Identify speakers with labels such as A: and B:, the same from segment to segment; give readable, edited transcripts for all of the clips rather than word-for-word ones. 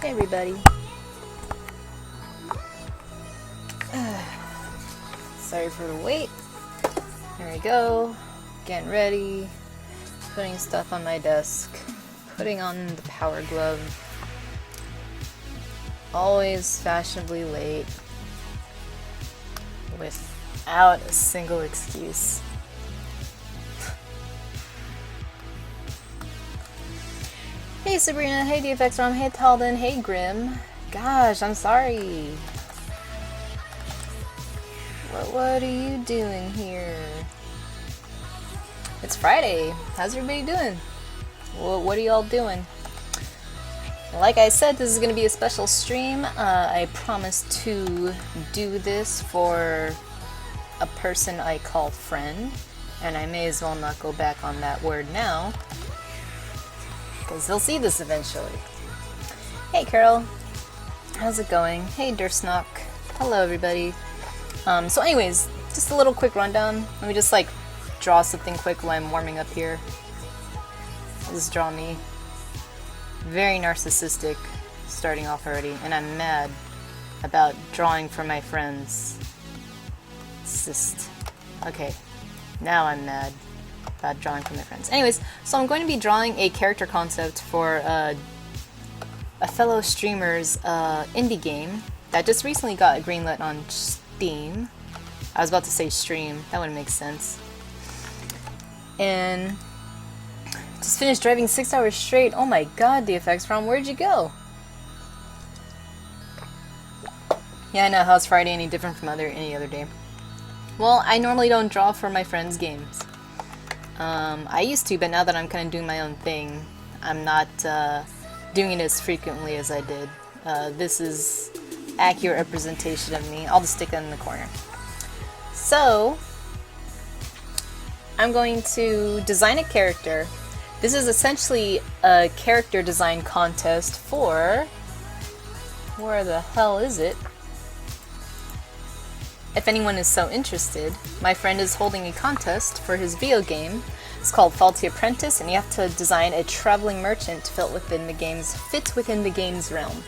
A: Hey everybody. Sorry for the wait. Here we go. Getting ready. Putting stuff on my desk. Putting on the power glove. Always fashionably late. Without a single excuse. Hey Sabrina, hey DFX Rom, hey Talden, hey Grim. Gosh, I'm sorry. What are you doing here? It's Friday. How's everybody doing? What are y'all doing? Like I said, this is going to be a special stream. I promised to do this for a person I call friend, and I may as well not go back on that word now, because they'll see this eventually. Hey Carol, how's it going? Hey Dursnock, hello everybody. So anyways, just a little quick rundown. Let me just like draw something quick while I'm warming up here. I'll just draw me. Very narcissistic starting off already, and I'm mad about drawing for my friends. It's just... okay, now I'm mad about drawing for my friends. Anyways, so I'm going to be drawing a character concept for a fellow streamer's indie game that just recently got greenlit on Steam. I was about to say stream, that wouldn't make sense. And just finished driving 6 hours straight. Oh my god, DFX Rom, where'd you go? Yeah, I know, how's Friday any different from any other day? Well, I normally don't draw for my friends' games. I used to, but now that I'm kind of doing my own thing, I'm not doing it as frequently as I did. This is accurate representation of me. I'll just stick it in the corner. So, I'm going to design a character. This is essentially a character design contest for... where the hell is it? If anyone is so interested, my friend is holding a contest for his video game. It's called Apprentice, and you have to design a traveling merchant to fit within the game's realm.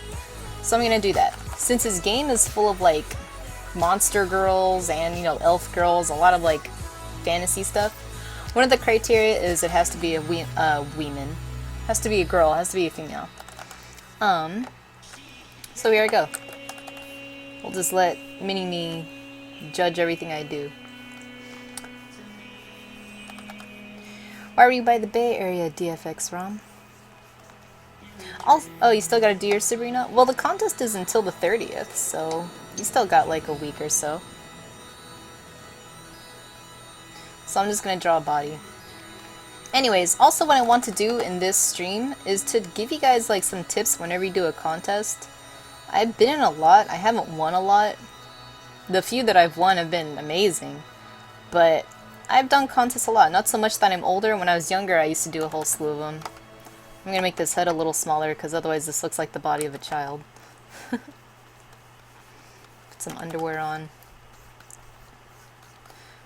A: So I'm gonna do that. Since his game is full of like monster girls and, you know, elf girls, a lot of like fantasy stuff, one of the criteria is it has to be a woman. Has to be a girl, has to be a female. So here I go. We'll just let Mini-Me judge everything I do. Why were you by the Bay Area, DFX Rom? Oh, you still gotta do your Sabrina? Well, the contest is until the 30th, so you still got like a week or so. So I'm just gonna draw a body. Anyways, also what I want to do in this stream is to give you guys like some tips whenever you do a contest. I've been in a lot, I haven't won a lot. The few that I've won have been amazing, but I've done contests a lot. Not so much that I'm older. When I was younger, I used to do a whole slew of them. I'm gonna make this head a little smaller because otherwise this looks like the body of a child. Put some underwear on.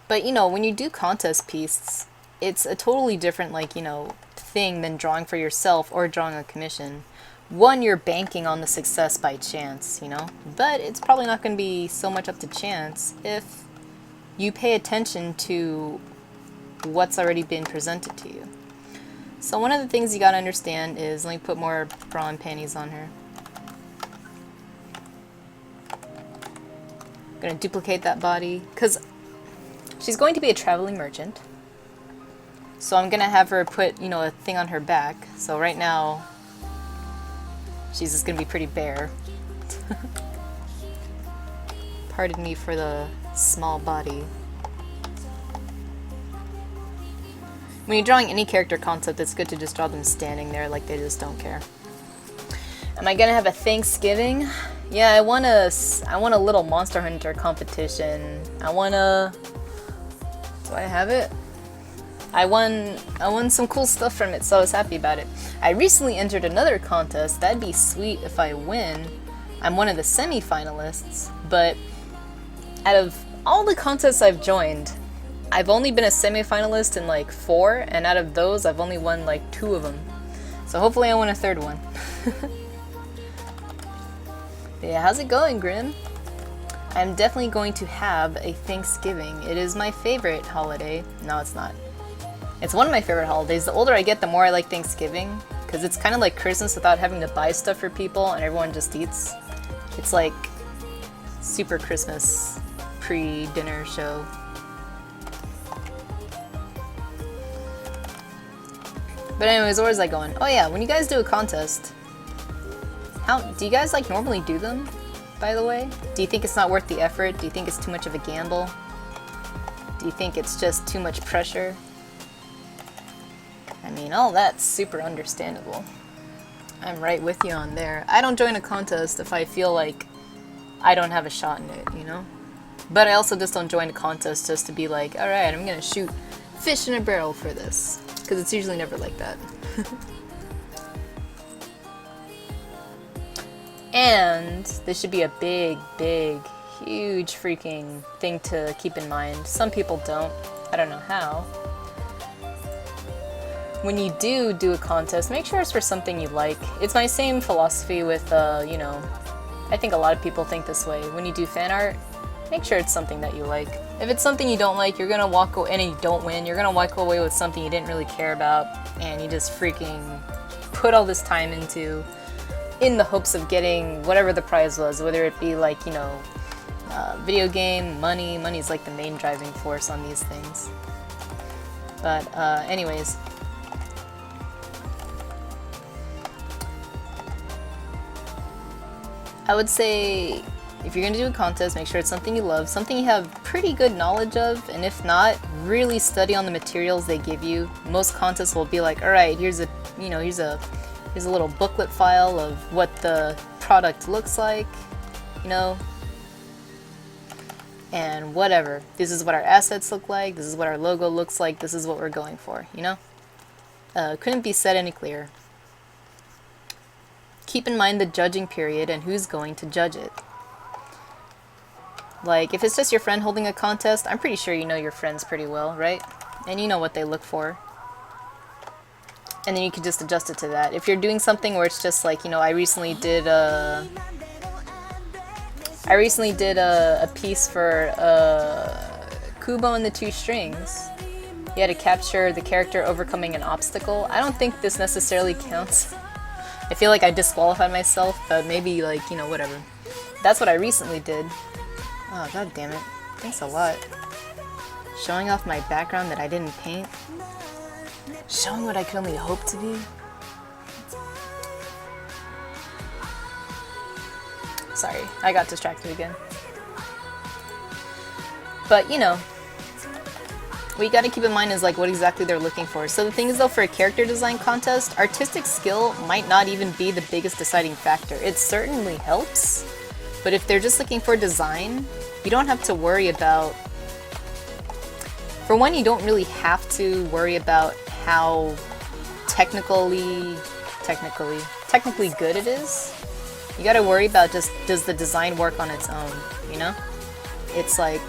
A: But you know, when you do contest pieces, it's a totally different, like, you know, thing than drawing for yourself or drawing a commission. One, you're banking on the success by chance, you know, but it's probably not going to be so much up to chance if you pay attention to what's already been presented to you. So one of the things you got to understand is, let me put more bra and panties on her. I'm going to duplicate that body because she's going to be a traveling merchant. So I'm going to have her put, you know, a thing on her back. So right now, she's just gonna be pretty bare. Pardon me for the small body. When you're drawing any character concept, it's good to just draw them standing there like they just don't care. Am I gonna have a Thanksgiving? Yeah, I want a little Monster Hunter competition. Do I have it? I won some cool stuff from it, so I was happy about it. I recently entered another contest. That'd be sweet if I win. I'm one of the semi-finalists, but out of all the contests I've joined, I've only been a semi-finalist in like 4, and out of those, I've only won like 2 of them. So hopefully I win a 3rd one. Yeah, how's it going, Grim? I'm definitely going to have a Thanksgiving. It is my favorite holiday. No, it's not. It's one of my favorite holidays. The older I get, the more I like Thanksgiving, because it's kind of like Christmas without having to buy stuff for people and everyone just eats. It's like super Christmas pre-dinner show. But anyways, where was I going? Oh yeah, when you guys do a contest, how do you guys like normally do them, by the way? Do you think it's not worth the effort? Do you think it's too much of a gamble? Do you think it's just too much pressure? I mean, all that's super understandable. I'm right with you on there. I don't join a contest if I feel like I don't have a shot in it, you know? But I also just don't join a contest just to be like, alright, I'm gonna shoot fish in a barrel for this. Because it's usually never like that. And this should be a big, huge freaking thing to keep in mind. Some people don't. I don't know how. When you do a contest, make sure it's for something you like. It's my same philosophy with, you know, I think a lot of people think this way. When you do fan art, make sure it's something that you like. If it's something you don't like, you're gonna walk away, and you don't win, you're gonna walk away with something you didn't really care about, and you just freaking put all this time into, in the hopes of getting whatever the prize was, whether it be like, you know, video game, money. Money's like the main driving force on these things. But anyways. I would say, if you're going to do a contest, make sure it's something you love, something you have pretty good knowledge of, and if not, really study on the materials they give you. Most contests will be like, alright, here's a little booklet file of what the product looks like, you know, and whatever. This is what our assets look like, this is what our logo looks like, this is what we're going for, you know? Couldn't be said any clearer. Keep in mind the judging period and who's going to judge it. Like, if it's just your friend holding a contest, I'm pretty sure you know your friends pretty well, right? And you know what they look for. And then you can just adjust it to that. If you're doing something where it's just like, you know, I recently did a piece for Kubo and the Two Strings. You had to capture the character overcoming an obstacle. I don't think this necessarily counts. I feel like I disqualified myself, but maybe, like, you know, whatever. That's what I recently did. Oh, god damn it. Thanks a lot. Showing off my background that I didn't paint. Showing what I could only hope to be. Sorry, I got distracted again. But, you know, what you gotta keep in mind is like what exactly they're looking for. So the thing is though, for a character design contest, artistic skill might not even be the biggest deciding factor. It certainly helps, but if they're just looking for design, you don't have to worry about... For one, you don't really have to worry about how technically good it is. You gotta worry about just, does the design work on its own, you know? It's like...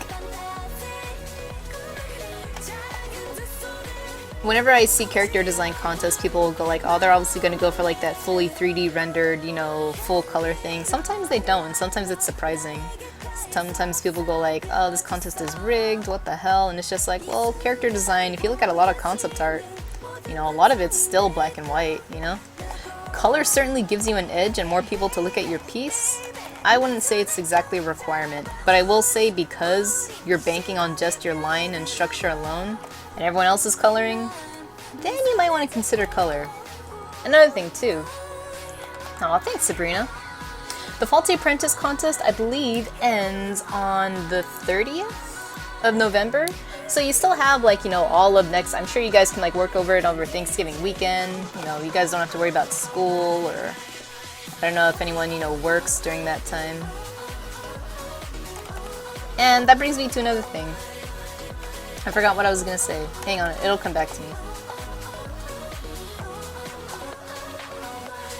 A: Whenever I see character design contests, people will go like, oh, they're obviously going to go for like that fully 3D rendered, you know, full color thing. Sometimes they don't. Sometimes it's surprising. Sometimes people go like, oh, this contest is rigged, what the hell? And it's just like, well, character design, if you look at a lot of concept art, you know, a lot of it's still black and white, you know? Color certainly gives you an edge and more people to look at your piece. I wouldn't say it's exactly a requirement, but I will say because you're banking on just your line and structure alone, and everyone else is coloring, then you might want to consider color. Another thing too. Aw, thanks Sabrina. The Faulty Apprentice contest, I believe, ends on the 30th of November. So you still have, like, you know, all of next... I'm sure you guys can, like, work over it over Thanksgiving weekend. You know, you guys don't have to worry about school, or... I don't know if anyone, you know, works during that time. And that brings me to another thing. I forgot what I was gonna say. Hang on, it'll come back to me.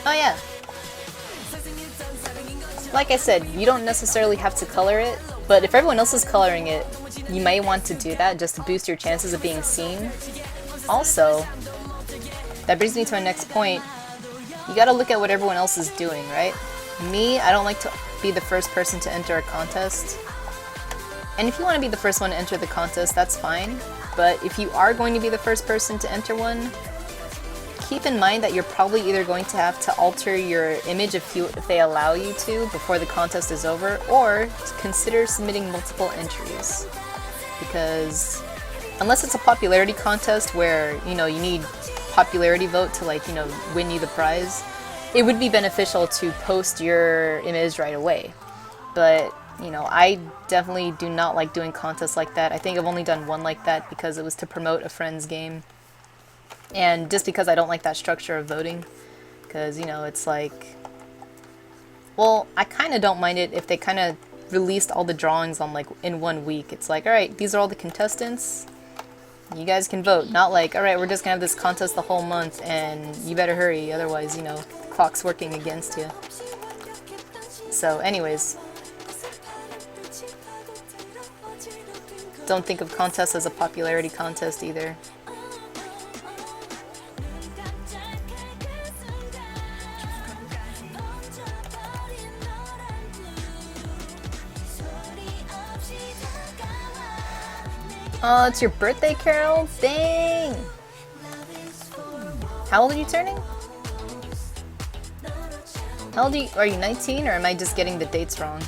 A: Oh yeah. Like I said, you don't necessarily have to color it, but if everyone else is coloring it, you might want to do that just to boost your chances of being seen. Also, that brings me to my next point. You gotta look at what everyone else is doing, right? Me, I don't like to be the first person to enter a contest. And if you want to be the first one to enter the contest, that's fine. But if you are going to be the first person to enter one, keep in mind that you're probably either going to have to alter your image if they allow you to before the contest is over, or consider submitting multiple entries. Because unless it's a popularity contest where, you know, you need popularity vote to, like, you know, win you the prize, it would be beneficial to post your image right away. But, you know, I definitely do not like doing contests like that. I think I've only done one like that because it was to promote a friend's game. And just because I don't like that structure of voting. Because, you know, it's like... Well, I kind of don't mind it if they kind of released all the drawings on, like, in 1 week. It's like, alright, these are all the contestants. You guys can vote. Not like, alright, we're just gonna have this contest the whole month and you better hurry, otherwise, you know, the clock's working against you. So, anyways. Don't think of contests as a popularity contest either. Oh, it's your birthday, Carol? Dang! How old are you turning? How old are you 19, or am I just getting the dates wrong?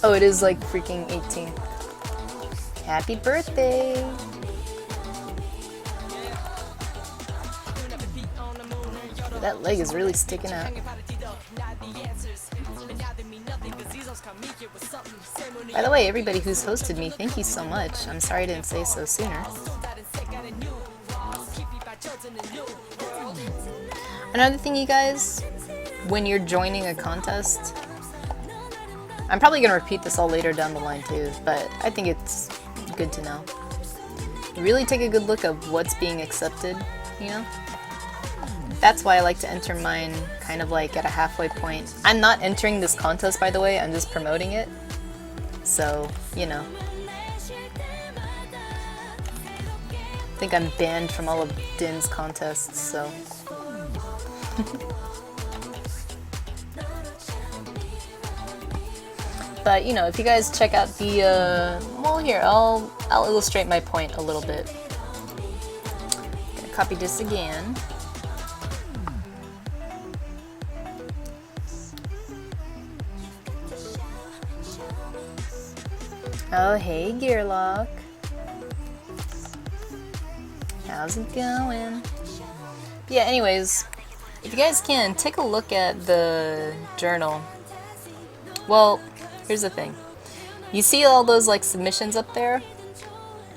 A: Oh, it is like freaking 18. Happy birthday! That leg is really sticking out. By the way, everybody who's hosted me, thank you so much. I'm sorry I didn't say so sooner. Another thing, you guys, when you're joining a contest, I'm probably going to repeat this all later down the line too, but I think it's good to know. Really take a good look at what's being accepted, you know? That's why I like to enter mine kind of like at a halfway point. I'm not entering this contest, by the way, I'm just promoting it. So, you know. I think I'm banned from all of Din's contests, so. But, you know, if you guys check out the, well, here, I'll illustrate my point a little bit. Gonna copy this again. Oh, hey, Gearlock. How's it going? Yeah, anyways, if you guys can, take a look at the journal. Well, here's the thing. You see all those, like, submissions up there?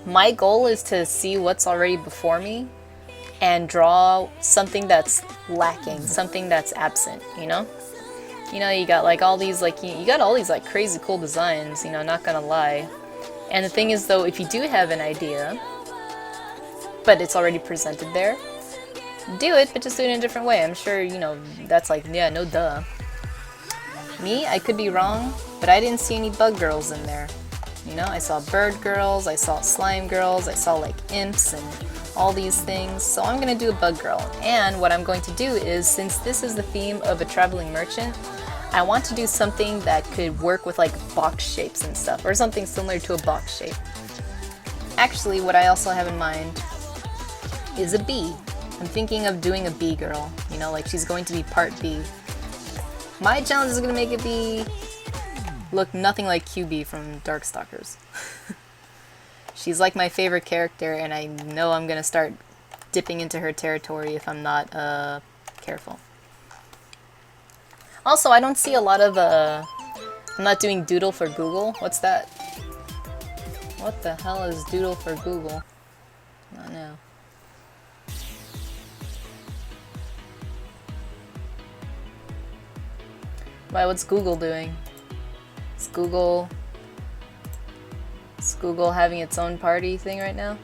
A: My goal is to see what's already before me and draw something that's lacking, something that's absent, you know? You know, you got like all these like you got all these like crazy cool designs, you know, not gonna lie. And the thing is though, if you do have an idea, but it's already presented there, do it, but just do it in a different way. I'm sure, you know, that's like, yeah, no duh. Me, I could be wrong, but I didn't see any bug girls in there. You know, I saw bird girls, I saw slime girls, I saw like imps and all these things, so I'm gonna do a bug girl. And what I'm going to do is, since this is the theme of a traveling merchant, I want to do something that could work with like box shapes and stuff, or something similar to a box shape. Actually, what I also have in mind is a bee. I'm thinking of doing a bee girl, you know, like she's going to be part bee. My challenge is gonna make it be look nothing like QB from Darkstalkers. She's like my favorite character, and I know I'm gonna start dipping into her territory if I'm not careful. Also, I don't see a lot of I'm not doing Doodle for Google. What's that? What the hell is Doodle for Google? I don't know. Why, what's Google doing? Is Google having its own party thing right now?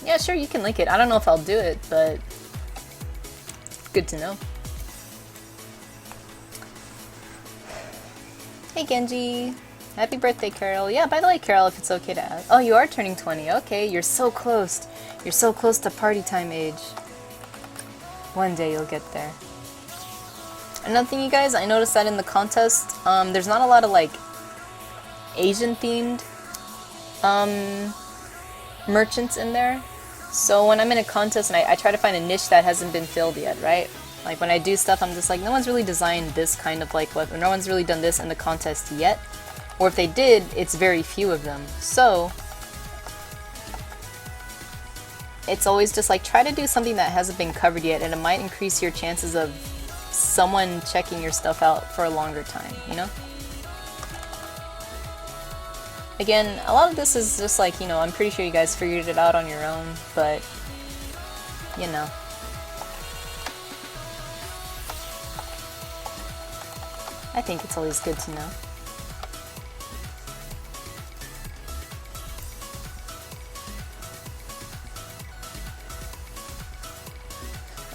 A: Yeah, sure, you can link it. I don't know if I'll do it, but good to know. Hey, Genji. Happy birthday, Carol. Yeah, by the way, Carol, if it's okay to ask. Oh, you are turning 20. Okay, you're so close. You're so close to party time age. One day you'll get there. Another thing, you guys, I noticed that in the contest, there's not a lot of, like, Asian-themed merchants in there. So when I'm in a contest and I try to find a niche that hasn't been filled yet, right? Like when I do stuff, I'm just like, no one's really designed this kind of like weapon. No one's really done this in the contest yet. Or if they did, it's very few of them. So it's always just like, try to do something that hasn't been covered yet, and it might increase your chances of someone checking your stuff out for a longer time, you know? Again, a lot of this is just like, you know, I'm pretty sure you guys figured it out on your own, but, you know. I think it's always good to know.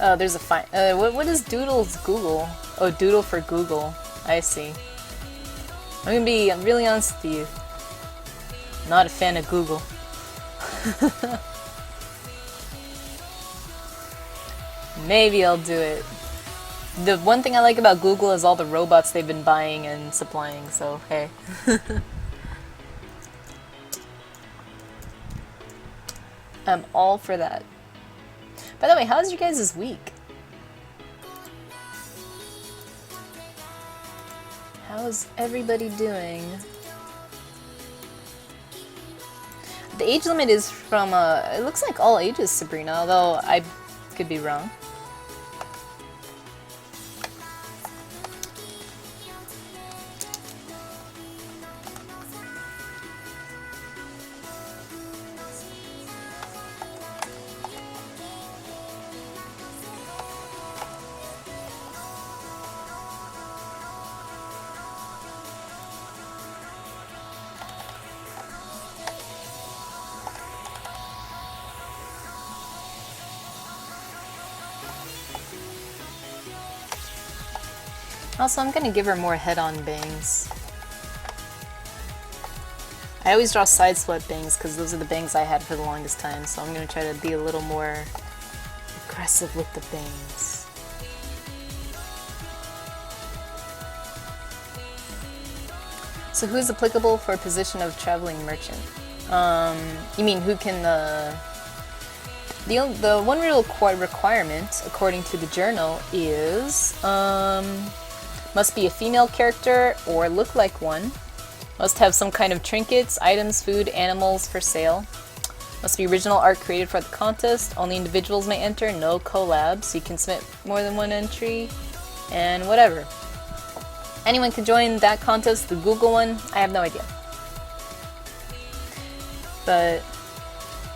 A: Oh, there's a fine. What is Doodle's Google? Oh, Doodle for Google. I see. I'm gonna be really honest with you. Not a fan of Google. Maybe I'll do it. The one thing I like about Google is all the robots they've been buying and supplying, so hey. I'm all for that. By the way, how's your guys' week? How's everybody doing? The age limit is from, it looks like all ages, Sabrina, although I could be wrong. Also, I'm gonna give her more head-on bangs. I always draw side swept bangs because those are the bangs I had for the longest time, so I'm gonna try to be a little more aggressive with the bangs. So who's applicable for a position of traveling merchant? You mean who can, the one real requirement, according to the journal, is, must be a female character or look like one. Must have some kind of trinkets, items, food, animals for sale. Must be original art created for the contest. Only individuals may enter, no collabs. You can submit more than one entry, and whatever. Anyone can join that contest, the Google one. I have no idea. But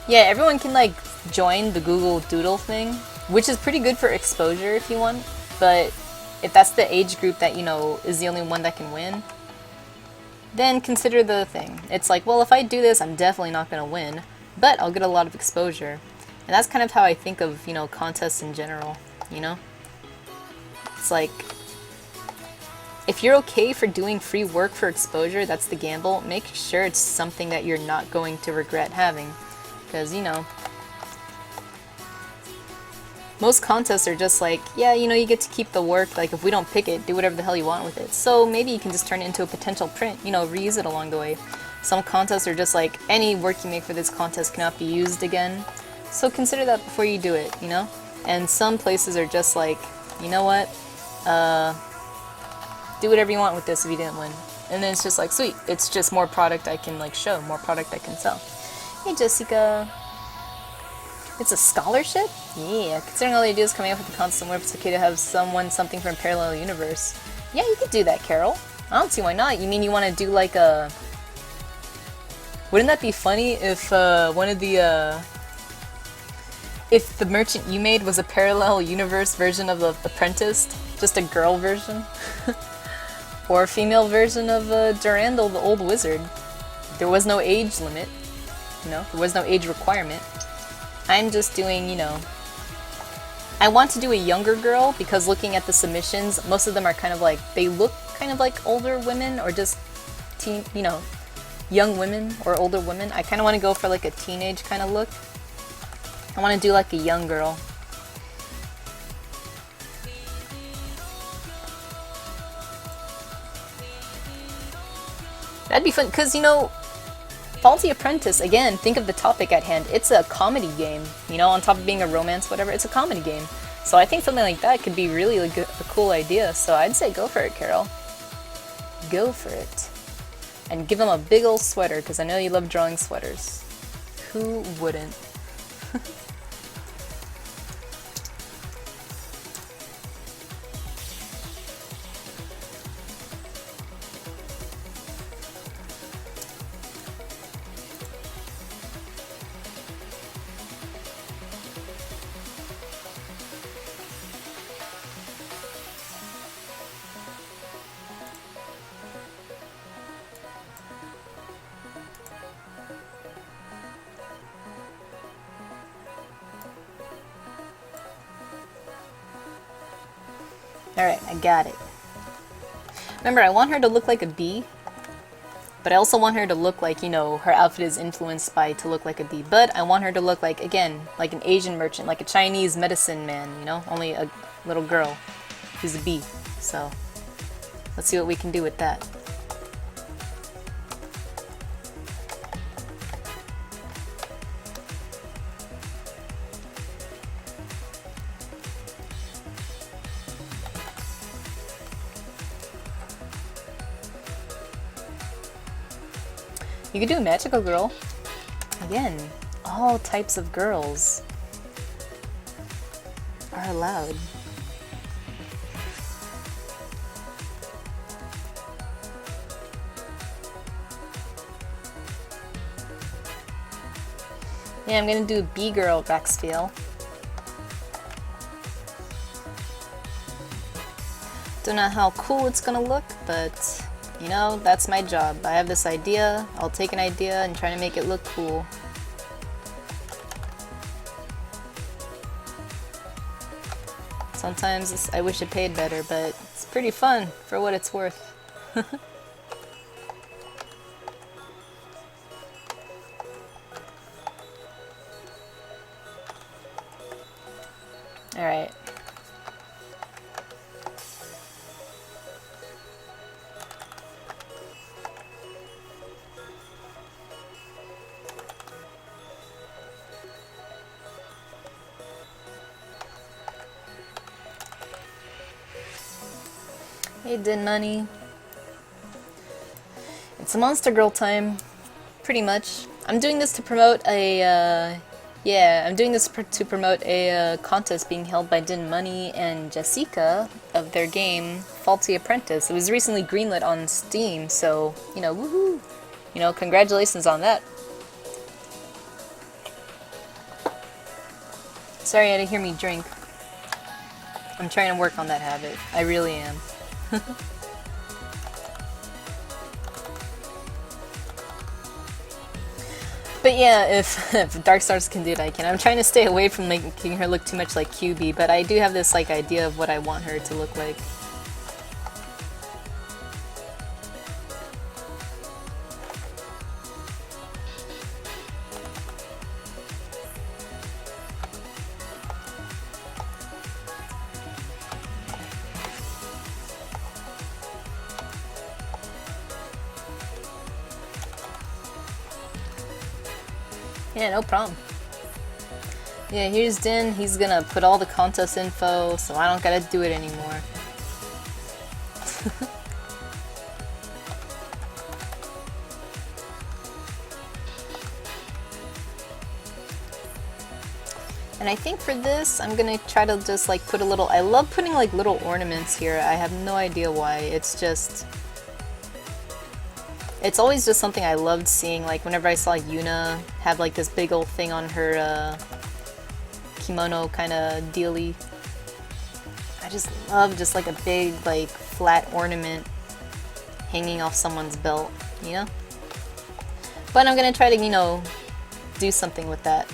A: yeah, everyone can like join the Google Doodle thing, which is pretty good for exposure if you want, but if that's the age group that, you know, is the only one that can win, then consider the thing. It's like, well, if I do this, I'm definitely not going to win, but I'll get a lot of exposure. And that's kind of how I think of, you know, contests in general, you know? It's like, if you're okay for doing free work for exposure, that's the gamble. Make sure it's something that you're not going to regret having. Because, you know, most contests are just like, yeah, you know, you get to keep the work, like if we don't pick it, do whatever the hell you want with it. So maybe you can just turn it into a potential print, you know, reuse it along the way. Some contests are just like, any work you make for this contest cannot be used again. So consider that before you do it, you know? And some places are just like, you know what, do whatever you want with this if you didn't win. And then it's just like, sweet, it's just more product I can like show, more product I can sell. Hey Jessica. It's a scholarship? Yeah, considering all the ideas coming up with the constant warp, it's okay to have something from a parallel universe. Yeah, you could do that, Carol. I don't see why not. You mean you want to do like a... Wouldn't that be funny if one of the, if the merchant you made was a parallel universe version of the Apprentice? Just a girl version? Or a female version of Durandal, the old wizard. There was no age limit. You know, there was no age requirement. I'm just doing, you know, I want to do a younger girl because looking at the submissions, most of them are kind of like, they look kind of like older women or just young women or older women. I kind of want to go for like a teenage kind of look. I want to do like a young girl. That'd be fun, because, Faulty Apprentice, again, think of the topic at hand. It's a comedy game, on top of being a romance, whatever, it's a comedy game. So I think something like that could be really a cool idea. So I'd say go for it, Carol. Go for it. And give him a big old sweater, because I know you love drawing sweaters. Who wouldn't? Alright, I got it. Remember, I want her to look like a bee, but I also want her to look like, her outfit is influenced by to look like a bee. But I want her to look like, again, like an Asian merchant, like a Chinese medicine man, only a little girl who's a bee. So, let's see what we can do with that. You could do a magical girl. Again, all types of girls are allowed. Yeah, I'm gonna do bee girl Rexfield. Don't know how cool it's gonna look, but that's my job. I have this idea, I'll take an idea and try to make it look cool. Sometimes I wish it paid better, but it's pretty fun for what it's worth. Alright. Hey, Din Money. It's a Monster Girl time, pretty much. I'm doing this to promote a, to promote a contest being held by Din Money and Jessica of their game Faulty Apprentice. It was recently greenlit on Steam, so, woohoo! Congratulations on that. Sorry you had to hear me drink. I'm trying to work on that habit. I really am. But yeah, if Dark Stars can do it, I can. I'm trying to stay away from making her look too much like QB, but I do have this idea of what I want her to look like. Yeah, no problem. Yeah, here's Din. He's gonna put all the contest info, so I don't gotta do it anymore. And I think for this, I'm gonna try to just put a little, I love putting little ornaments here. I have no idea why. It's just, it's always just something I loved seeing, whenever I saw Yuna have this big old thing on her kimono kind of dealy. I just love just a big flat ornament hanging off someone's belt, But I'm gonna try to, do something with that.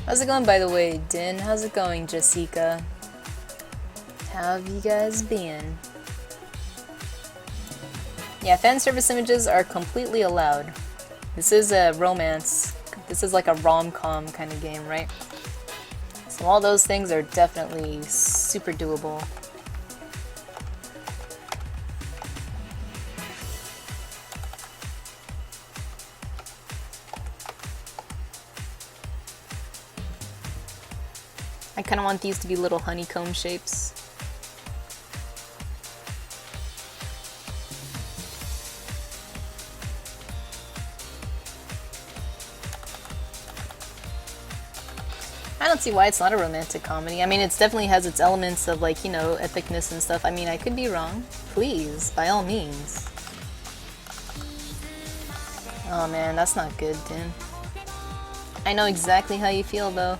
A: How's it going, by the way, Din? How's it going, Jessica? How have you guys been? Yeah, fan service images are completely allowed. This is a romance. This is like a rom-com kind of game, right? So all those things are definitely super doable. I kind of want these to be little honeycomb shapes. I don't see why it's not a romantic comedy. I mean, it definitely has its elements of, like, you know, epicness and stuff. I mean, I could be wrong. Please, by all means. Oh man, that's not good, Din. I know exactly how you feel, though.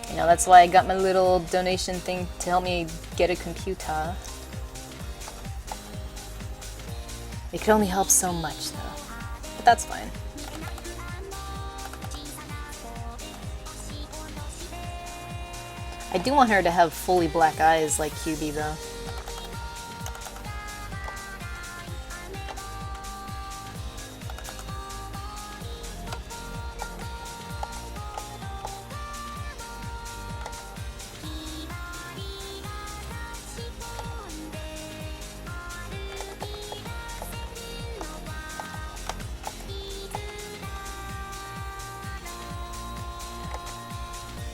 A: You know, that's why I got my little donation thing to help me get a computer. It can only help so much, though. But that's fine. I do want her to have fully black eyes like QB, though.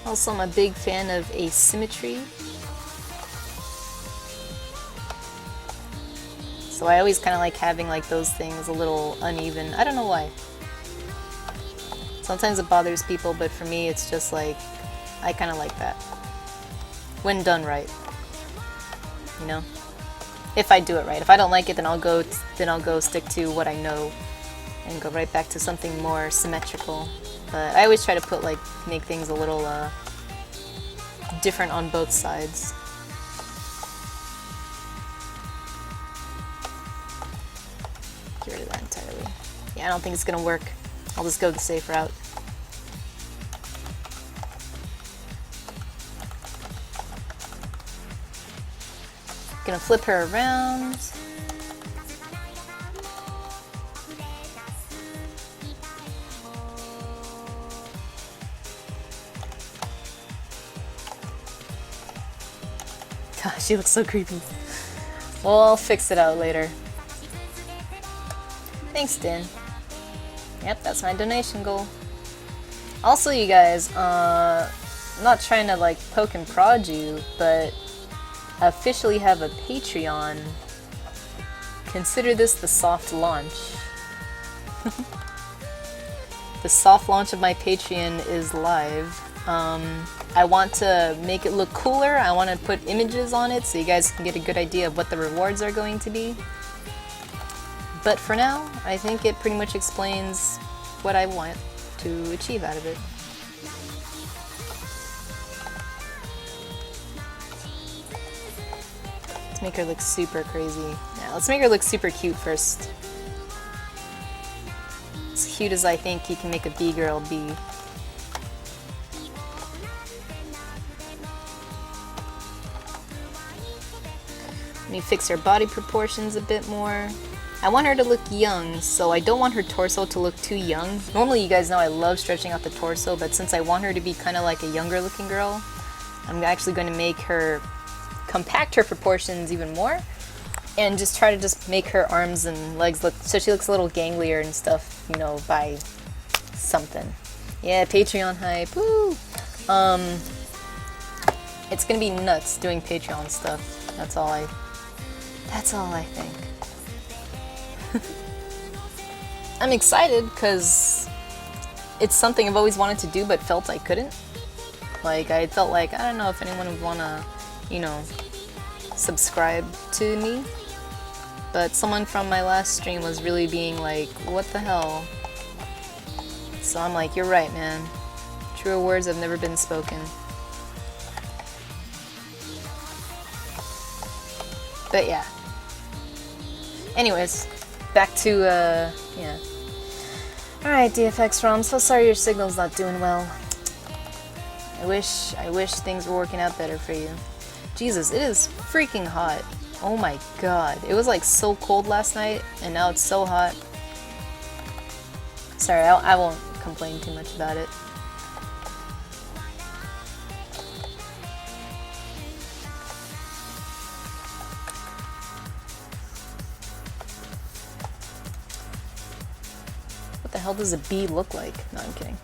A: Also, I'm a big fan of asymmetry. So I always kind of like having like those things a little uneven. I don't know why. Sometimes it bothers people, but for me it's just like, I kind of like that. When done right. You know? If I do it right. If I don't like it, then I'll go stick to what I know and go right back to something more symmetrical. But I always try to put like, make things a little different on both sides. Get rid of that entirely. Yeah, I don't think it's gonna work. I'll just go the safe route. Gonna flip her around. Gosh, she looks so creepy. Well, I'll fix it out later. Thanks, Din. Yep, that's my donation goal. Also, you guys, I'm not trying to like poke and prod you, but I officially have a Patreon. Consider this the soft launch. The soft launch of my Patreon is live. I want to make it look cooler. I want to put images on it so you guys can get a good idea of what the rewards are going to be. But for now, I think it pretty much explains what I want to achieve out of it. Let's make her look super crazy. Yeah, let's make her look super cute first. As cute as I think you can make a B-girl be. Let me fix her body proportions a bit more. I want her to look young, so I don't want her torso to look too young. Normally you guys know I love stretching out the torso, but since I want her to be kind of like a younger looking girl, I'm actually going to make her compact her proportions even more and just try to just make her arms and legs look so she looks a little ganglier and stuff, you know, by something. Yeah, Patreon hype. Woo! It's gonna be nuts doing Patreon stuff. That's all I think. I'm excited because it's something I've always wanted to do but felt I couldn't. Like, I felt like, I don't know if anyone would want to, you know, subscribe to me. But someone from my last stream was really being like, what the hell? So I'm like, you're right, man. Truer words have never been spoken. But yeah. Anyways, back to, yeah. Alright, DFX ROM, so sorry your signal's not doing well. I wish things were working out better for you. Jesus, it is freaking hot. Oh my god. It was like so cold last night, and now it's so hot. Sorry, I won't complain too much about it. What the hell does a bee look like? No, I'm kidding.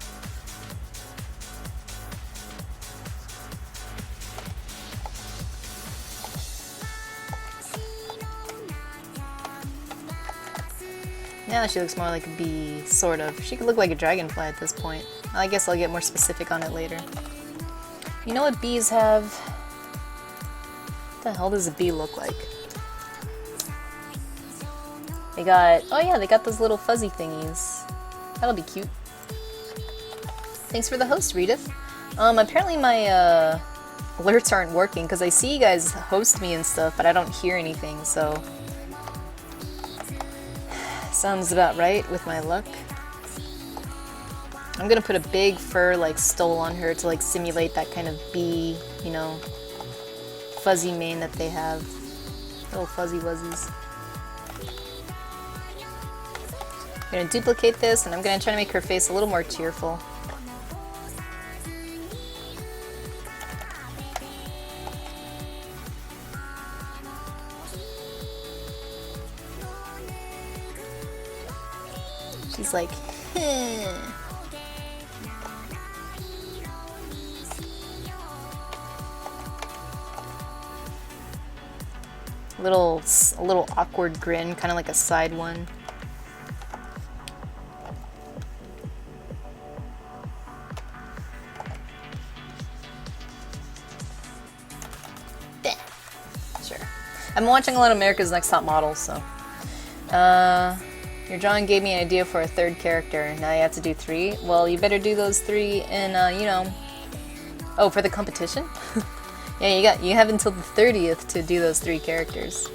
A: Now she looks more like a bee, sort of. She could look like a dragonfly at this point. I guess I'll get more specific on it later. You know what bees have? What the hell does a bee look like? They got, oh yeah, they got those little fuzzy thingies. That'll be cute. Thanks for the host, Redith. Apparently my alerts aren't working because I see you guys host me and stuff, but I don't hear anything, so sounds about right with my luck. I'm gonna put a big fur like stole on her to like simulate that kind of bee, you know, fuzzy mane that they have. Little fuzzy wuzzies. I'm gonna duplicate this and I'm gonna try to make her face a little more cheerful. She's like, a little awkward grin, kind of like a side one. Sure. I've been watching a lot of America's Next Top Model, so. Your drawing gave me an idea for a third character. Now you have to do 3. Well, you better do those 3 in, you know. Oh, for the competition? Yeah, you have until the 30th to do those 3 characters.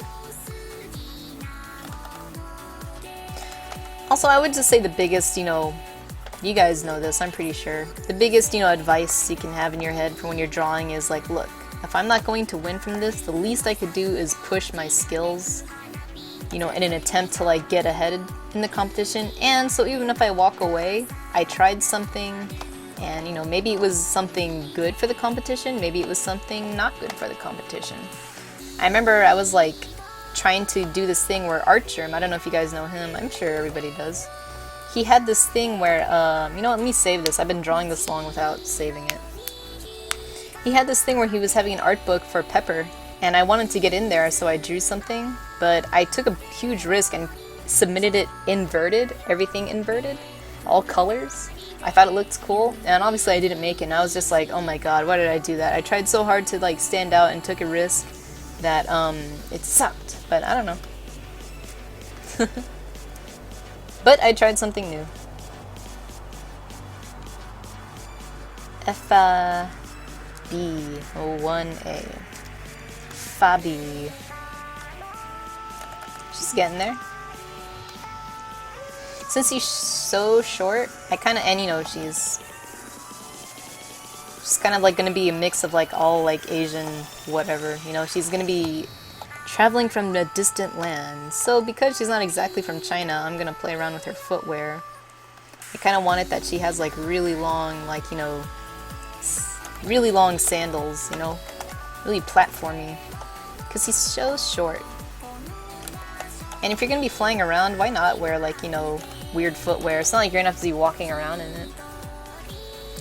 A: Also, I would just say the biggest, you know, you guys know this, I'm pretty sure. The biggest, you know, advice you can have in your head for when you're drawing is like, look, if I'm not going to win from this, the least I could do is push my skills, you know, in an attempt to like get ahead in the competition. And so even if I walk away, I tried something and, you know, maybe it was something good for the competition, maybe it was something not good for the competition. I remember I was like trying to do this thing where Archer, I don't know if you guys know him, I'm sure everybody does. He had this thing where, you know what, let me save this. I've been drawing this long without saving it. He had this thing where he was having an art book for Pepper, and I wanted to get in there, so I drew something, but I took a huge risk and submitted it inverted, everything inverted, all colors. I thought it looked cool, and obviously I didn't make it, and I was just like, oh my god, why did I do that? I tried so hard to like stand out and took a risk that it sucked, but I don't know. But I tried something new. FB1A. Fabi. She's getting there. Since he's so short, I kind of, and you know, she's kind of like gonna be a mix of like all like Asian whatever, you know, she's gonna be traveling from a distant land. So because she's not exactly from China, I'm gonna play around with her footwear. I kind of want it that she has like really long, like, you know, really long sandals, you know, really platformy, because he's so short. And if you're gonna be flying around, why not wear like, you know, weird footwear? It's not like you're gonna have to be walking around in it.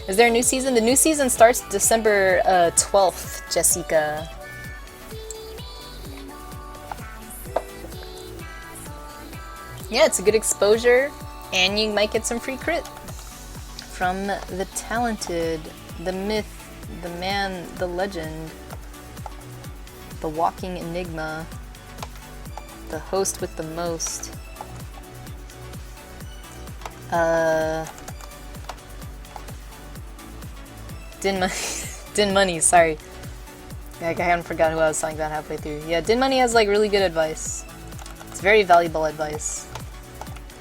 A: Is there a new season? The new season starts December 12th, Jessica. Yeah, it's a good exposure, and you might get some free crit from the talented, the myth, the man, the legend, the walking enigma, the host with the most. Din Money, sorry. I haven't forgot who I was talking about halfway through. Yeah, Din Money has like really good advice. It's very valuable advice.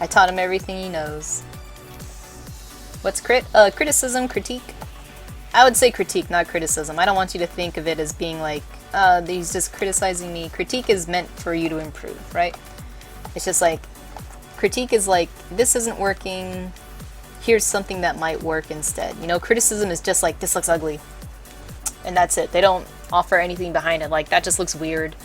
A: I taught him everything he knows. What's crit? Criticism, critique. I would say critique, not criticism. I don't want you to think of it as being like, he's just criticizing me. Critique is meant for you to improve, right? It's just like, critique is like, this isn't working, here's something that might work instead. You know, criticism is just like, this looks ugly. And that's it. They don't offer anything behind it, like, that just looks weird.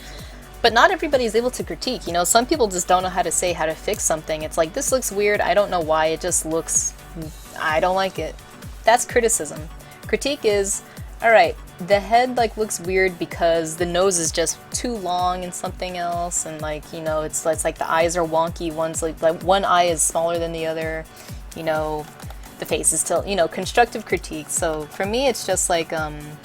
A: But not everybody's able to critique, you know? Some people just don't know how to say how to fix something. It's like, this looks weird, I don't know why, it just looks... I don't like it. That's criticism. Critique is, alright, the head, like, looks weird because the nose is just too long in something else, and, like, you know, it's like the eyes are wonky, one's like one eye is smaller than the other, you know, the face is still, you know, constructive critique. So for me, it's just like, I'm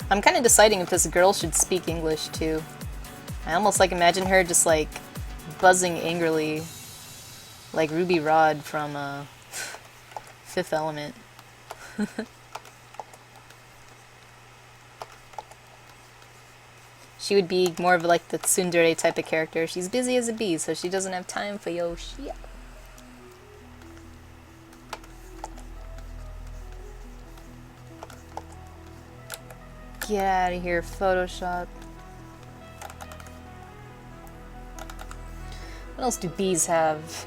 A: kind of deciding if this girl should speak English too. I almost like imagine her just like buzzing angrily, like Ruby Rod from Fifth Element. She would be more of like the tsundere type of character. She's busy as a bee, so she doesn't have time for yo shit. Get out of here, Photoshop. What else do bees have?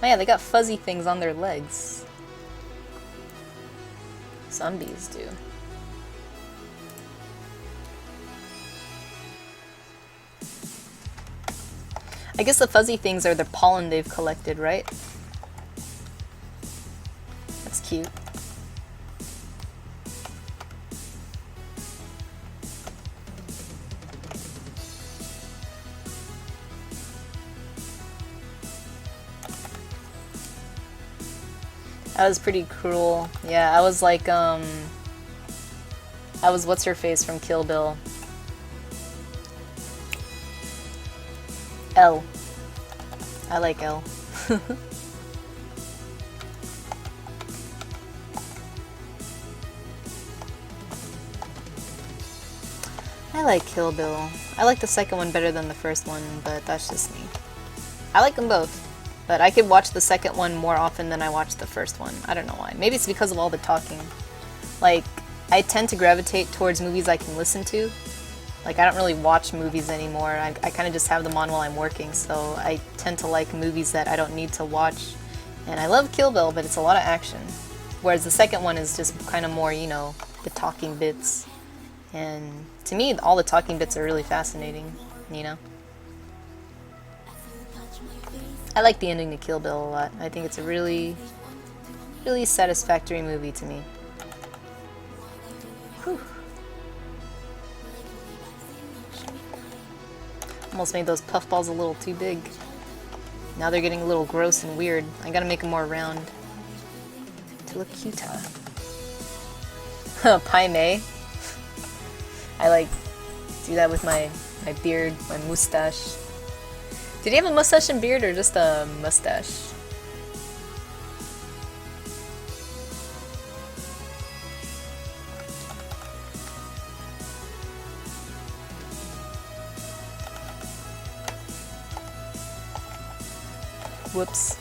A: Oh yeah, they got fuzzy things on their legs. Some bees do. I guess the fuzzy things are the pollen they've collected, right? That's cute. That was pretty cruel. Yeah, I was like, I was what's-her-face from Kill Bill. Elle. I like Elle. I like Kill Bill. I like the second one better than the first one, but that's just me. I like them both. But I could watch the second one more often than I watched the first one. I don't know why. Maybe it's because of all the talking. Like, I tend to gravitate towards movies I can listen to. Like, I don't really watch movies anymore. I kind of just have them on while I'm working, so I tend to like movies that I don't need to watch. And I love Kill Bill, but it's a lot of action. Whereas the second one is just kind of more, you know, the talking bits. And to me, all the talking bits are really fascinating, you know? I like the ending to Kill Bill a lot. I think it's a really, really satisfactory movie to me. Whew. Almost made those puffballs a little too big. Now they're getting a little gross and weird. I gotta make them more round to look cuter. Pai Mei. I like do that with my beard, my mustache. Did he have a mustache and beard or just a mustache? Whoops.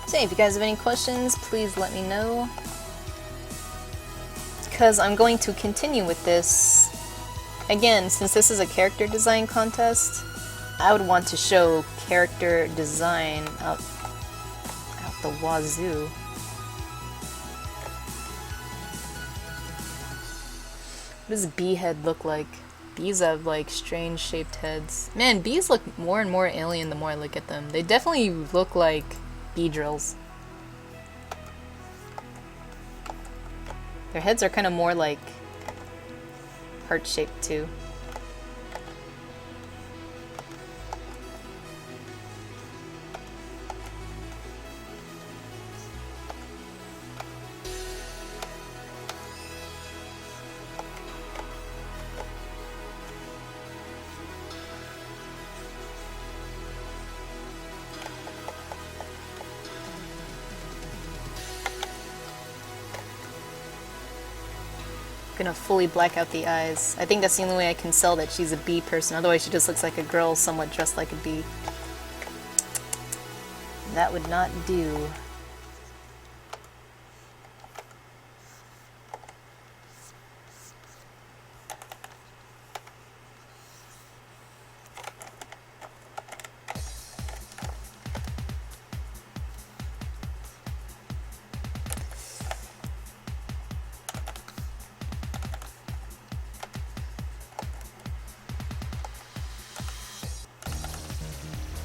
A: So if you guys have any questions, please let me know. Because I'm going to continue with this. Again, since this is a character design contest, I would want to show character design out the wazoo. What does a bee head look like? Bees have like strange shaped heads. Man, bees look more and more alien the more I look at them. They definitely look like bee drills. Their heads are kind of more like heart-shaped too. gonna fully black out the eyes. I think that's the only way I can tell that she's a bee person. Otherwise, she just looks like a girl somewhat dressed like a bee. That would not do.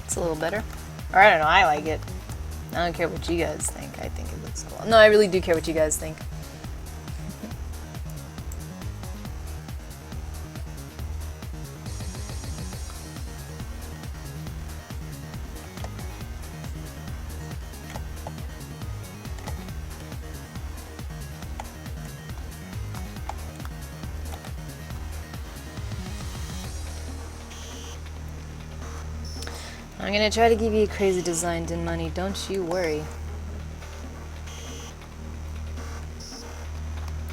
A: It's a little better. Or I don't know, I like it. I don't care what you guys think. I think it looks cool. No, I really do care what you guys think. I'm gonna try to give you a crazy design, Din Money. Don't you worry.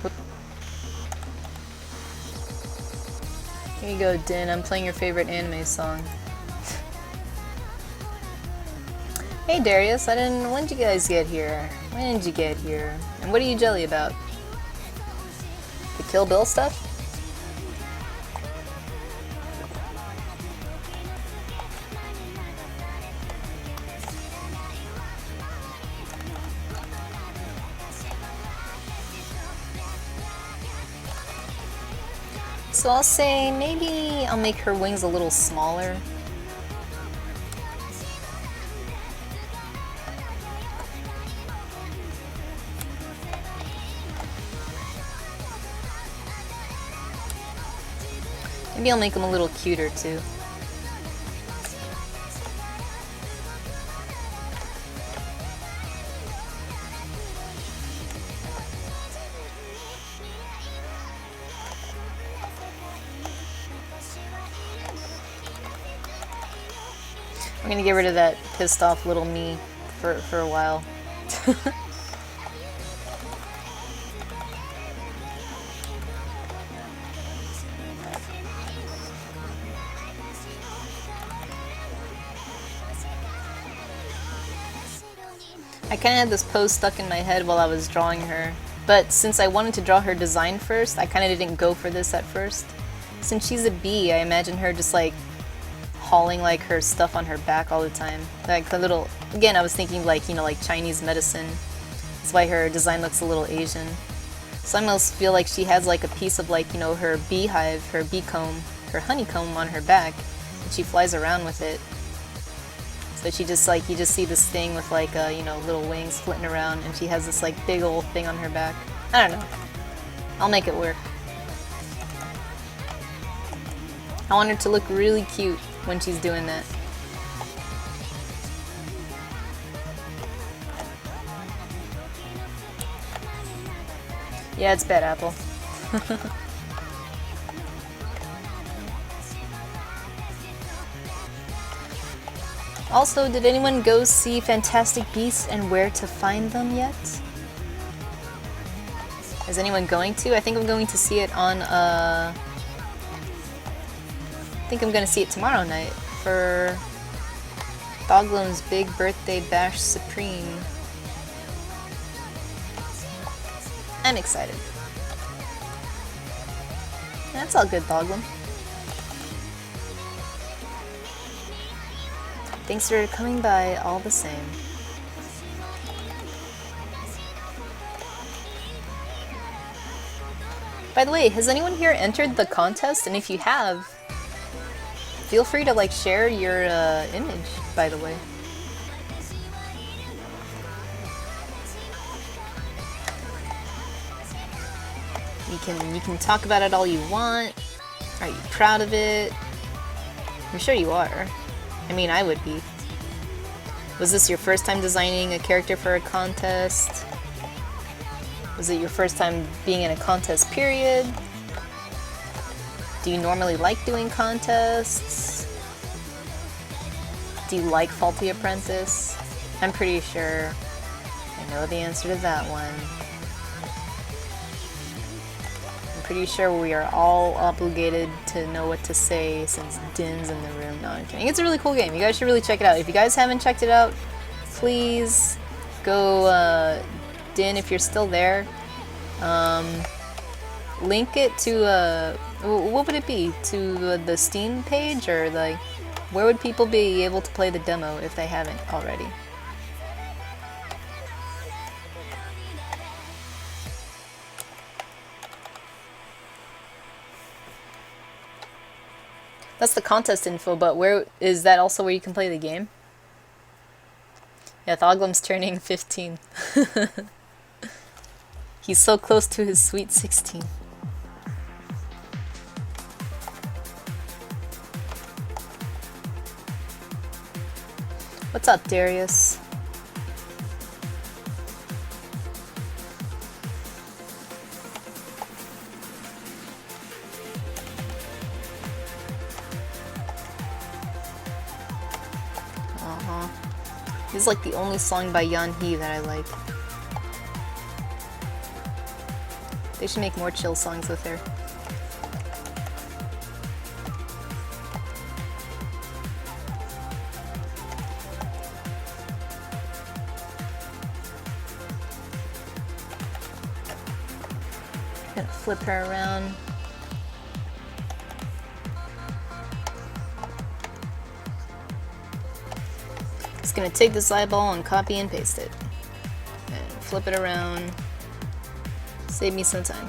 A: Whoop. Here you go, Din. I'm playing your favorite anime song. Hey, Darius. When did you guys get here? When did you get here? And what are you jelly about? The Kill Bill stuff? So I'll say maybe I'll make her wings a little smaller. Maybe I'll make them a little cuter too. I'm gonna get rid of that pissed off little me for a while. I kinda had this pose stuck in my head while I was drawing her, but since I wanted to draw her design first, I kinda didn't go for this at first. Since she's a bee, I imagine her just like hauling like her stuff on her back all the time. Like the little, again, I was thinking like, you know, like Chinese medicine. That's why her design looks a little Asian. So I almost feel like she has like a piece of like, you know, her beehive, her bee comb, her honeycomb on her back, and she flies around with it. So she just like, you just see this thing with like, you know, little wings flitting around, and she has this like big old thing on her back. I don't know. I'll make it work. I want her to look really cute when she's doing that. Yeah, it's bad apple. Also, did anyone go see Fantastic Beasts and Where to Find Them yet? Is anyone going to? I think I'm going to see it on I think I'm gonna see it tomorrow night for Doglone's Big Birthday Bash Supreme. I'm excited. That's all good, Doglum. Thanks for coming by all the same. By the way, has anyone here entered the contest? And if you have, feel free to like share your image, by the way. You can talk about it all you want. Are you proud of it? I'm sure you are. I mean, I would be. Was this your first time designing a character for a contest? Was it your first time being in a contest, period? Do you normally like doing contests? Do you like Faulty Apprentice? I'm pretty sure I know the answer to that one. I'm pretty sure we are all obligated to know what to say since Din's in the room. No, I'm kidding. It's a really cool game. You guys should really check it out. If you guys haven't checked it out, please go, Din, if you're still there. Link it to, what would it be? To the Steam page? Or, like, where would people be able to play the demo if they haven't already? That's the contest info, but where is that also where you can play the game? Yeah, Thoglam's turning 15. He's so close to his sweet 16. What's up, Darius? This is like the only song by Yan He that I like. They should make more chill songs with her. Gonna flip her around. Just gonna take this eyeball and copy and paste it. And flip it around. Save me some time.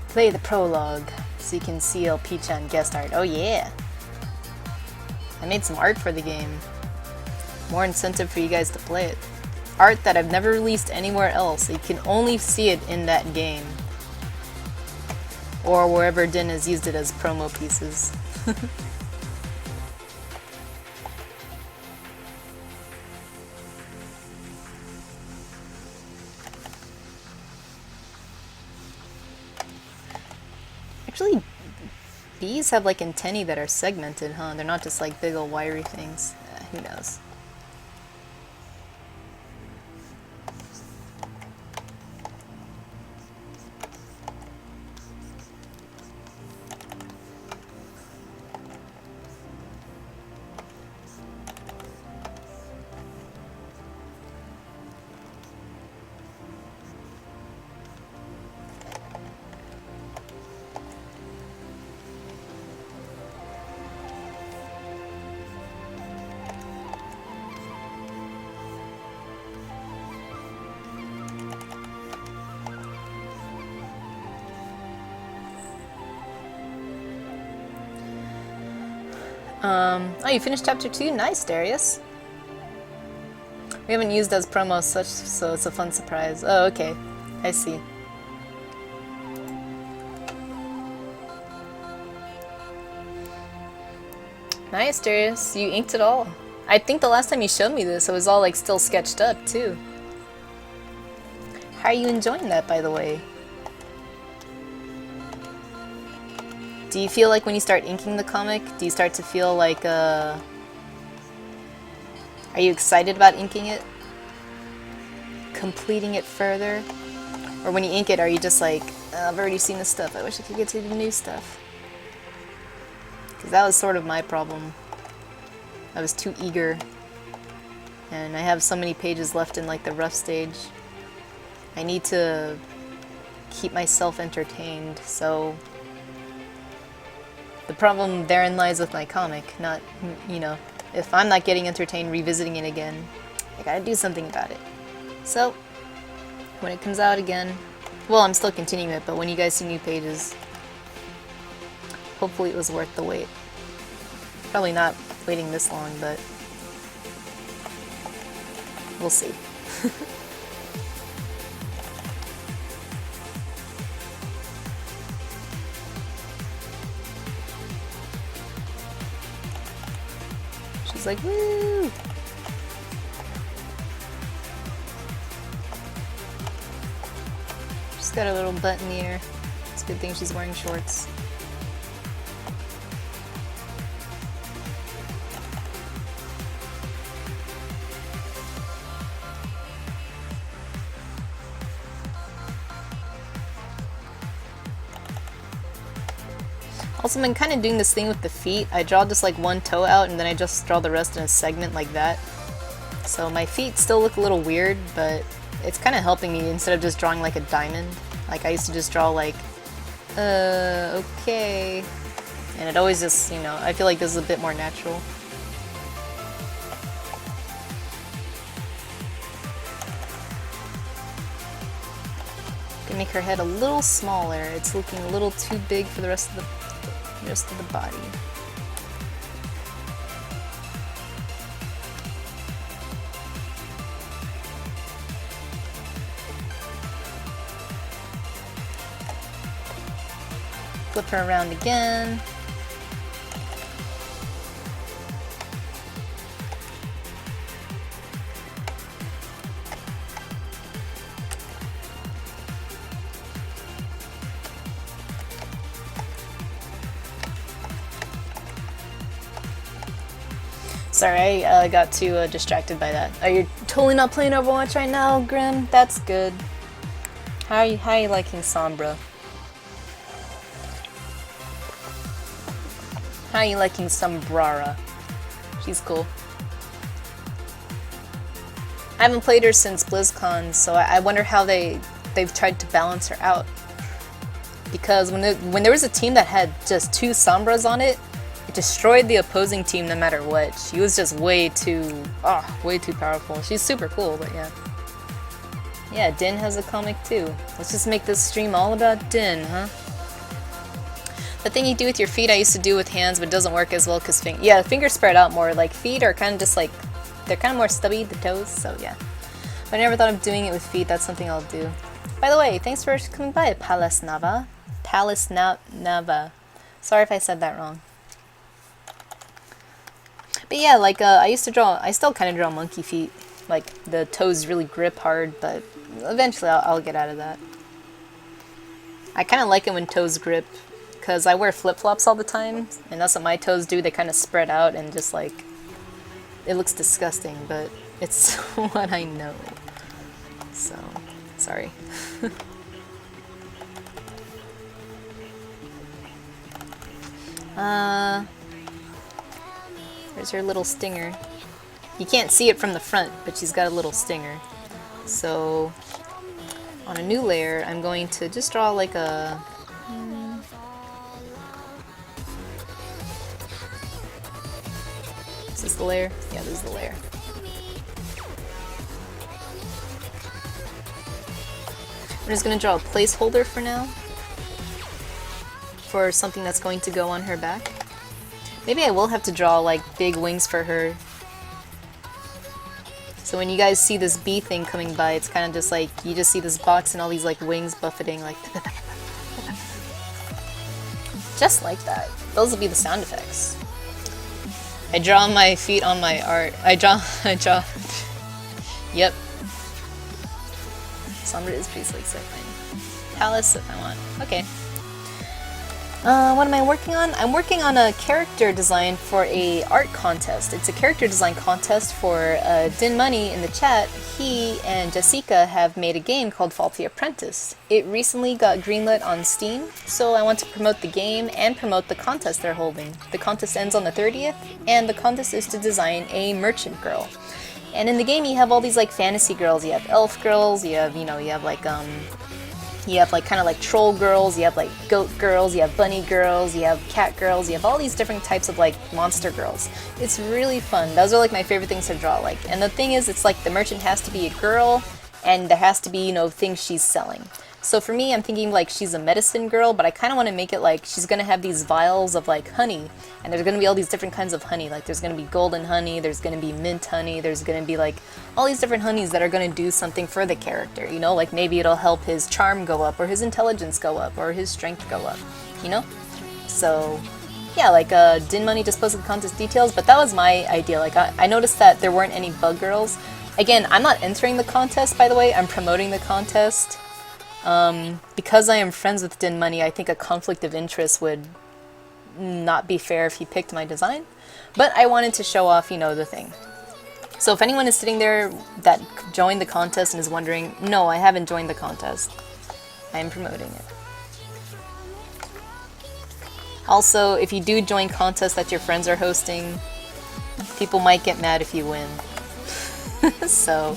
A: Play the prologue so you can see El Pichan guest art. Oh yeah! I made some art for the game. More incentive for you guys to play it. Art that I've never released anywhere else. You can only see it in that game. Or wherever Din has used it as promo pieces. Actually, bees have like antennae that are segmented, huh? They're not just like big old wiry things. Who knows? Oh, you finished chapter 2? Nice, Darius. We haven't used as promos such, so it's a fun surprise. Oh, okay. I see. Nice, Darius. You inked it all. I think the last time you showed me this, it was all like still sketched up, too. How are you enjoying that, by the way? Do you feel like when you start inking the comic, do you start to feel like, are you excited about inking it? Completing it further? Or when you ink it, are you just like, I've already seen this stuff, I wish I could get to the new stuff? Because that was sort of my problem. I was too eager. And I have so many pages left in like the rough stage. I need to keep myself entertained, so... The problem therein lies with my comic, not, you know, if I'm not getting entertained revisiting it again, I gotta do something about it. So, when it comes out again, well, I'm still continuing it, but when you guys see new pages, hopefully it was worth the wait. Probably not waiting this long, but we'll see. She's like, woo! She's got a little butt in the air. It's a good thing she's wearing shorts. Also, I've been kind of doing this thing with the feet. I draw just like one toe out and then I just draw the rest in a segment like that. So my feet still look a little weird, but it's kind of helping me instead of just drawing like a diamond. Like I used to just draw like, okay. And it always just, you know, I feel like this is a bit more natural. Gonna make her head a little smaller. It's looking a little too big for the rest of the body. Flip her around again. Sorry, I got too distracted by that. Are you totally not playing Overwatch right now, Grim? That's good. How are you liking Sombra? How are you liking Sombrara? She's cool. I haven't played her since BlizzCon, so I wonder how they've tried to balance her out. Because when there was a team that had just 2 Sombras on it, it destroyed the opposing team no matter what. She was just way too powerful. She's super cool, but yeah. Yeah, Din has a comic too. Let's just make this stream all about Din, huh? The thing you do with your feet I used to do with hands, but it doesn't work as well because fingers spread out more. Like feet are kind of just like, they're kind of more stubby, the toes, so yeah. But I never thought of doing it with feet. That's something I'll do. By the way, thanks for coming by, Palace Nava. Nava. Sorry if I said that wrong. But yeah, like I still kind of draw monkey feet. Like the toes really grip hard, but eventually I'll get out of that. I kind of like it when toes grip, because I wear flip-flops all the time, and that's what my toes do. They kind of spread out and just like, it looks disgusting, but it's what I know. So, sorry. There's her little stinger. You can't see it from the front, but she's got a little stinger. So, on a new layer, I'm going to just draw like a... Is this the layer? Yeah, this is the layer. I'm just going to draw a placeholder for now. For something that's going to go on her back. Maybe I will have to draw like big wings for her. So when you guys see this bee thing coming by, it's kind of just like, you just see this box and all these like wings buffeting like... Just like that. Those will be the sound effects. I draw my feet on my art. I draw. Yep. Sombra is pretty slick, so fine. Palace if I want. Okay. What am I working on? I'm working on a character design for a art contest. It's a character design contest for Din Money in the chat. He and Jessica have made a game called Faulty Apprentice. It recently got greenlit on Steam, so I want to promote the game and promote the contest they're holding. The contest ends on the 30th, and the contest is to design a merchant girl. And in the game you have all these like fantasy girls. You have elf girls, you have like kind of like troll girls, you have like goat girls, you have bunny girls, you have cat girls, you have all these different types of like monster girls. It's really fun. Those are like my favorite things to draw. Like, and the thing is, it's like the merchant has to be a girl, and there has to be, you know, things she's selling. So for me, I'm thinking like she's a medicine girl, but I kind of want to make it like she's gonna have these vials of like honey, and there's gonna be all these different kinds of honey. Like there's gonna be golden honey, there's gonna be mint honey, there's gonna be like all these different honeys that are gonna do something for the character. You know, like maybe it'll help his charm go up, or his intelligence go up, or his strength go up. You know, so yeah, like Din Money just posted the contest details, but that was my idea. Like I noticed that there weren't any bug girls. Again, I'm not entering the contest, by the way. I'm promoting the contest. Because I am friends with Din Money, I think a conflict of interest would not be fair if he picked my design. But I wanted to show off, you know, the thing. So if anyone is sitting there that joined the contest and is wondering, no, I haven't joined the contest. I am promoting it. Also, if you do join contests that your friends are hosting, people might get mad if you win. So,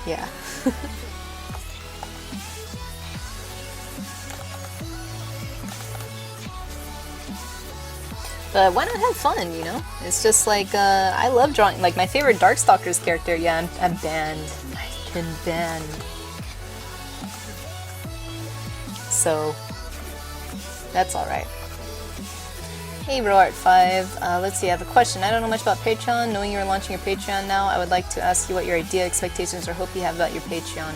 A: yeah. But why not have fun, you know? It's just like, I love drawing. Like, my favorite Darkstalkers character, yeah, I'm banned. I've been banned. So, that's alright. Hey, RoArt5. Let's see, I have a question. I don't know much about Patreon. Knowing you're launching your Patreon now, I would like to ask you what your idea, expectations, or hope you have about your Patreon.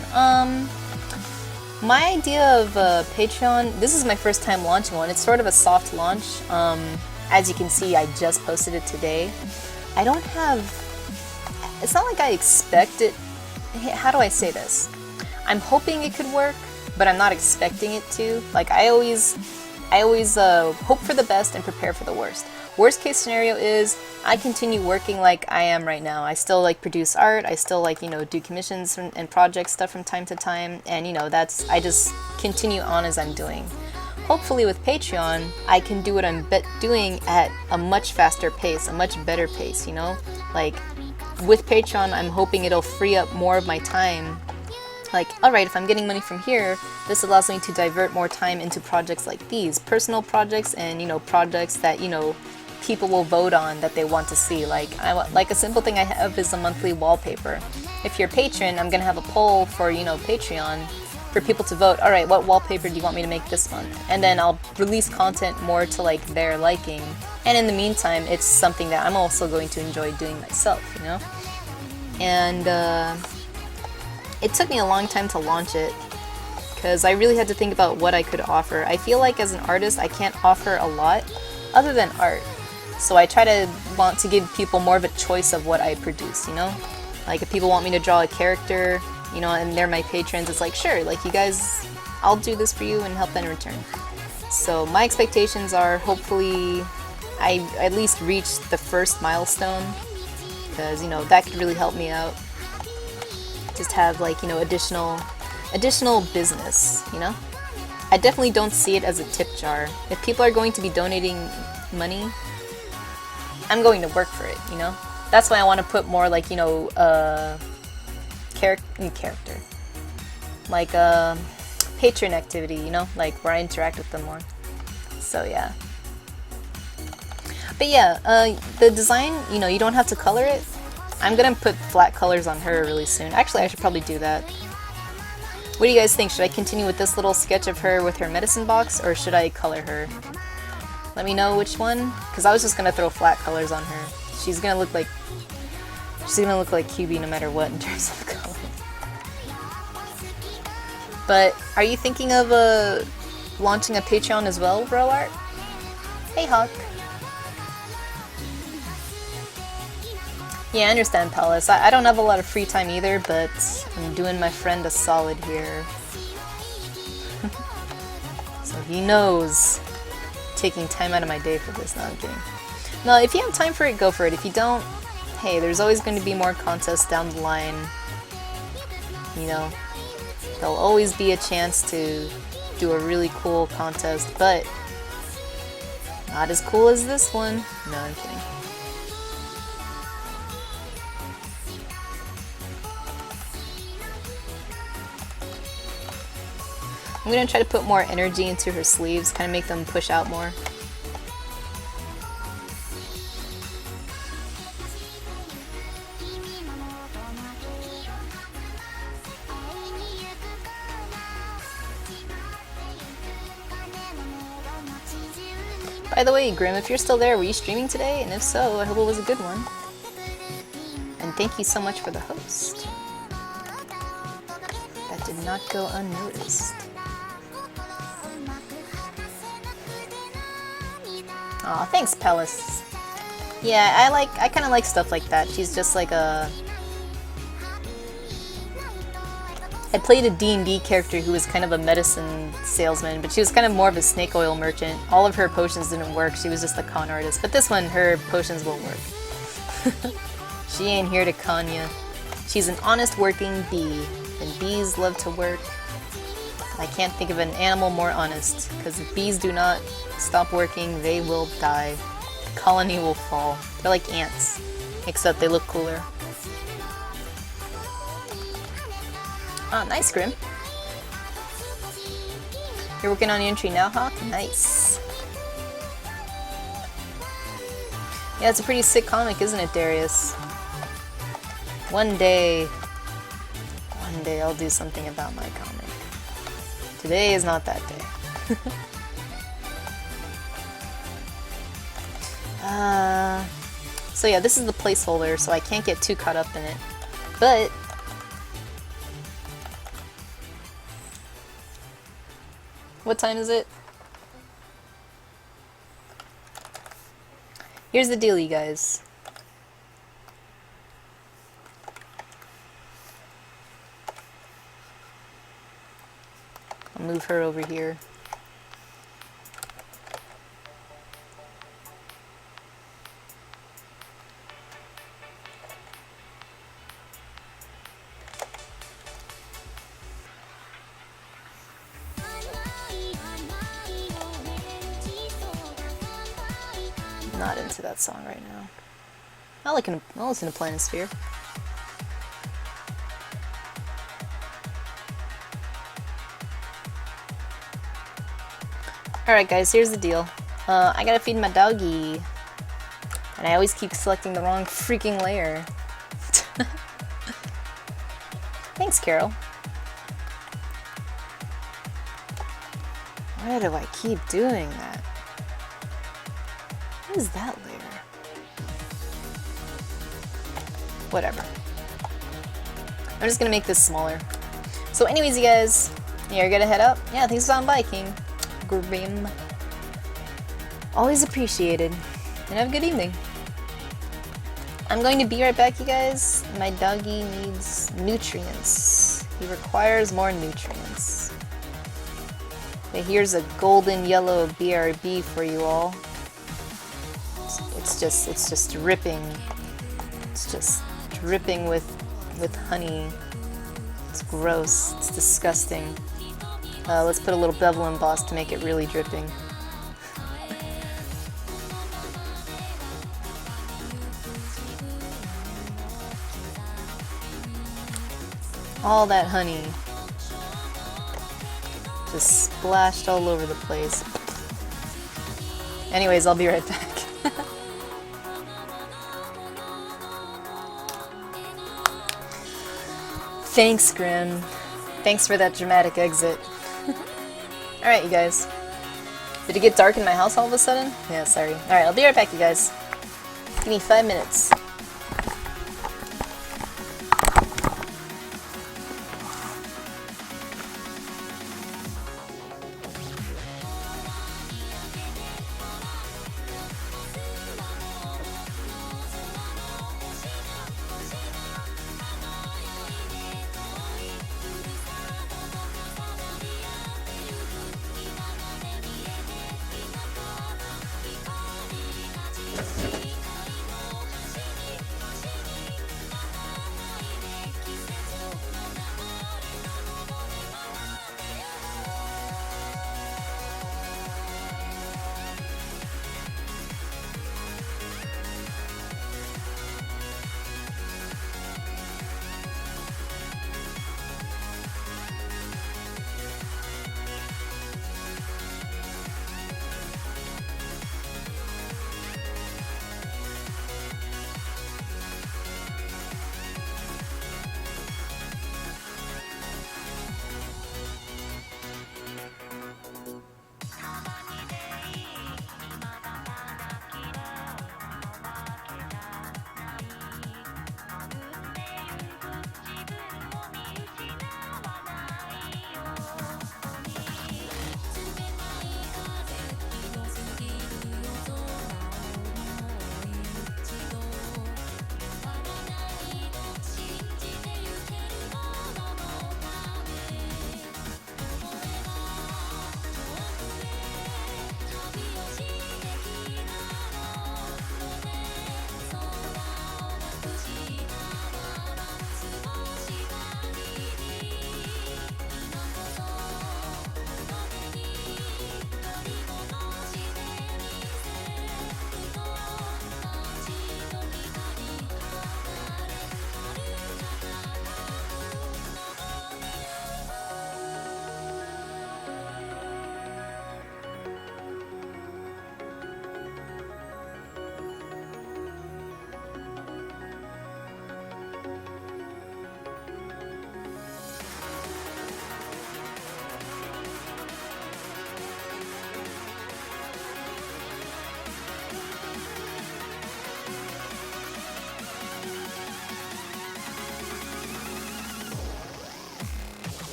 A: My idea of Patreon, this is my first time launching one. It's sort of a soft launch. As you can see, I just posted it today. I don't have... It's not like I expect it... How do I say this? I'm hoping it could work, but I'm not expecting it to. Like, I always hope for the best and prepare for the worst. Worst case scenario is I continue working like I am right now. I still like produce art. I still like, you know, do commissions and project stuff from time to time. And, you know, I just continue on as I'm doing. Hopefully with Patreon, I can do what I'm doing at a much faster pace, a much better pace, you know? Like, with Patreon, I'm hoping it'll free up more of my time. Like, alright, if I'm getting money from here, this allows me to divert more time into projects like these. Personal projects and, you know, projects that, you know, people will vote on that they want to see. Like a simple thing I have is a monthly wallpaper. If you're a patron, I'm gonna have a poll for, you know, Patreon for people to vote, alright, what wallpaper do you want me to make this month? And then I'll release content more to like their liking. And in the meantime, it's something that I'm also going to enjoy doing myself, you know? And it took me a long time to launch it because I really had to think about what I could offer. I feel like as an artist, I can't offer a lot other than art. So I try to want to give people more of a choice of what I produce, you know? Like if people want me to draw a character, you know, and they're my patrons, it's like, sure, like you guys, I'll do this for you and help in return. So my expectations are hopefully I at least reach the first milestone because, you know, that could really help me out. Just have like, you know, additional business, you know? I definitely don't see it as a tip jar. If people are going to be donating money, I'm going to work for it, you know? That's why I want to put more like, you know, character. Like a patron activity, you know? Like where I interact with them more. So yeah. But yeah, the design, you know, you don't have to color it. I'm gonna put flat colors on her really soon. Actually, I should probably do that. What do you guys think? Should I continue with this little sketch of her with her medicine box, or should I color her? Let me know which one, because I was just gonna throw flat colors on her. She's gonna look like QB no matter what in terms of color. But are you thinking of launching a Patreon as well, RoArt? Hey, Hawk. Yeah, I understand, Palace. I don't have a lot of free time either, but I'm doing my friend a solid here. So he knows taking time out of my day for this. No, I'm kidding. No, if you have time for it, go for it. If you don't, hey, there's always going to be more contests down the line. You know, there'll always be a chance to do a really cool contest, but not as cool as this one. No, I'm kidding. I'm gonna try to put more energy into her sleeves, kind of make them push out more. By the way, Grim, if you're still there, were you streaming today? And if so, I hope it was a good one. And thank you so much for the host. That did not go unnoticed. Aw, thanks, Palace. Yeah, I kind of like stuff like that. She's just like a... I played a D&D character who was kind of a medicine salesman, but she was kind of more of a snake oil merchant. All of her potions didn't work, she was just a con artist. But this one, her potions will work. She ain't here to con ya. She's an honest working bee, and bees love to work. I can't think of an animal more honest, because if bees do not stop working, they will die. The colony will fall. They're like ants, except they look cooler. Ah, nice, Grim. You're working on your entry now, Hawk? Nice. Yeah, it's a pretty sick comic, isn't it, Darius? One day I'll do something about my comic. Today is not that day. So yeah, this is the placeholder, so I can't get too caught up in it. But what time is it? Here's the deal, you guys. I'll move her over here. Not into that song right now. I'll listen to Planisphere. Alright guys, here's the deal. I gotta feed my doggy. And I always keep selecting the wrong freaking layer. Thanks, Carol. Why do I keep doing that? What is that layer? Whatever. I'm just gonna make this smaller. So anyways, you guys, you're gonna head up? Yeah, thanks for biking. Grim. Always appreciated. And have a good evening. I'm going to be right back, you guys. My doggy needs nutrients. He requires more nutrients. Okay, here's a golden yellow BRB for you all. It's just dripping. It's just dripping with honey. It's gross. It's disgusting. Let's put a little bevel emboss to make it really dripping. All that honey just splashed all over the place. Anyways, I'll be right back. Thanks, Grim. Thanks for that dramatic exit. Alright, you guys. Did it get dark in my house all of a sudden? Yeah, sorry. Alright, I'll be right back, you guys. Give me 5 minutes.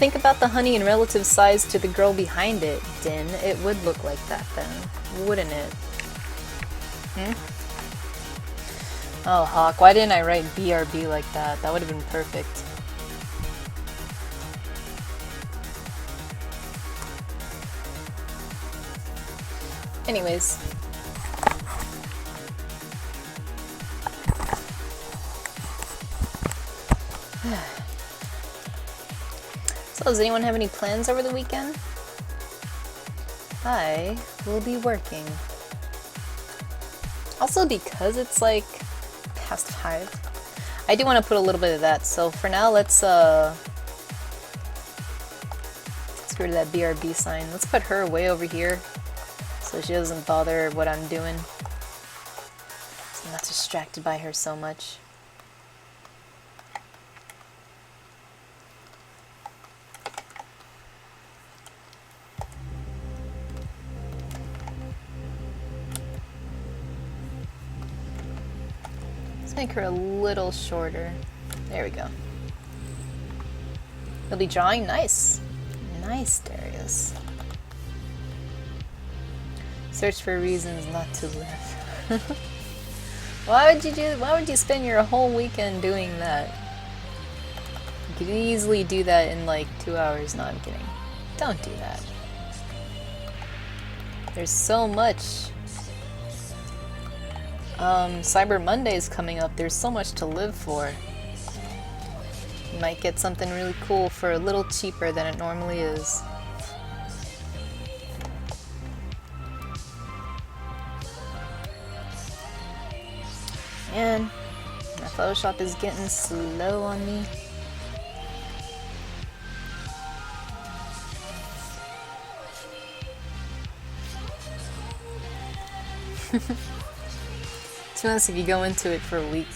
A: think about the honey in relative size to the girl behind it, Din. It would look like that then, wouldn't it? Hmm? Oh, Hawk, why didn't I write BRB like that? That would have been perfect. Anyways. So, does anyone have any plans over the weekend? I will be working. Also, because it's like past 5, I do want to put a little bit of that. So for now, let's get rid of that BRB sign. Let's put her way over here so she doesn't bother what I'm doing. So I'm not distracted by her so much. Make her a little shorter. There we go. You'll be drawing? Nice. Nice, Darius. Search for reasons not to live. Why would you spend your whole weekend doing that? You could easily do that in like 2 hours. No, I'm kidding. Don't do that. There's so much. Cyber Monday is coming up. There's so much to live for. You might get something really cool for a little cheaper than it normally is. Man, my Photoshop is getting slow on me. To be honest, if you go into it for a week.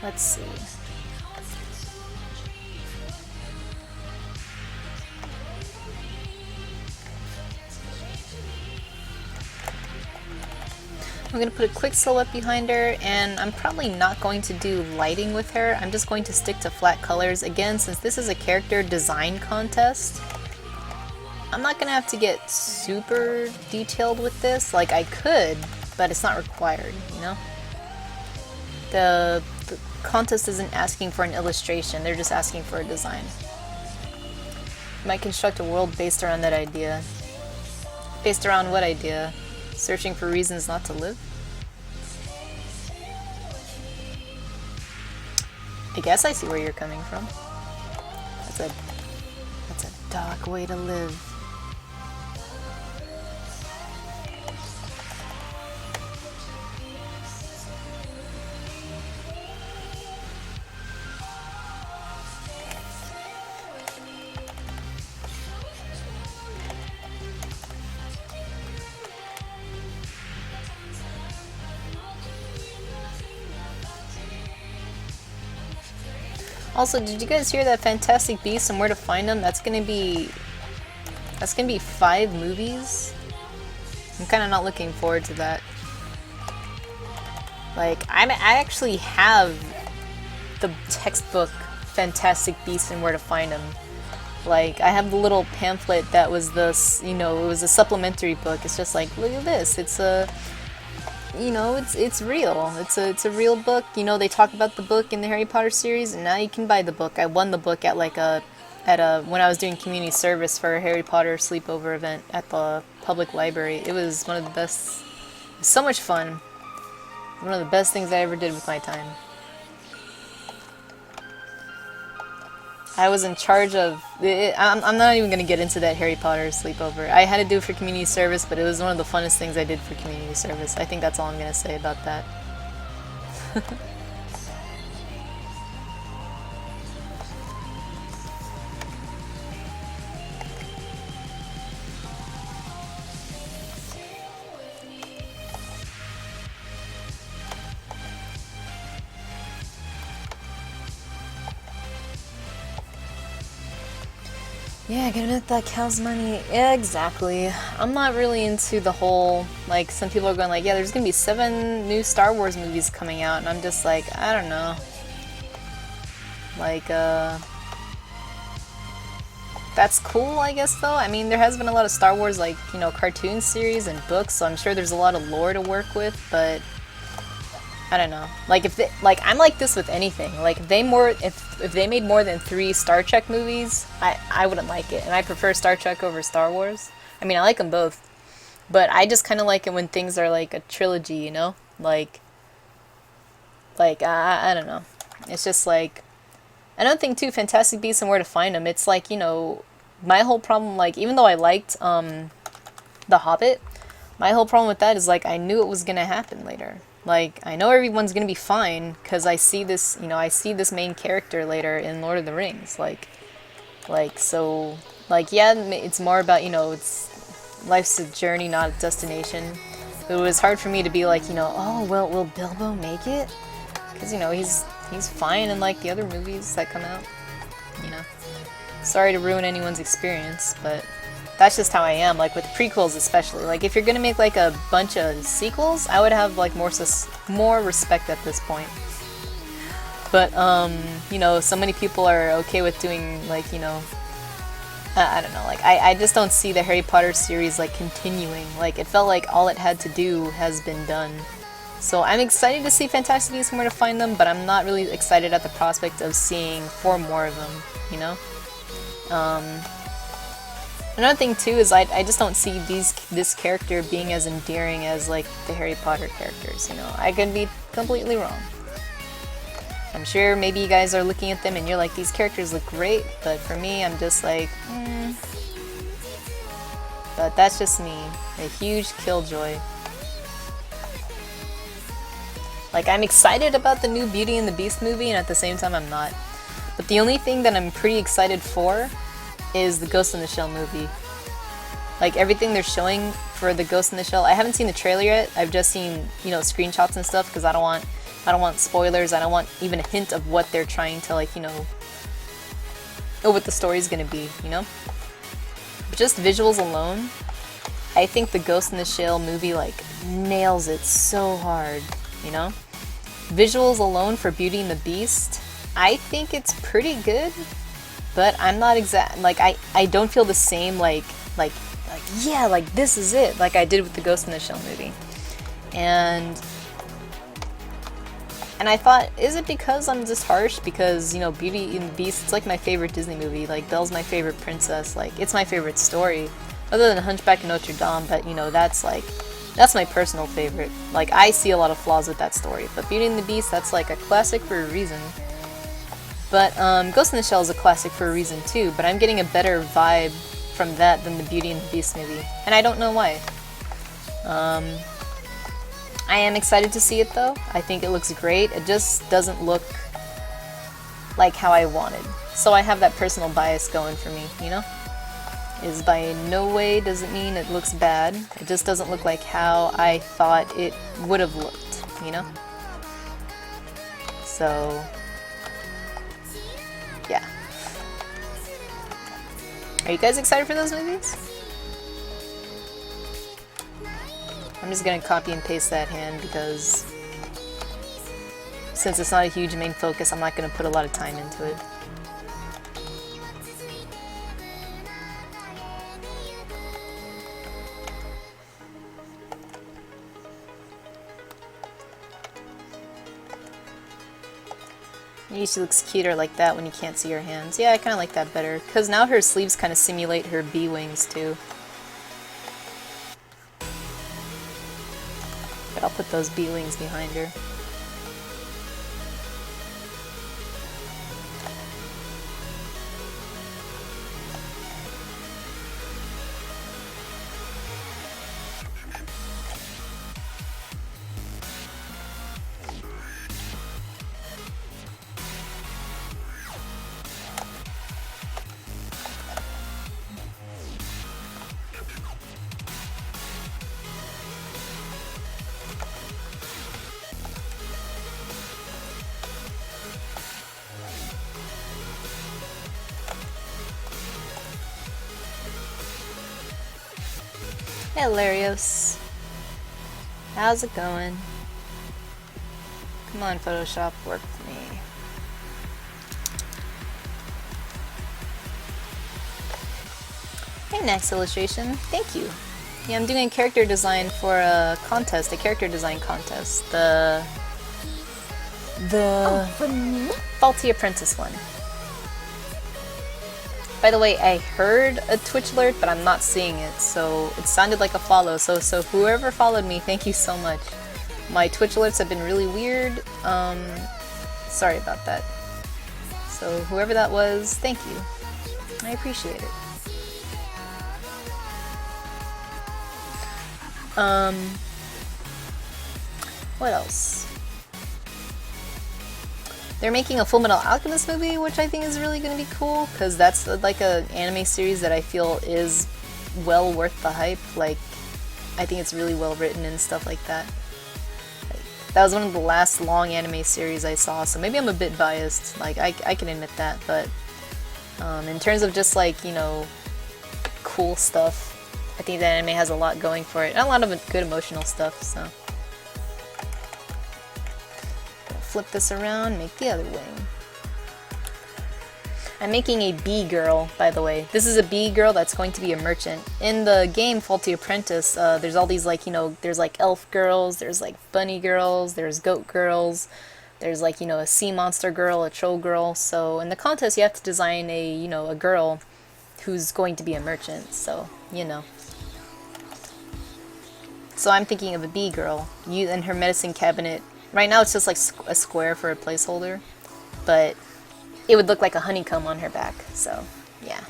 A: Let's see. I'm going to put a quick silhouette behind her, and I'm probably not going to do lighting with her. I'm just going to stick to flat colors. Again, since this is a character design contest, I'm not going to have to get super detailed with this. Like, I could, but it's not required, you know? The contest isn't asking for an illustration, they're just asking for a design. You might construct a world based around that idea. Based around what idea? Searching for reasons not to live? I guess I see where you're coming from. That's a dark way to live. Also, did you guys hear that Fantastic Beasts and Where to Find Them? That's gonna be 5 movies. I'm kind of not looking forward to that. Like, I actually have the textbook Fantastic Beasts and Where to Find Them. Like, I have the little pamphlet that was this, you know, it was a supplementary book. It's just like, look at this. It's a, you know, it's real. It's a real book. You know, they talk about the book in the Harry Potter series, and now you can buy the book. I won the book at like when I was doing community service for a Harry Potter sleepover event at the public library. It was one of the best. So much fun. One of the best things I ever did with my time. I was in charge of it. I'm not even going to get into that Harry Potter sleepover. I had to do it for community service, but it was one of the funnest things I did for community service. I think that's all I'm going to say about that. Yeah, gonna make that cow's money. Yeah, exactly. I'm not really into the whole, like, some people are going like, yeah, there's gonna be 7 new Star Wars movies coming out, and I'm just like, I don't know. Like, that's cool, I guess, though. I mean, there has been a lot of Star Wars, like, you know, cartoon series and books, so I'm sure there's a lot of lore to work with, but I don't know. Like, if they, like, I'm like this with anything. Like, if they made more than 3 Star Trek movies, I wouldn't like it, and I prefer Star Trek over Star Wars. I mean, I like them both, but I just kind of like it when things are like a trilogy, you know? Like I don't know. It's just like, another thing too, Fantastic Beasts and Where to Find Them. It's like, you know, my whole problem, like, even though I liked The Hobbit, my whole problem with that is, like, I knew it was gonna happen later. Like, I know everyone's gonna be fine because I see this, you know, I see this main character later in Lord of the Rings. So, like, yeah, it's more about, you know, it's life's a journey, not a destination. But it was hard for me to be like, you know, oh, well, will Bilbo make it? Because, you know, he's fine in, like, the other movies that come out, you know. Sorry to ruin anyone's experience, but that's just how I am, like, with prequels especially. Like, if you're gonna make, like, a bunch of sequels, I would have, like, more respect at this point. But, you know, so many people are okay with doing, like, you know, I don't know, like, I just don't see the Harry Potter series, like, continuing. Like, it felt like all it had to do has been done. So I'm excited to see Fantastic Beasts and Where to Find Them, but I'm not really excited at the prospect of seeing 4 more of them, you know? Another thing too is I just don't see this character being as endearing as, like, the Harry Potter characters, you know? I could be completely wrong. I'm sure maybe you guys are looking at them and you're like, these characters look great, but for me, I'm just like, But that's just me. A huge killjoy. Like, I'm excited about the new Beauty and the Beast movie, and at the same time I'm not. But the only thing that I'm pretty excited for is the Ghost in the Shell movie. Like, everything they're showing for the Ghost in the Shell, I haven't seen the trailer yet. I've just seen, you know, screenshots and stuff, because I don't want spoilers. I don't want even a hint of what they're trying to, like, you know, or what the story's gonna be, you know? But just visuals alone, I think the Ghost in the Shell movie, like, nails it so hard, you know? Visuals alone for Beauty and the Beast, I think it's pretty good, but I'm not like, I don't feel the same, like, yeah, like, this is it, like I did with the Ghost in the Shell movie. And I thought, is it because I'm just harsh? Because, you know, Beauty and the Beast, it's like my favorite Disney movie. Like, Belle's my favorite princess. Like, it's my favorite story. Other than Hunchback of Notre Dame, but, you know, that's my personal favorite. Like, I see a lot of flaws with that story. But Beauty and the Beast, that's like a classic for a reason. But Ghost in the Shell is a classic for a reason too, but I'm getting a better vibe from that than the Beauty and the Beast movie. And I don't know why. I am excited to see it though. I think it looks great. It just doesn't look like how I wanted. So I have that personal bias going for me, you know? Is by no way doesn't mean it looks bad. It just doesn't look like how I thought it would have looked, you know? So, yeah. Are you guys excited for those movies? I'm just gonna copy and paste that hand because since it's not a huge main focus, I'm not gonna put a lot of time into it. She looks cuter like that when you can't see her hands. Yeah, I kind of like that better, because now her sleeves kind of simulate her bee wings too. But I'll put those bee wings behind her. Hey, Larios. How's it going? Come on, Photoshop, work for me. Hey, next illustration. Thank you. Yeah, I'm doing a character design for a contest, a character design contest. The
B: For me?
A: Faulty Apprentice one. By the way, I heard a Twitch alert, but I'm not seeing it, so it sounded like a follow. So whoever followed me, thank you so much. My Twitch alerts have been really weird. Sorry about that. So whoever that was, thank you. I appreciate it. What else? They're making a Fullmetal Alchemist movie, which I think is really going to be cool, because that's like an anime series that I feel is well worth the hype. Like, I think it's really well written and stuff like that. That was one of the last long anime series I saw, so maybe I'm a bit biased. Like, I can admit that, but in terms of just like, you know, cool stuff, I think that anime has a lot going for it, and a lot of good emotional stuff, so. Flip this around, make the other wing. I'm making a bee girl, by the way. This is a bee girl that's going to be a merchant. In the game Faulty Apprentice, there's all these like, you know, there's like elf girls, there's like bunny girls, there's goat girls, there's like, you know, a sea monster girl, a troll girl. So in the contest you have to design a, you know, a girl who's going to be a merchant, so, you know. So I'm thinking of a bee girl. You and her medicine cabinet. Right now it's just like a square for a placeholder, but it would look like a honeycomb on her back, so yeah.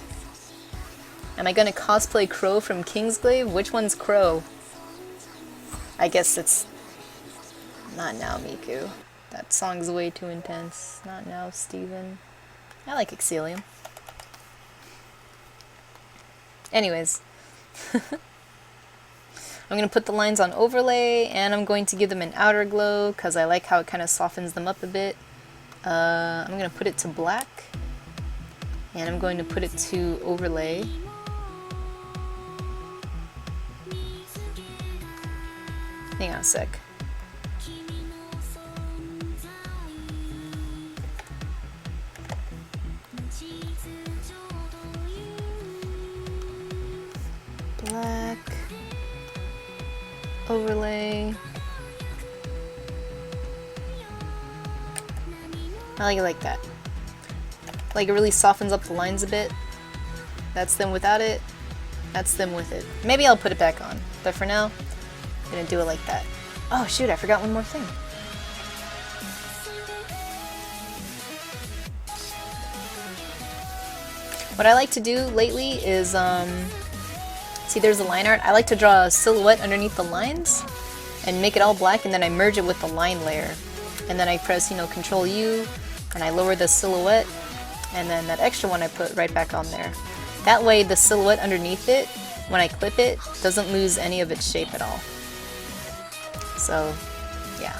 A: Am I gonna cosplay Crow from Kingsglaive? Which one's Crow? I guess it's... Not now, Miku. That song's way too intense. Not now, Steven. I like Exilium. Anyways. I'm going to put the lines on overlay, and I'm going to give them an outer glow, because I like how it kind of softens them up a bit. I'm going to put it to black, and I'm going to put it to overlay. Hang on a sec. Black. Overlay. I like it like that. Like it really softens up the lines a bit. That's them without it. That's them with it. Maybe I'll put it back on. But for now, I'm gonna do it like that. Oh shoot, I forgot one more thing. What I like to do lately is, see there's a line art. I like to draw a silhouette underneath the lines and make it all black, and then I merge it with the line layer. And then I press, you know, Control U, and I lower the silhouette, and then that extra one I put right back on there. That way the silhouette underneath it, when I clip it, doesn't lose any of its shape at all. So, yeah.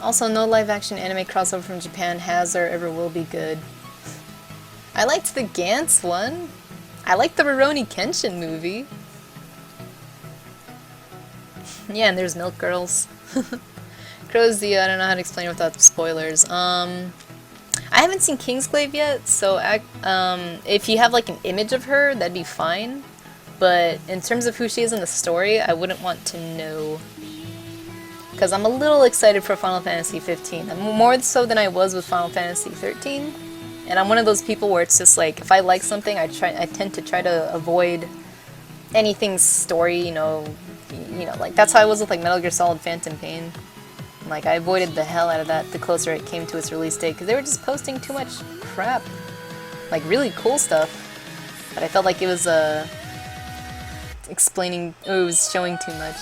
A: Also, no live-action anime crossover from Japan has or ever will be good. I liked the Gantz one. I like the Rurouni Kenshin movie. Yeah, and there's Milk Girls. Crow's the, I don't know how to explain it without spoilers. I haven't seen Kingsglaive yet, so if you have like an image of her, that'd be fine. But in terms of who she is in the story, I wouldn't want to know. Because I'm a little excited for Final Fantasy 15. More so than I was with Final Fantasy 13. And I'm one of those people where it's just like, if I like something, I tend to try to avoid anything story, you know, like that's how I was with like Metal Gear Solid Phantom Pain. Like I avoided the hell out of that the closer it came to its release date, because they were just posting too much crap. Like really cool stuff, but I felt like it was explaining, it was showing too much.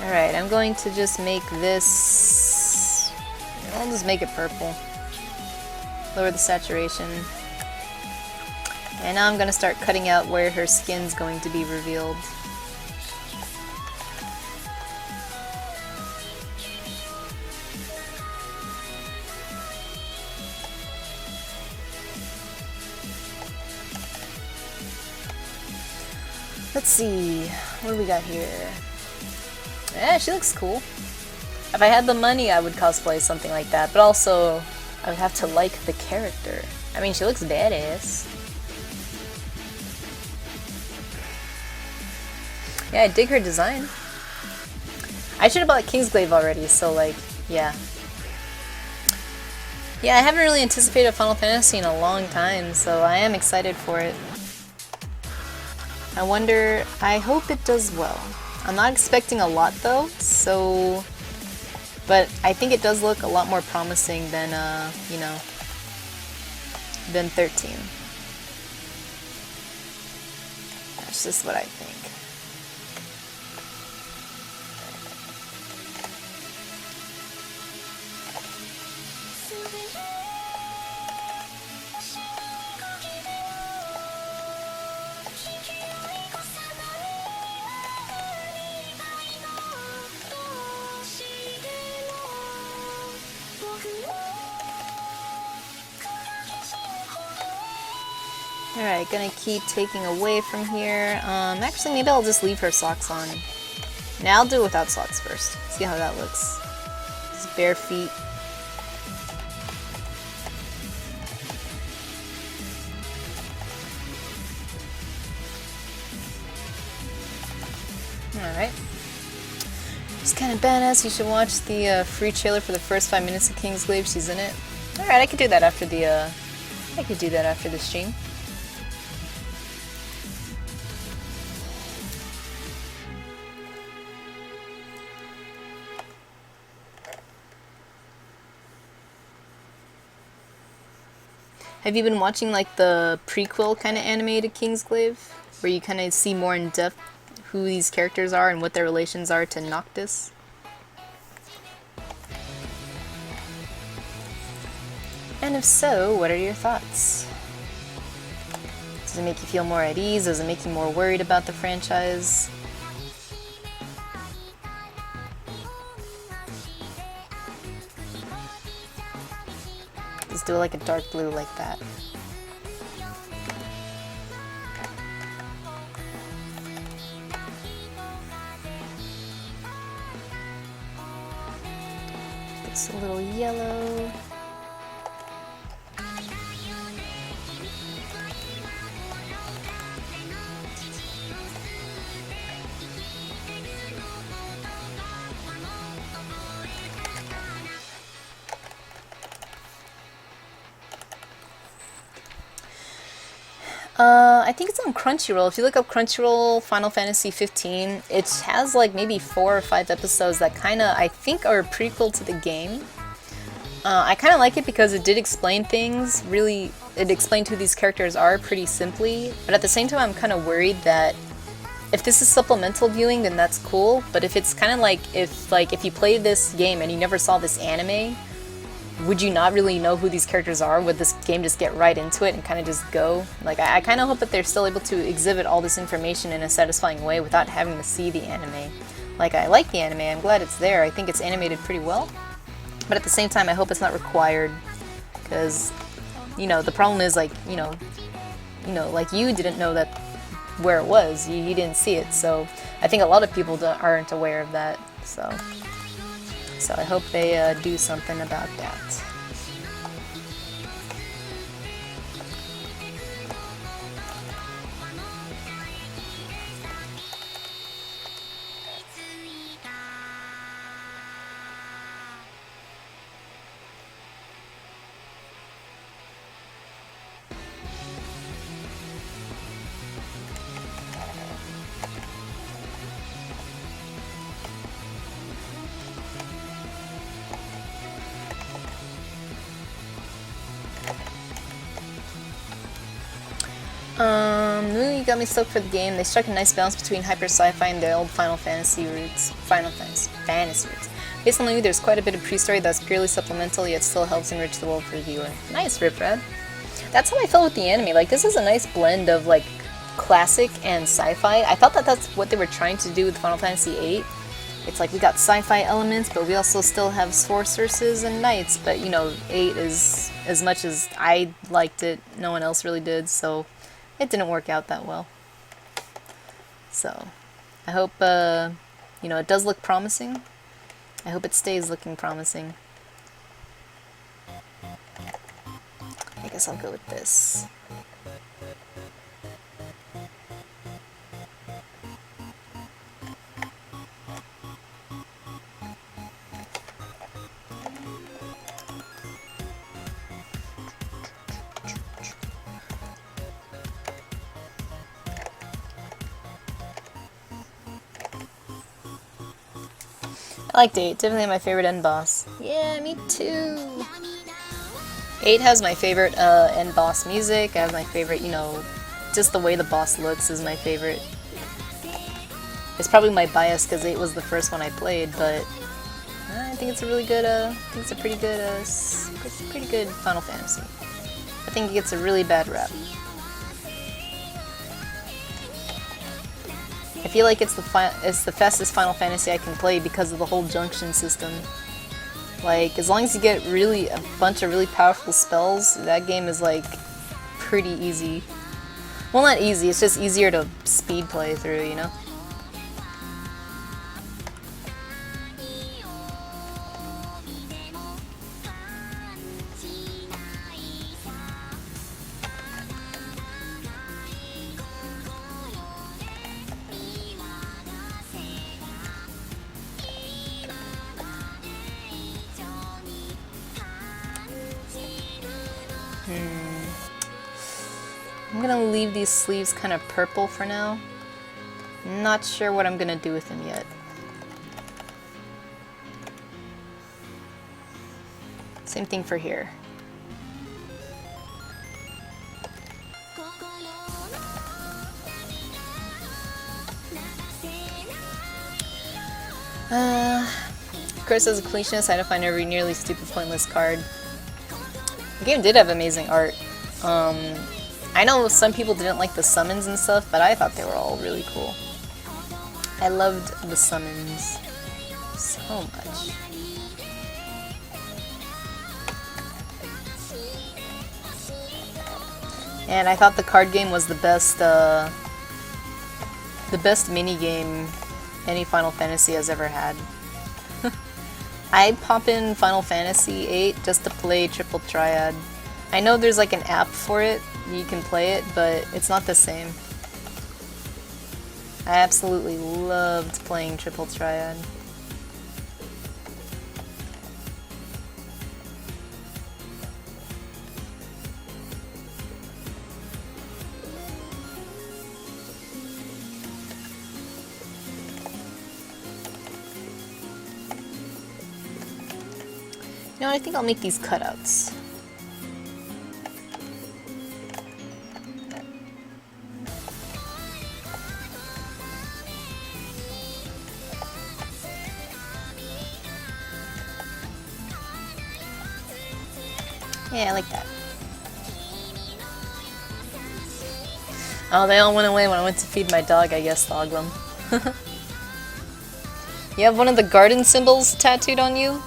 A: Alright, I'm going to just make this... I'll just make it purple. Lower the saturation. And now I'm going to start cutting out where her skin's going to be revealed. Let's see, what do we got here? Yeah, she looks cool. If I had the money, I would cosplay something like that, but also I would have to like the character. I mean, she looks badass. Yeah, I dig her design. I should have bought Kingsglaive already, so like, yeah. Yeah, I haven't really anticipated Final Fantasy in a long time, so I am excited for it. I hope it does well. I'm not expecting a lot though, so... But I think it does look a lot more promising than, you know, than 13. That's just what I think. Alright, gonna keep taking away from here. Actually, maybe I'll just leave her socks on. Now I'll do it without socks first. See how that looks. Just bare feet. Alright. She's kind of badass. You should watch the free trailer for the first 5 minutes of Kingsglaive. She's in it. Alright, I could do that after the, stream. Have you been watching like the prequel kind of anime to Kingsglaive, where you kind of see more in depth who these characters are and what their relations are to Noctis? And if so, what are your thoughts? Does it make you feel more at ease? Does it make you more worried about the franchise? Just do like a dark blue like that. Just a little yellow. I think it's on Crunchyroll. If you look up Crunchyroll Final Fantasy 15, it has like maybe 4 or 5 episodes that kind of, I think, are a prequel to the game. I kind of like it because it did explain things. Really, it explained who these characters are pretty simply. But at the same time, I'm kind of worried that if this is supplemental viewing, then that's cool. But if it's kind of like if you play this game and you never saw this anime, would you not really know who these characters are? Would this game just get right into it and kind of just go? Like, I kind of hope that they're still able to exhibit all this information in a satisfying way without having to see the anime. Like, I like the anime, I'm glad it's there, I think it's animated pretty well. But at the same time, I hope it's not required, because, you know, the problem is, like, you know, like, you didn't know that where it was, you didn't see it, so I think a lot of people aren't aware of that, so I hope they do something about that. You got me stoked for the game. They struck a nice balance between hyper sci-fi and the old Final Fantasy roots. Fantasy roots. Based on the new, there's quite a bit of pre-story that's purely supplemental, yet still helps enrich the world for the viewer. Nice, Riprad. That's how I felt with the anime. Like, this is a nice blend of, like, classic and sci-fi. I felt that that's what they were trying to do with Final Fantasy VIII. It's like we got sci-fi elements, but we also still have sorceresses and knights. But, you know, 8 is, as much as I liked it, no one else really did, so it didn't work out that well. So I hope, you know, it does look promising. I hope it stays looking promising. I guess I'll go with this. I liked 8, definitely my favorite end boss. Yeah, me too! 8 has my favorite end boss music, I have my favorite, you know, just the way the boss looks is my favorite. It's probably my bias because 8 was the first one I played, but I think it's a really good, I think it's a pretty good Final Fantasy. I think it gets a really bad rap. I feel like it's the fastest Final Fantasy I can play because of the whole junction system. Like, as long as you get a bunch of really powerful spells, that game is like pretty easy. Well, not easy, it's just easier to speed play through, you know? I'm gonna leave these sleeves kind of purple for now. Not sure what I'm gonna do with them yet. Same thing for here. Of course, as a completionist, I had to find every nearly stupid, pointless card. The game did have amazing art. I know some people didn't like the summons and stuff, but I thought they were all really cool. I loved the summons so much. And I thought the card game was the best mini game any Final Fantasy has ever had. I'd pop in Final Fantasy VIII just to play Triple Triad. I know there's like an app for it, you can play it, but it's not the same. I absolutely loved playing Triple Triad. You know what, I think I'll make these cutouts. Yeah, I like that. Oh, they all went away when I went to feed my dog, I guess, Thoglam. You have one of the garden symbols tattooed on you?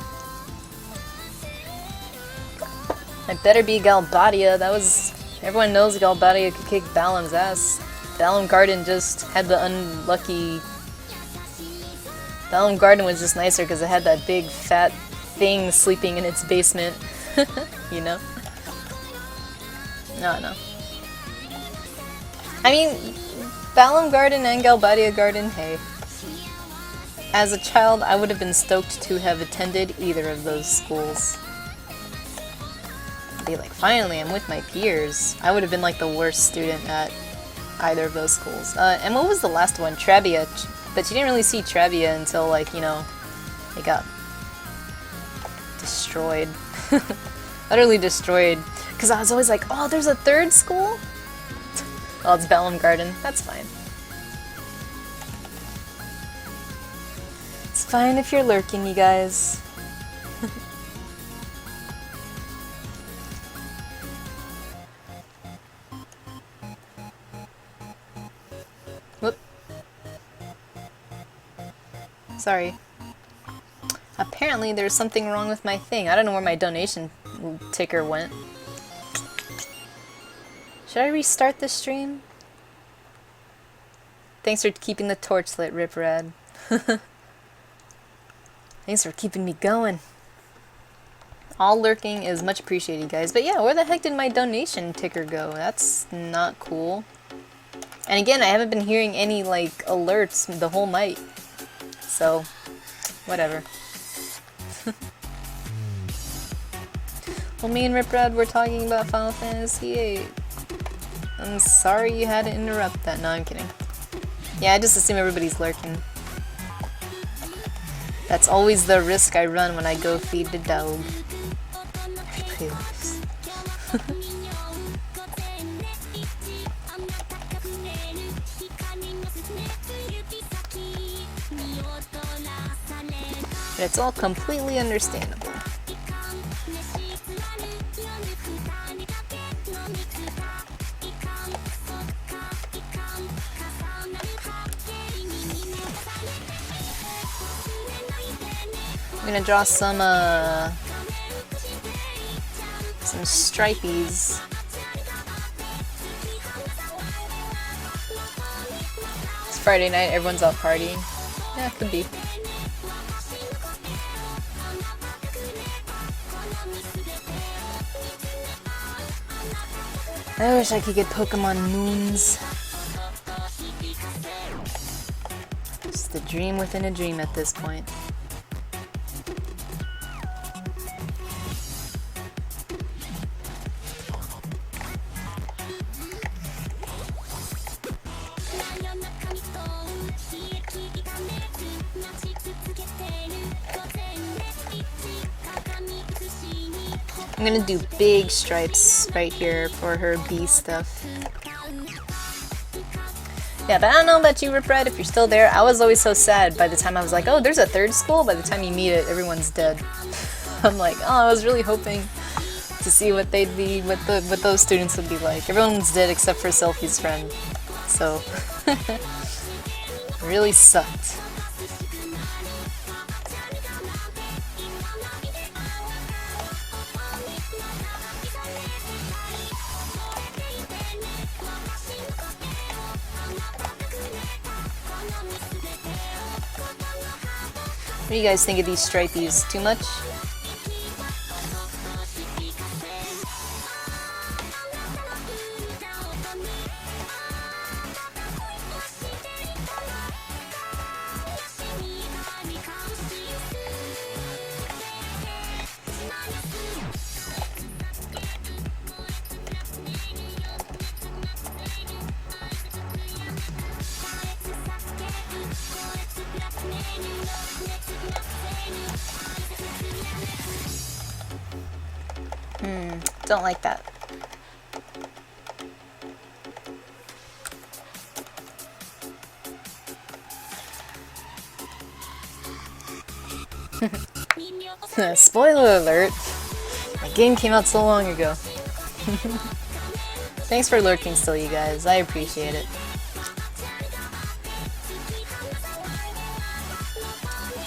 A: I better be Galbadia. That was... Everyone knows Galbadia could kick Balam's ass. Balam Garden just had the unlucky... Balam Garden was just nicer because it had that big fat thing sleeping in its basement. You know? No. I mean, Balam Garden and Galbadia Garden, hey. As a child, I would have been stoked to have attended either of those schools. Be like, finally, I'm with my peers. I would have been like the worst student at either of those schools. And what was the last one? Trabia. But you didn't really see Trabia until, like, you know, it got destroyed. Utterly destroyed. Because I was always like, oh, there's a third school? Oh, it's Balam Garden. That's fine. It's fine if you're lurking, you guys. Whoop. Sorry. Apparently there's something wrong with my thing. I don't know where my donation ticker went. Should I restart the stream? Thanks for keeping the torch lit, Rip Rad. Thanks for keeping me going. All lurking is much appreciated, guys. But yeah, where the heck did my donation ticker go? That's not cool. And again, I haven't been hearing any, like, alerts the whole night. So, whatever. Well, me and Rip Rad were talking about Final Fantasy VIII. I'm sorry you had to interrupt that. No, I'm kidding. Yeah, I just assume everybody's lurking. That's always the risk I run when I go feed the dog. Please. But it's all completely understandable. I'm gonna draw some stripies. It's Friday night, everyone's out partying. Yeah, could be. I wish I could get Pokemon moons. Just a dream within a dream at this point. I'm gonna do big stripes right here for her bee stuff. Yeah, but I don't know about you, Rip Red, if you're still there. I was always so sad by the time I was like, oh, there's a third school. By the time you meet it, everyone's dead. I'm like, oh, I was really hoping to see what they'd be, what those students would be like. Everyone's dead except for Selfie's friend. So, really sucked. What do you guys think of these stripies? Too much? Don't like that. Spoiler alert! My game came out so long ago. Thanks for lurking still, you guys. I appreciate it.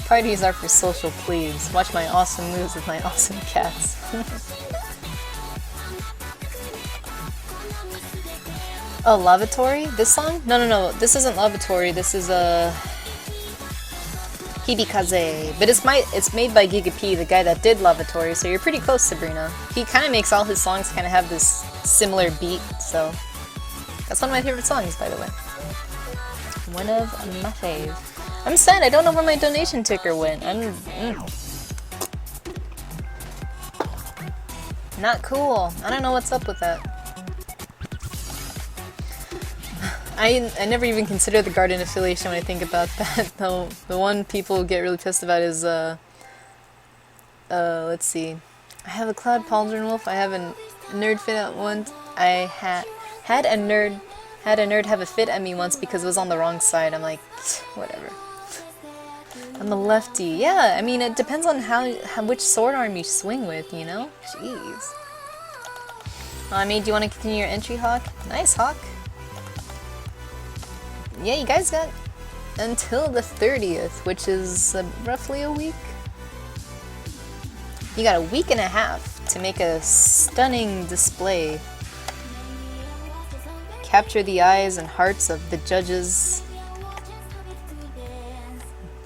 A: Parties are for social plebes. Watch my awesome moves with my awesome cats. Oh, Lavatory? This song? No. This isn't Lavatory. This is Hibikaze. But it's made by Giga P, the guy that did Lavatory, so you're pretty close, Sabrina. He kind of makes all his songs kind of have this similar beat, so that's one of my favorite songs, by the way. One of my fave. I'm sad, I don't know where my donation ticker went. Not cool. I don't know what's up with that. I never even consider the garden affiliation when I think about that, though. The one people get really pissed about is, let's see. I have a Cloud Pauldron Wolf, I have a nerd fit at once. I had a nerd have a fit at me once because it was on the wrong side. I'm like, whatever. I'm a lefty. Yeah, I mean, it depends on which sword arm you swing with, you know? Jeez. I mean, do you want to continue your entry, Hawk? Nice, Hawk. Yeah, you guys got until the 30th, which is roughly a week. You got a week and a half to make a stunning display. Capture the eyes and hearts of the judges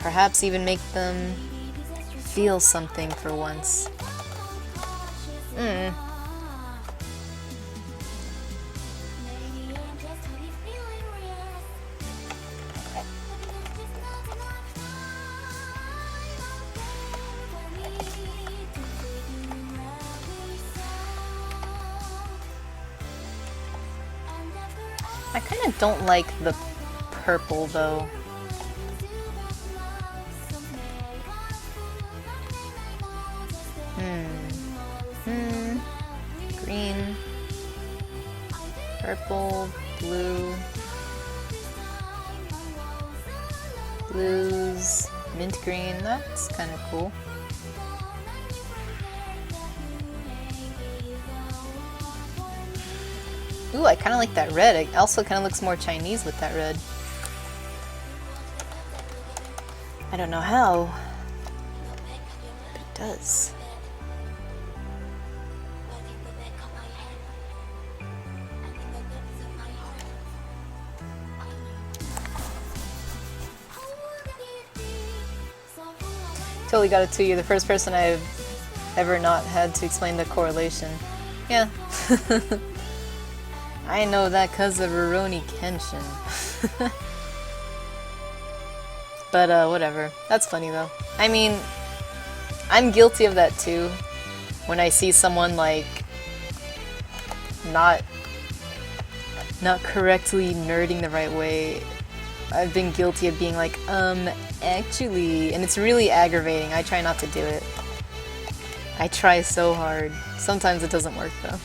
A: perhaps even make them feel something for once. I kind of don't like the purple though. Green, purple, blue, blues, mint green, that's kind of cool. Ooh, I kind of like that red. It also kind of looks more Chinese with that red. I don't know how, but it does. Totally got it to you. The first person I've ever not had to explain the correlation. Yeah. I know that because of Rurouni Kenshin. But whatever. That's funny though. I mean, I'm guilty of that too. When I see someone like not correctly nerding the right way, I've been guilty of being like, actually, and it's really aggravating. I try not to do it. I try so hard. Sometimes it doesn't work though.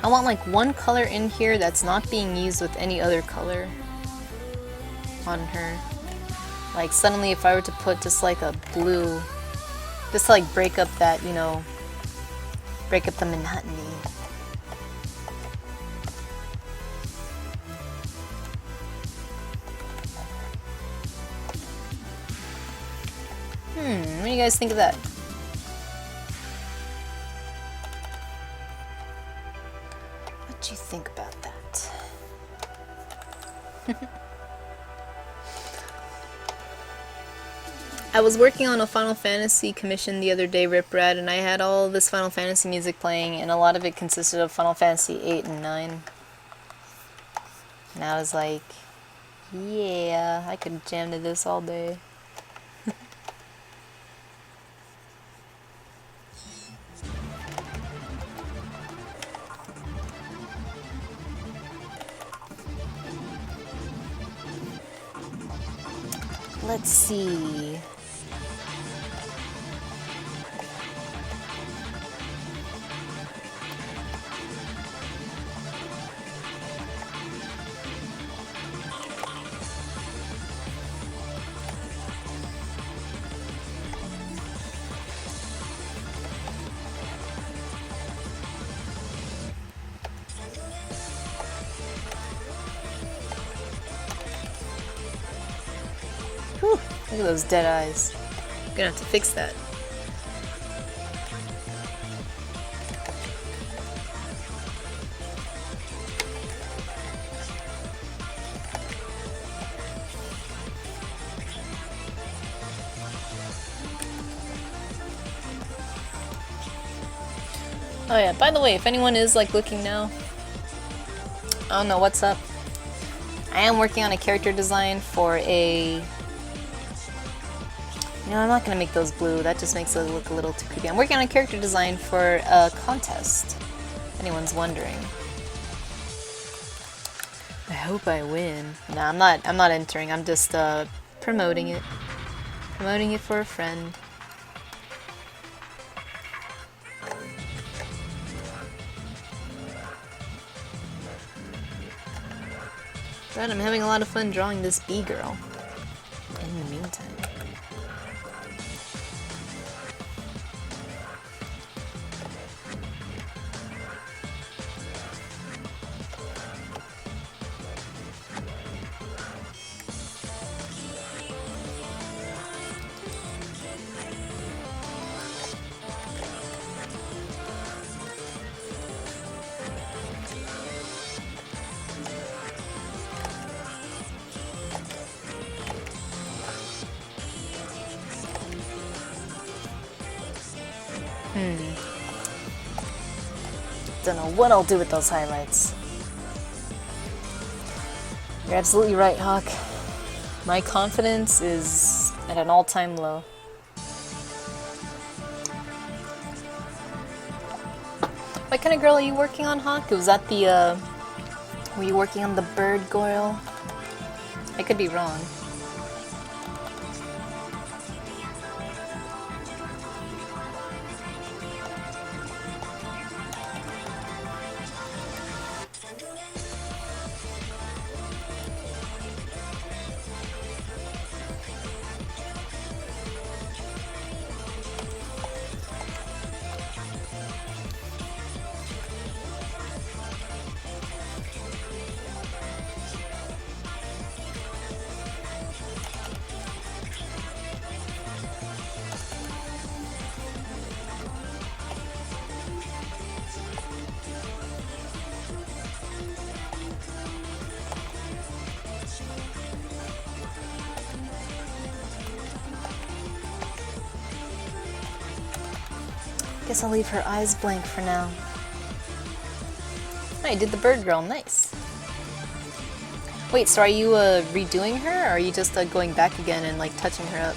A: I want like one color in here that's not being used with any other color on her. Like suddenly if I were to put just like a blue, just to like break up that, you know, break up the monotony. What do you guys think of that? What do you think about that? I was working on a Final Fantasy commission the other day, Rip Rad, and I had all this Final Fantasy music playing, and a lot of it consisted of Final Fantasy 8 and 9. And I was like, yeah, I could jam to this all day. Let's see. Whew, look at those dead eyes. I'm gonna have to fix that. Oh yeah, by the way, if anyone is like looking now, I don't know what's up. I am working on a character design for a... No, I'm not going to make those blue. That just makes it look a little too creepy. I'm working on a character design for a contest, if anyone's wondering. I hope I win. No, I'm not entering. I'm just promoting it. Promoting it for a friend. But I'm having a lot of fun drawing this bee girl. In the meantime. Don't know what I'll do with those highlights. You're absolutely right, Hawk. My confidence is at an all-time low. What kind of girl are you working on, Hawk? Was that the, were you working on the bird girl? I could be wrong. Guess I'll leave her eyes blank for now. Oh, you did the bird girl, nice. Wait, so are you redoing her, or are you just going back again and like touching her up?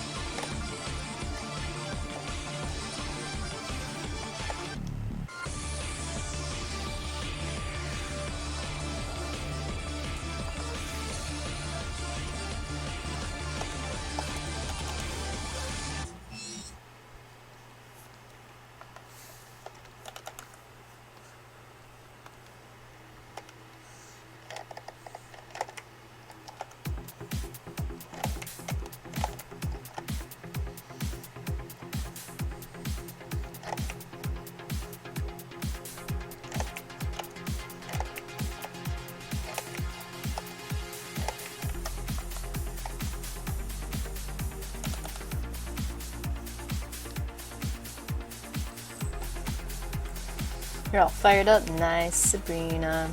A: You're all fired up. Nice, Sabrina.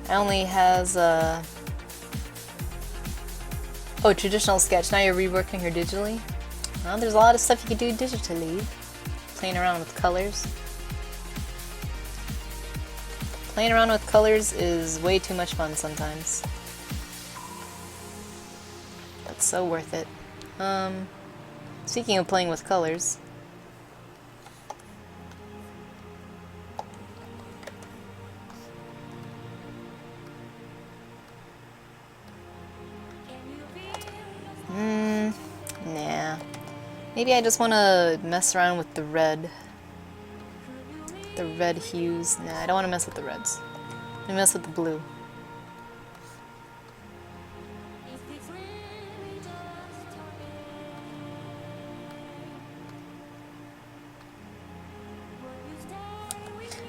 A: I only has oh, traditional sketch. Now you're reworking her digitally? Well, there's a lot of stuff you can do digitally. Playing around with colors. Playing around with colors is way too much fun sometimes. But so worth it. Speaking of playing with colors. Nah. Maybe I just want to mess around with the red. The red hues. Nah, I don't want to mess with the reds. Let me mess with the blue.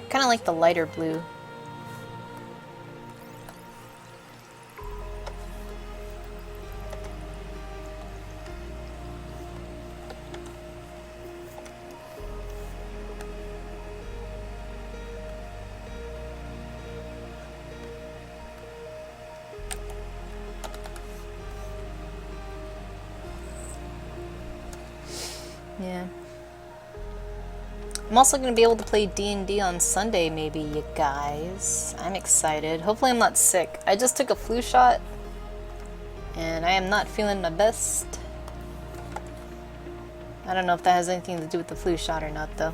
A: Kind of like the lighter blue. Yeah. I'm also going to be able to play D&D on Sunday, maybe, you guys. I'm excited. Hopefully I'm not sick. I just took a flu shot, and I am not feeling my best. I don't know if that has anything to do with the flu shot or not, though.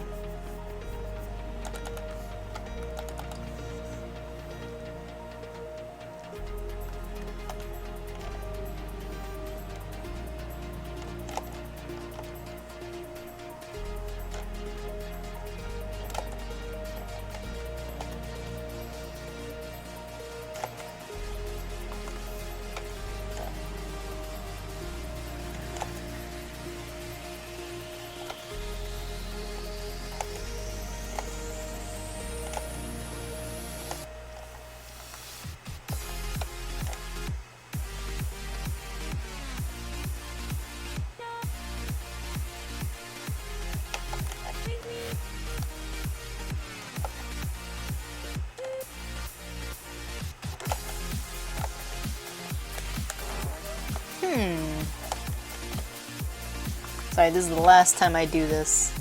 A: Sorry, this is the last time I do this.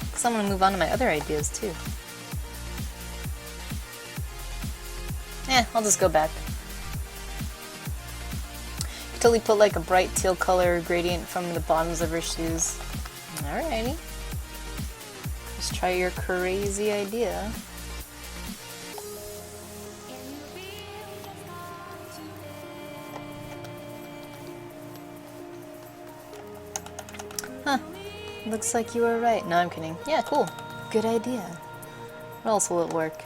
A: Because I'm going to move on to my other ideas too. I'll just go back. Totally put like a bright teal color gradient from the bottoms of her shoes. Alrighty. Just try your crazy idea. Huh. Looks like you were right. No, I'm kidding. Yeah, cool. Good idea. What else will it work?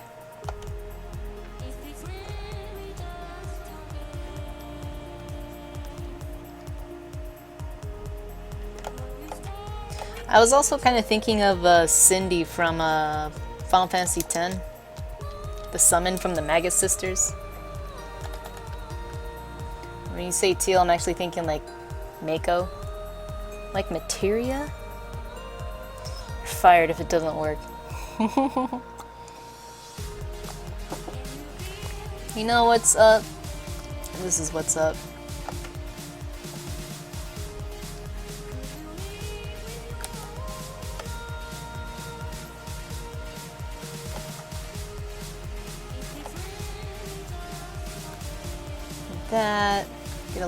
A: I was also kind of thinking of Cindy from Final Fantasy X. The summon from the Magus Sisters. When you say teal, I'm actually thinking like Mako. Like materia? You're fired if it doesn't work. You know what's up? This is what's up. That, get a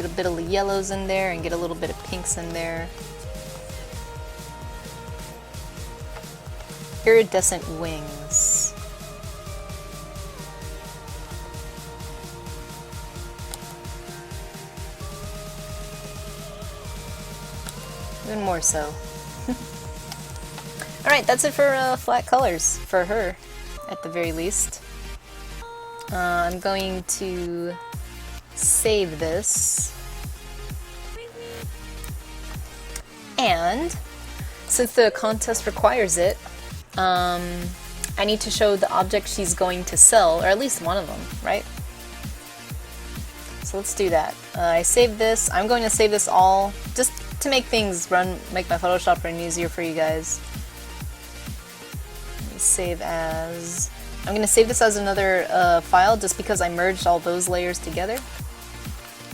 A: bit of the yellows in there and get a little bit of pinks in there. Iridescent wings. Even more so. Alright, that's it for flat colors for her, at the very least. I'm going to save this. And since the contest requires it, I need to show the object she's going to sell, or at least one of them, right? So let's do that. I saved this. I'm going to save this all just to make things make my Photoshop run easier for you guys. Let me save as... I'm going to save this as another file just because I merged all those layers together.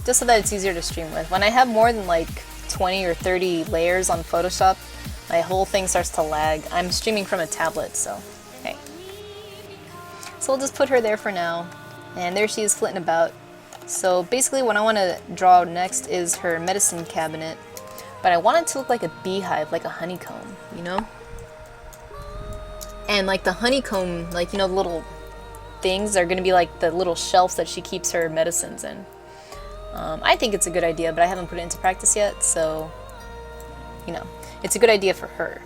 A: Just so that it's easier to stream with. When I have more than like 20 or 30 layers on Photoshop, my whole thing starts to lag. I'm streaming from a tablet, so hey. So we'll just put her there for now. And there she is flitting about. So basically what I want to draw next is her medicine cabinet. But I want it to look like a beehive, like a honeycomb, you know? And like the honeycomb, like, you know, the little things are going to be like the little shelves that she keeps her medicines in. I think it's a good idea, but I haven't put it into practice yet, so, you know, it's a good idea for her.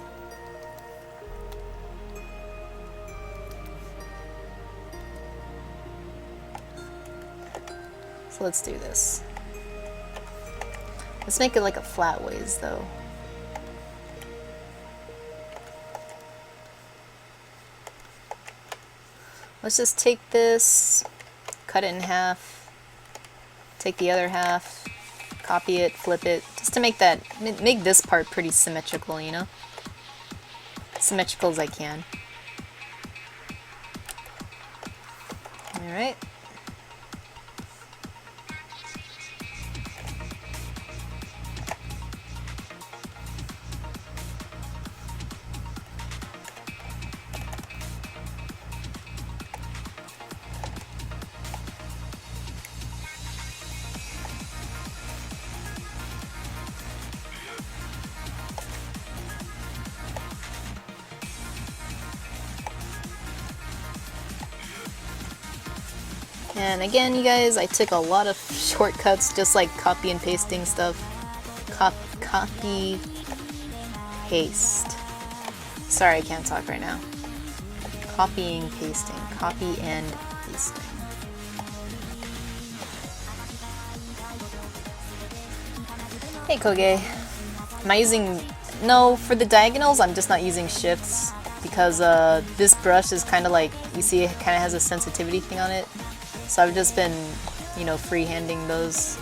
A: So let's do this. Let's make it like a flat ways, though. Let's just take this, cut it in half, take the other half, copy it, flip it, just to make this part pretty symmetrical, you know? Symmetrical as I can. Alright. And again, you guys, I took a lot of shortcuts, just like copy and pasting stuff. Copy, paste. Sorry, I can't talk right now. Copying, pasting. Copy and pasting. Hey, Koge. Am I using... No, for the diagonals, I'm just not using shifts. Because this brush is kind of like... You see, it kind of has a sensitivity thing on it. So I've just been, you know, freehanding those.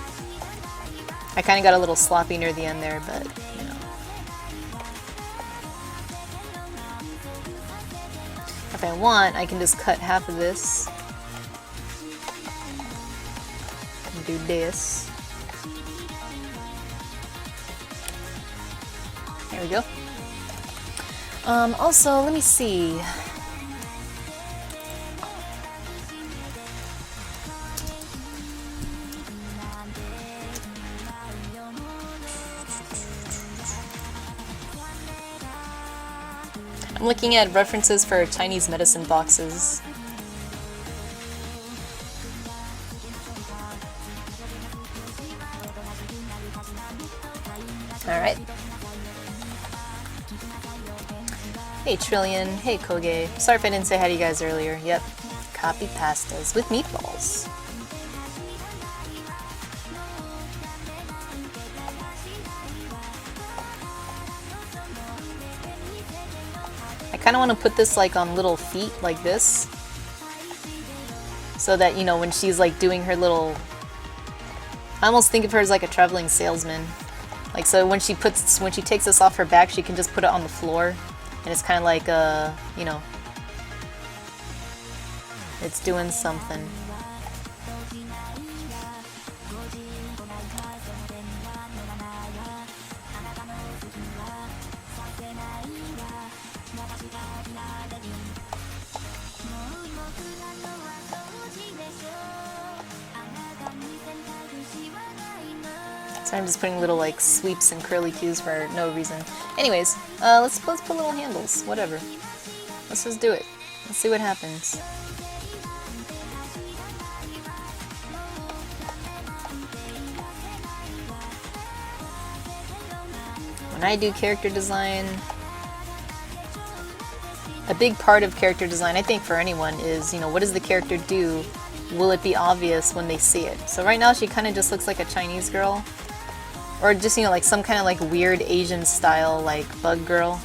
A: I kind of got a little sloppy near the end there, but, you know. If I want, I can just cut half of this. And do this. There we go. Also, let me see. I'm looking at references for Chinese medicine boxes. Alright. Hey Trillion, hey Koge. Sorry if I didn't say hi to you guys earlier. Yep, copy pastas with meatballs. I kind of want to put this like on little feet like this. So that, you know, when she's like doing her little... I almost think of her as like a traveling salesman. Like, so when she takes this off her back, she can just put it on the floor. And it's kind of like, you know, it's doing something. So I'm just putting little like sweeps and curly cues for no reason. Anyways, let's put little handles. Whatever. Let's just do it. Let's see what happens. When I do character design, a big part of character design, I think for anyone, is, you know, what does the character do? Will it be obvious when they see it? So right now she kind of just looks like a Chinese girl. Or just, you know, like some kind of like weird Asian style, like bug girl.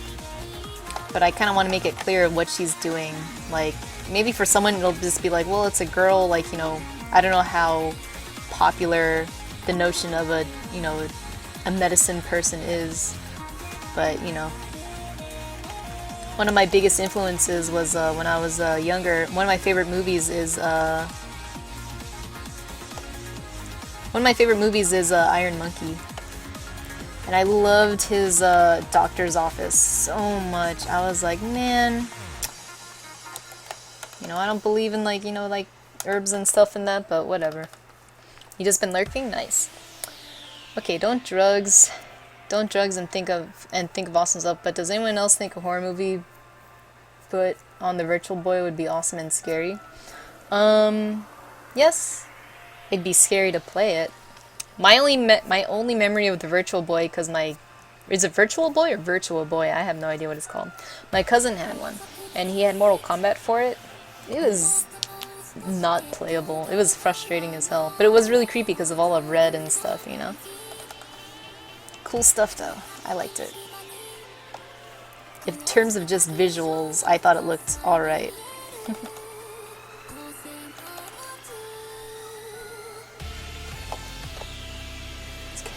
A: But I kind of want to make it clear what she's doing. Like, maybe for someone it'll just be like, well, it's a girl, like, you know, I don't know how popular the notion of a, you know, a medicine person is. But, you know, one of my biggest influences was when I was younger. One of my favorite movies is Iron Monkey. And I loved his doctor's office so much. I was like, man, you know, I don't believe in like, you know, like herbs and stuff in that, but whatever. You just been lurking? Nice. Okay, don't drugs and think of awesome stuff. But does anyone else think a horror movie put on the Virtual Boy would be awesome and scary? Yes, it'd be scary to play it. My only memory of the Virtual Boy, because is it Virtual Boy or Virtual Boy? I have no idea what it's called. My cousin had one, and he had Mortal Kombat for it. It was not playable. It was frustrating as hell, but it was really creepy because of all the red and stuff, you know. Cool stuff though. I liked it. In terms of just visuals, I thought it looked alright.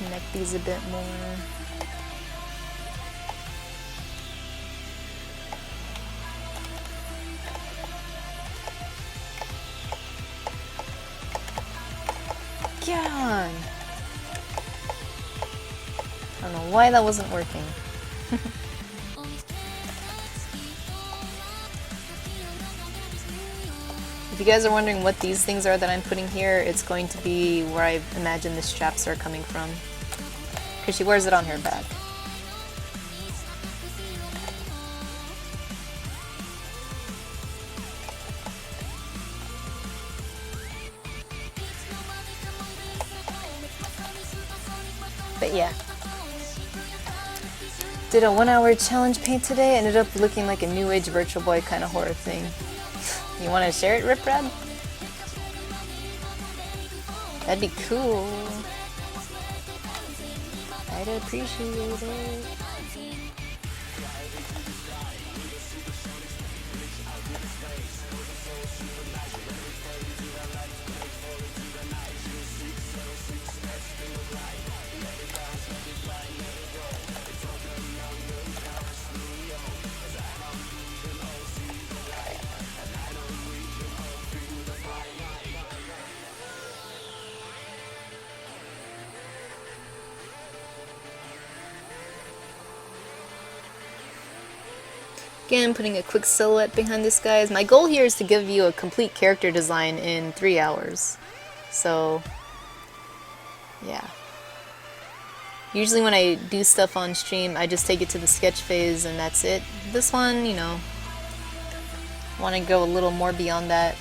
A: Connect these a bit more. God! I don't know why that wasn't working. If you guys are wondering what these things are that I'm putting here, it's going to be where I imagine the straps are coming from. Because she wears it on her back. But yeah. Did a 1-hour challenge paint today, ended up looking like a new age Virtual Boy kind of horror thing. You want to share it, Rip Rad? That'd be cool. I'd appreciate it. Again, putting a quick silhouette behind this guy. My goal here is to give you a complete character design in 3 hours. So, yeah. Usually when I do stuff on stream, I just take it to the sketch phase and that's it. This one, you know, I want to go a little more beyond that.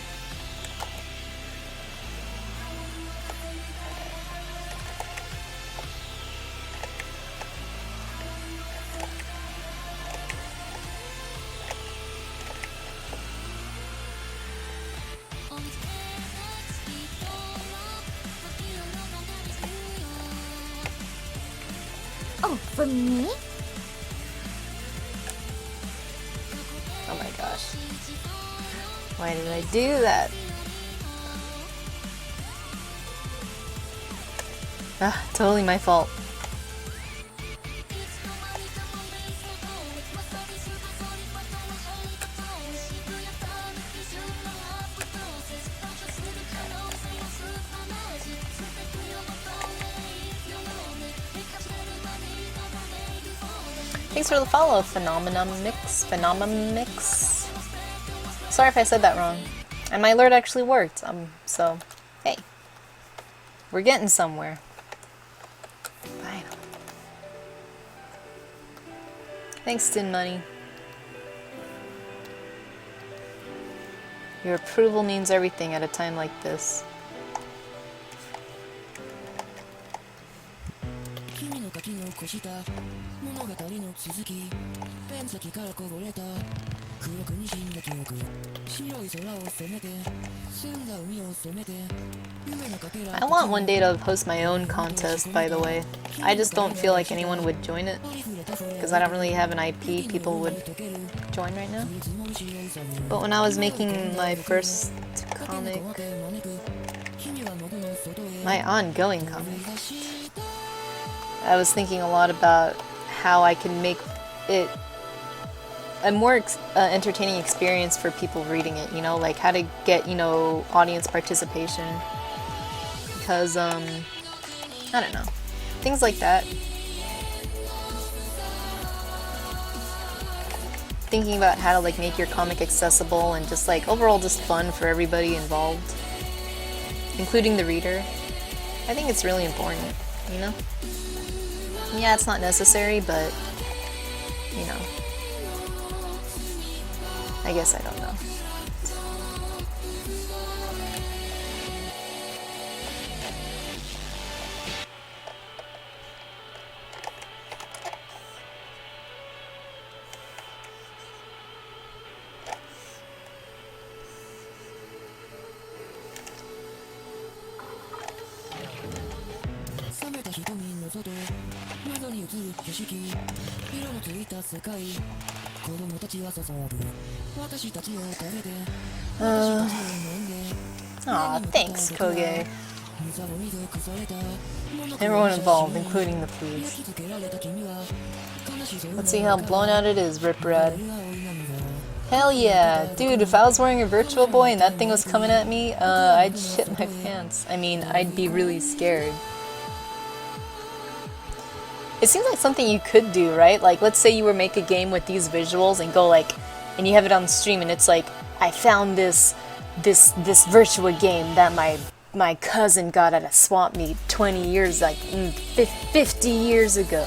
B: Oh, for me?
A: Oh my gosh. Why did I do that? Ah, totally my fault. Thanks for the follow, Phenomenamix. Sorry if I said that wrong. And my alert actually worked, so, hey. We're getting somewhere. Finally. Thanks, Tin Money. Your approval means everything at a time like this. I want one day to host my own contest, by the way. I just don't feel like anyone would join it, because I don't really have an IP people would join right now. But when I was making my first comic, my ongoing comic, I was thinking a lot about how I can make it a more entertaining experience for people reading it, you know, like how to get, you know, audience participation, because, I don't know, things like that. Thinking about how to, like, make your comic accessible and just, like, overall just fun for everybody involved, including the reader. I think it's really important, you know? Yeah, it's not necessary, but, you know, I guess I don't know. Aw, thanks, Koge. Everyone involved, including the police. Let's see how blown out it is, Rip Rad. Hell yeah! Dude, if I was wearing a Virtual Boy and that thing was coming at me, I'd shit my pants. I mean, I'd be really scared. It seems like something you could do, right? Like, let's say you were make a game with these visuals and go like, and you have it on stream and it's like, I found this virtual game that my cousin got at a swap meet 20 years, like 50 years ago.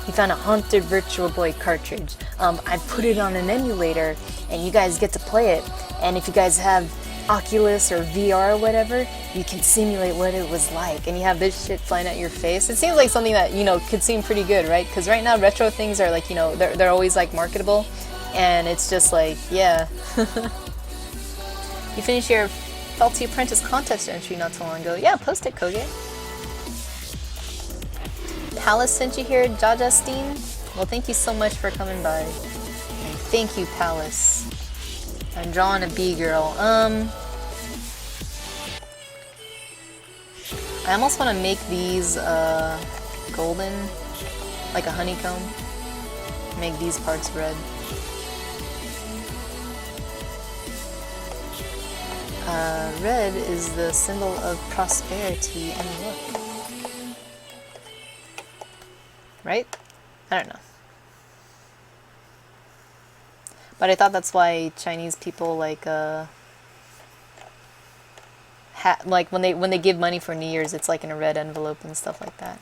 A: He found a haunted Virtual Boy cartridge. I put it on an emulator and you guys get to play it. And if you guys have Oculus or VR or whatever, you can simulate what it was like, and you have this shit flying at your face. It seems like something that, you know, could seem pretty good, right? Because right now retro things are like, you know, they're always like marketable, and it's just like, yeah. You finished your Felty Apprentice contest entry not too long ago. Yeah, post it, Koge. Palace sent you here, Jajastine. Well, thank you so much for coming by. And thank you, Palace. I'm drawing a B-girl. I almost want to make these golden, like a honeycomb. Make these parts red. Red is the symbol of prosperity and luck. Right? I don't know. But I thought that's why Chinese people like like when they give money for New Year's, it's like in a red envelope and stuff like that.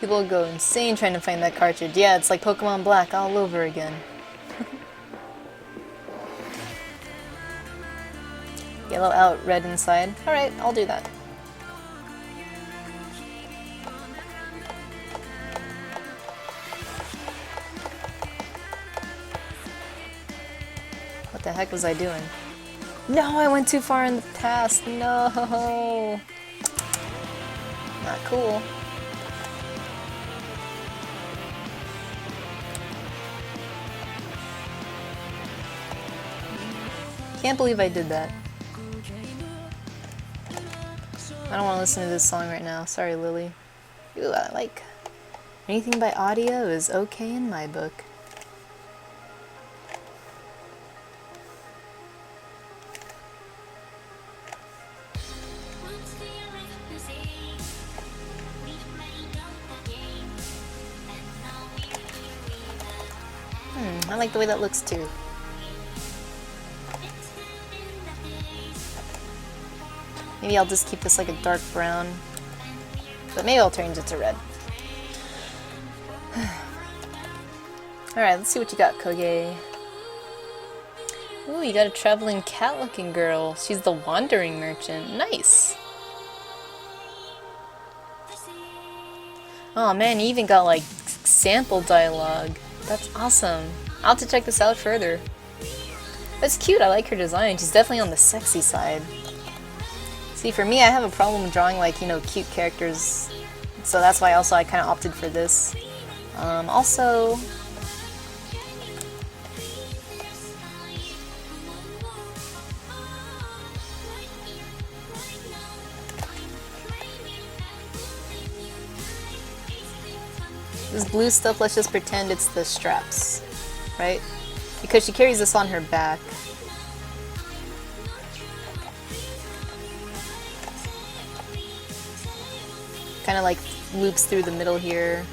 A: People go insane trying to find that cartridge. Yeah, it's like Pokemon Black all over again. Yellow out, red inside. Alright, I'll do that. What the heck was I doing? No, I went too far in the past. No. Not cool. Can't believe I did that. I don't want to listen to this song right now. Sorry, Lily. Ooh, I like... Anything by audio is okay in my book. I like the way that looks too. Maybe I'll just keep this like a dark brown. But maybe I'll change it to red. Alright, let's see what you got, Koge. Ooh, you got a traveling cat-looking girl. She's the wandering merchant. Nice! Oh man, you even got like sample dialogue. That's awesome. I'll have to check this out further. That's cute, I like her design. She's definitely on the sexy side. See, for me, I have a problem drawing, like, you know, cute characters. So that's why also I kind of opted for this. Also... This blue stuff, let's just pretend it's the straps, right? Because she carries this on her back. Kind of like loops through the middle here.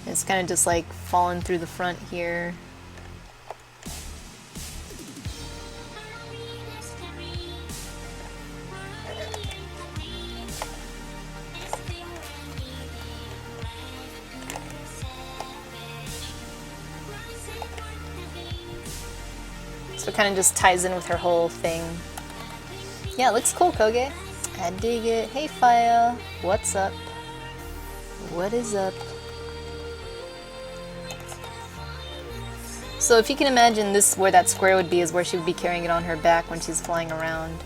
A: It's kind of just like falling through the front here. So it kind of just ties in with her whole thing. Yeah, it looks cool, Koge. I dig it. Hey, Faya. What's up? What is up? So if you can imagine this, where that square would be is where she would be carrying it on her back when she's flying around.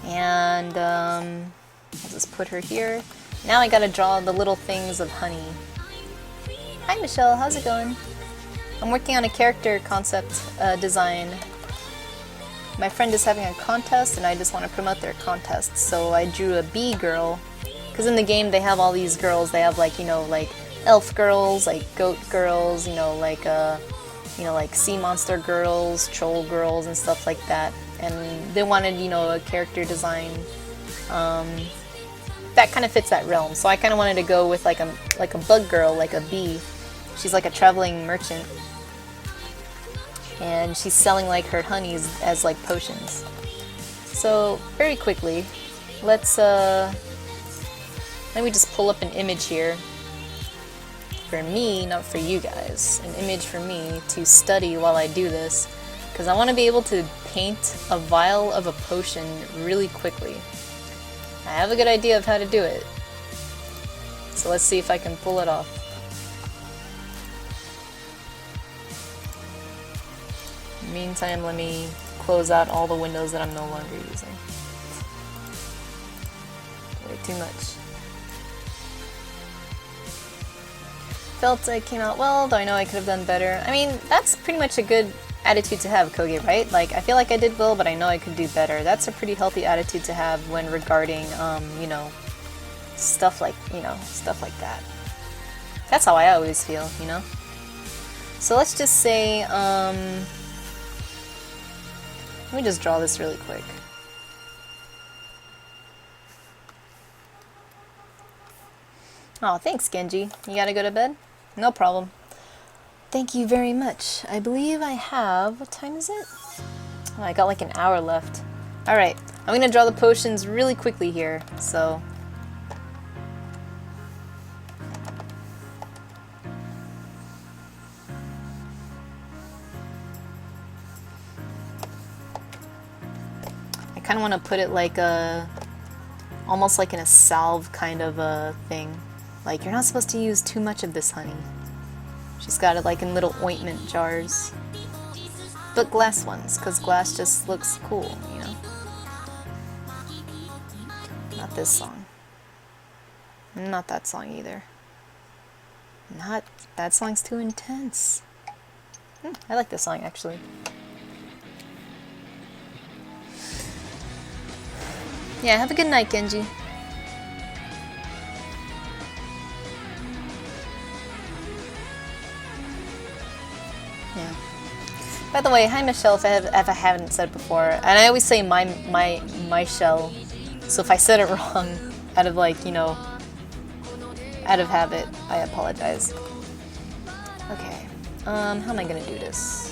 A: And I'll just put her here. Now I gotta draw the little things of honey. Hi Michelle, how's it going? I'm working on a character concept design. My friend is having a contest and I just want to promote their contest. So I drew a bee girl. Because in the game they have all these girls. They have like, you know, like elf girls, like goat girls, you know, like sea monster girls, troll girls and stuff like that. And they wanted, you know, a character design that kind of fits that realm. So I kind of wanted to go with like a bug girl, like a bee. She's like a traveling merchant. And she's selling like her honeys as like potions. So very quickly, let me just pull up an image here for me, not for you guys, an image for me to study while I do this, because I want to be able to paint a vial of a potion really quickly. I have a good idea of how to do it, so let's see if I can pull it off. Meantime, let me close out all the windows that I'm no longer using. Way too much. Felt I came out well, though I know I could have done better. I mean, that's pretty much a good attitude to have, Koge, right? Like, I feel like I did well, but I know I could do better. That's a pretty healthy attitude to have when regarding, you know, stuff like that. That's how I always feel, you know? So let's just say, Let me just draw this really quick. Oh, thanks, Genji. You gotta go to bed? No problem. Thank you very much. I believe I have... What time is it? Oh, I got like an hour left. Alright, I'm gonna draw the potions really quickly here, so... I kind of want to put it like a... almost like in a salve kind of a thing. Like, you're not supposed to use too much of this honey. She's got it like in little ointment jars. But glass ones, because glass just looks cool, you know? Not this song. Not that song either. Not... that song's too intense. I like this song, actually. Yeah, have a good night, Genji. Yeah. By the way, hi Michelle, if I haven't said it before. And I always say my shell. So if I said it wrong, out of like, you know, out of habit, I apologize. Okay. How am I gonna do this?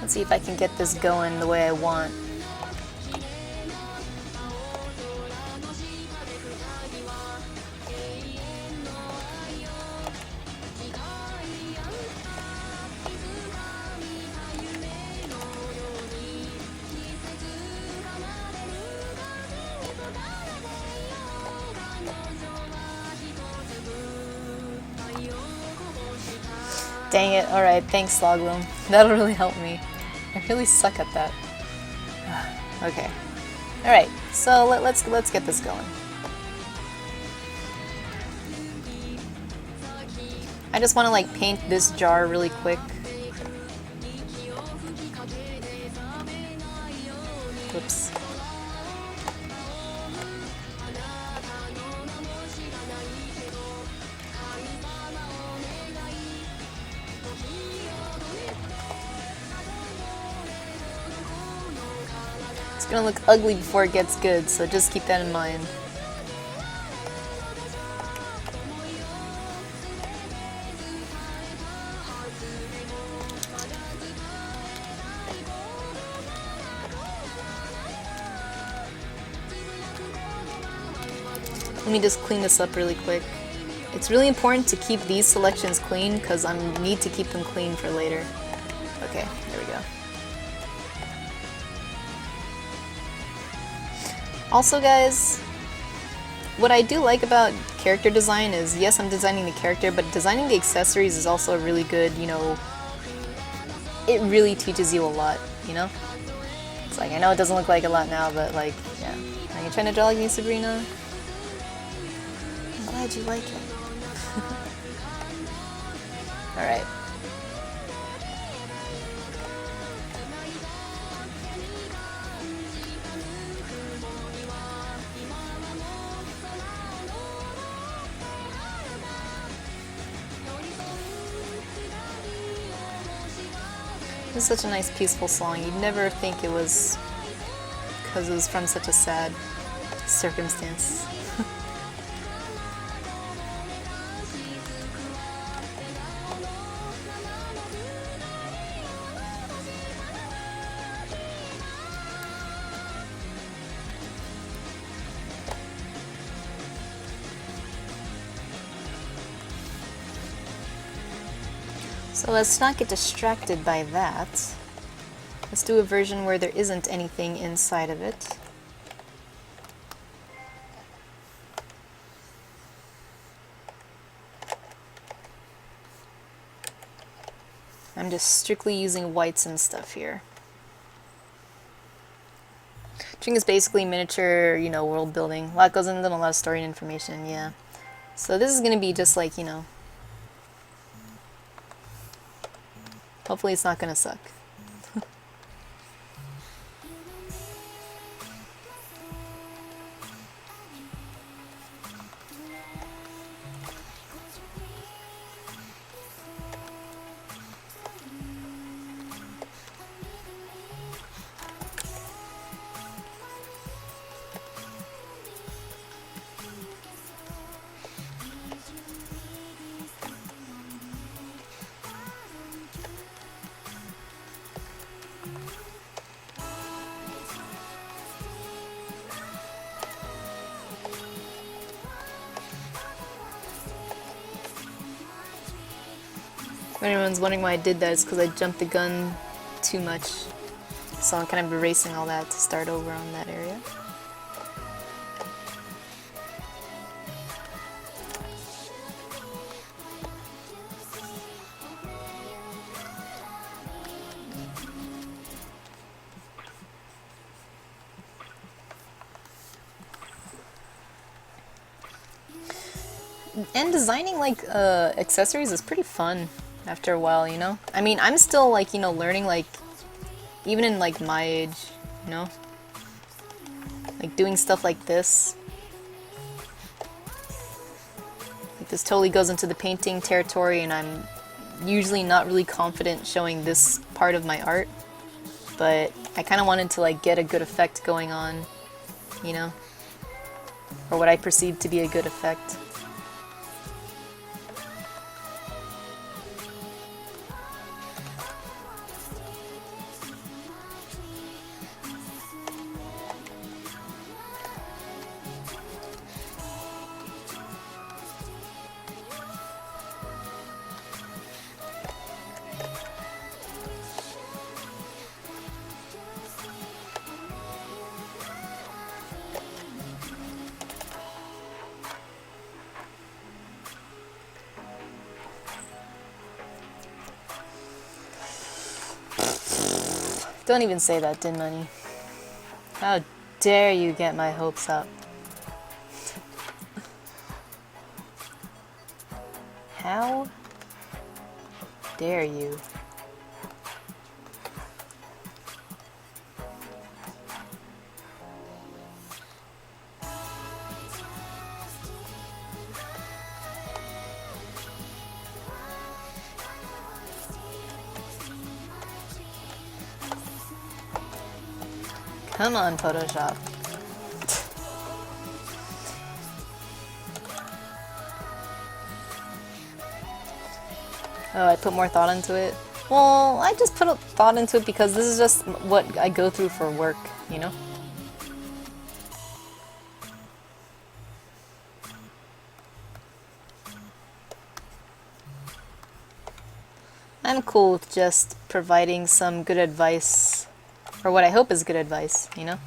A: Let's see if I can get this going the way I want. Dang it, alright, thanks Slogloom. That'll really help me. I really suck at that. Okay. Alright, so let's get this going. I just want to like paint this jar really quick. Whoops. It's gonna look ugly before it gets good, so just keep that in mind. Let me just clean this up really quick. It's really important to keep these selections clean because I need to keep them clean for later. Okay, there we go. Also guys, what I do like about character design is, yes, I'm designing the character, but designing the accessories is also a really good, you know, it really teaches you a lot, you know? It's like, I know it doesn't look like a lot now, but like, yeah. Are you trying to draw like me, Sabrina? I'm glad you like it. Alright. This is such a nice peaceful song. You'd never think it was because it was from such a sad circumstance. So let's not get distracted by that. Let's do a version where there isn't anything inside of it. I'm just strictly using whites and stuff here. String is basically miniature, you know, world building. A lot goes into them, a lot of story and information, yeah. So this is gonna be just like, you know, hopefully it's not gonna suck. If anyone's wondering why I did that, it's because I jumped the gun too much. So I'm kind of erasing all that to start over on that area. And designing like accessories is pretty fun after a while, you know? I mean, I'm still like, you know, learning, like, even in like my age, you know? Like doing stuff like this. Like this totally goes into the painting territory, and I'm usually not really confident showing this part of my art. But I kind of wanted to like get a good effect going on, you know? Or what I perceive to be a good effect. Don't even say that, Din Money. How dare you get my hopes up? How dare you? Come on, Photoshop. Oh, I put more thought into it? Well, I just put thought into it because this is just what I go through for work, you know? I'm cool with just providing some good advice, or what I hope is good advice, you know?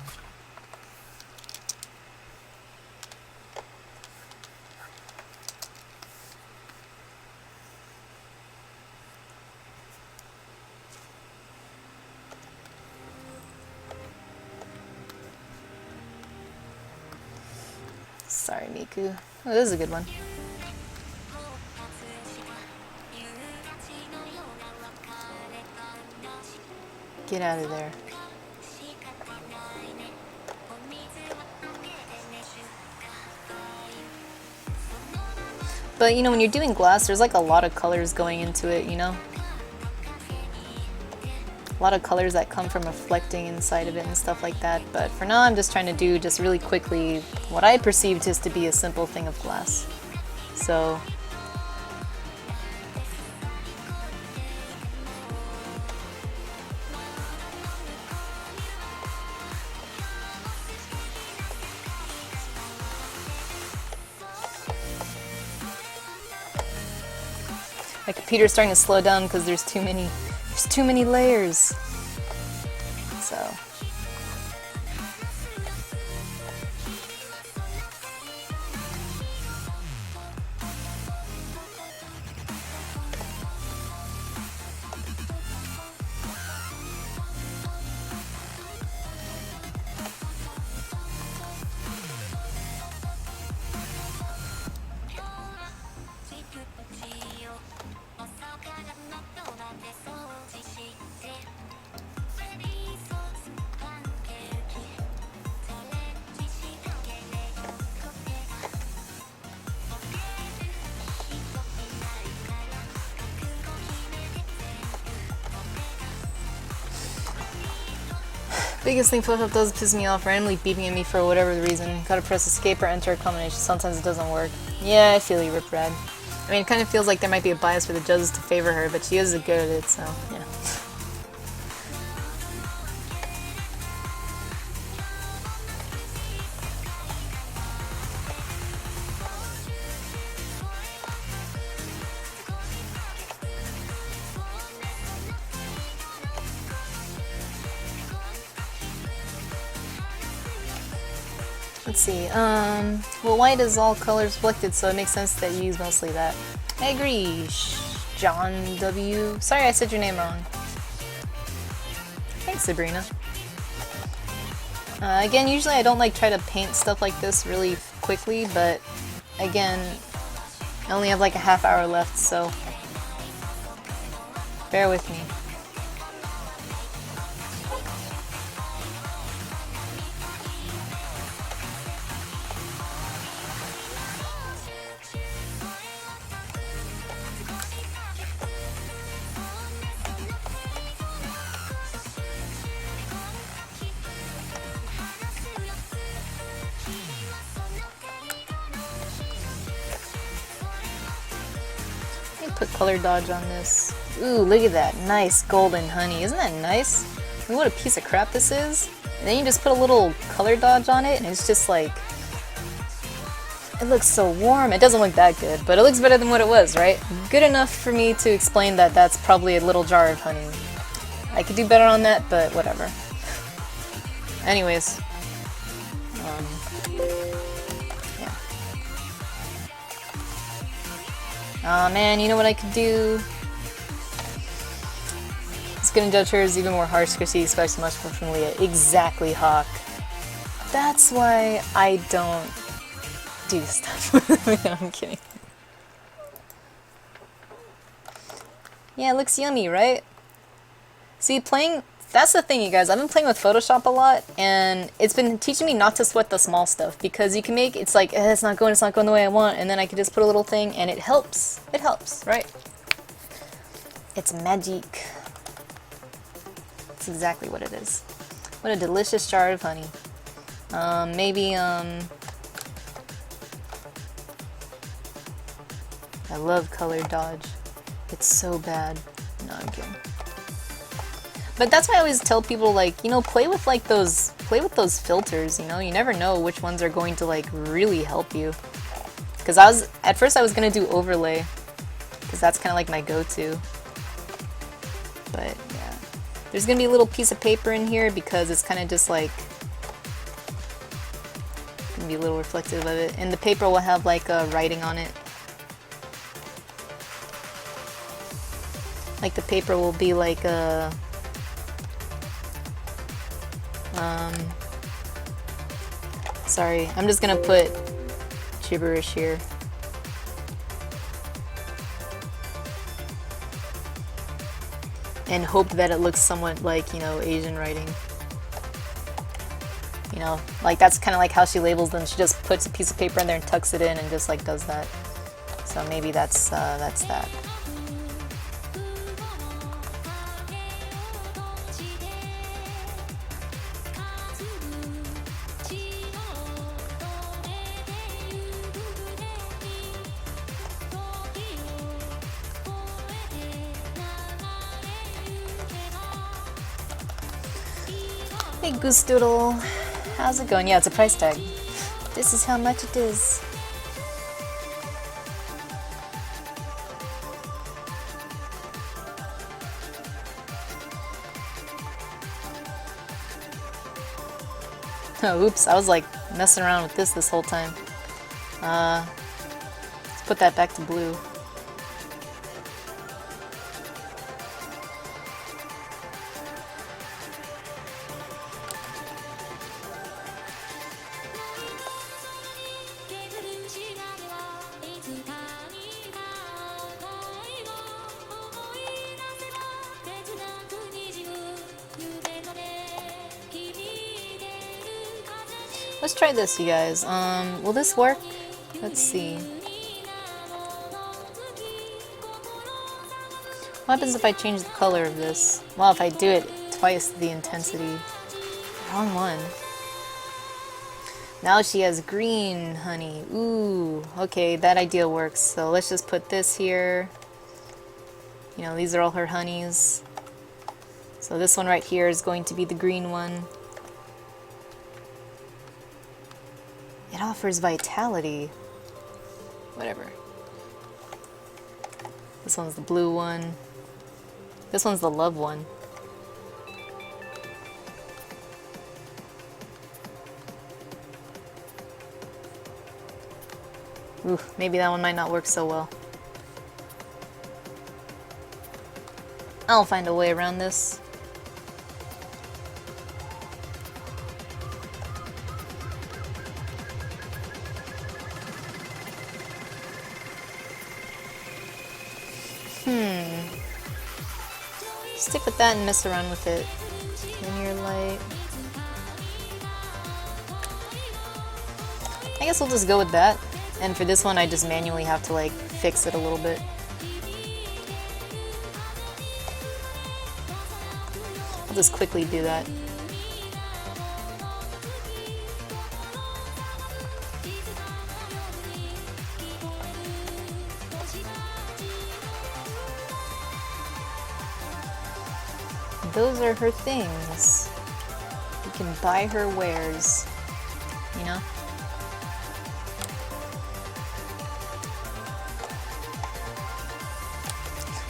A: Sorry, Miku. Oh, this is a good one. Get out of there. But, you know, when you're doing glass, there's like a lot of colors going into it, you know? A lot of colors that come from reflecting inside of it and stuff like that. But for now, I'm just trying to do just really quickly what I perceived just to be a simple thing of glass. So my computer's starting to slow down because there's too many layers. So Biggest thing Photoshop does piss me off, randomly beeping at me for whatever the reason. Gotta press escape or enter a combination. Sometimes it doesn't work. Yeah, I feel you, Rip Rad. I mean, it kind of feels like there might be a bias for the judges to favor her, but she is good at it, so yeah. Let's see, well, white is all colors reflected, so it makes sense that you use mostly that. I agree, John W. Sorry I said your name wrong. Thanks, Sabrina. Again, usually I don't like try to paint stuff like this really quickly, but again, I only have like a half hour left, so bear with me. Put color dodge on this. Ooh, look at that. Nice golden honey. Isn't that nice? I mean, what a piece of crap this is. And then you just put a little color dodge on it and it's just like... It looks so warm. It doesn't look that good, but it looks better than what it was, right? Good enough for me to explain that that's probably a little jar of honey. I could do better on that, but whatever. Anyways. Yeah. Aw, man, you know what I could do? It's gonna judge her as even more harsh because she expects much more from Leah. Exactly, Hawk. That's why I don't do stuff. No, I'm kidding. Yeah, it looks yummy, right? See, that's the thing, you guys. I've been playing with Photoshop a lot, and it's been teaching me not to sweat the small stuff, because you can make, it's like, it's not going the way I want, and then I can just put a little thing, and it helps. It helps, right? It's magic. That's exactly what it is. What a delicious jar of honey. Maybe, I love color dodge. It's so bad. No, I'm kidding. But that's why I always tell people, like, you know, play with those filters, you know? You never know which ones are going to, like, really help you. Because at first I was gonna do overlay, because that's kind of like my go-to. But, yeah. There's gonna be a little piece of paper in here because it's kind of just like, gonna be a little reflective of it. And the paper will have, like, writing on it. Like, the paper will be like a... sorry, I'm just gonna put gibberish here. And hope that it looks somewhat like, you know, Asian writing. You know, like that's kind of like how she labels them. She just puts a piece of paper in there and tucks it in and just like does that. So maybe that's that. Hey Goose Doodle, how's it going? Yeah, it's a price tag. This is how much it is. Oh, oops, I was like messing around with this whole time. Let's put that back to blue. Let's try this, you guys. Will this work? Let's see. What happens if I change the color of this? Well, if I do it twice the intensity. Wrong one. Now she has green honey. Ooh, okay, that idea works. So let's just put this here. You know, these are all her honeys. So this one right here is going to be the green one. It offers vitality. Whatever. This one's the blue one. This one's the love one. Ooh, maybe that one might not work so well. I'll find a way around this. Stick with that and mess around with it. Linear light. I guess we'll just go with that. And for this one, I just manually have to like fix it a little bit. I'll just quickly do that. Those are her things. You can buy her wares, you know?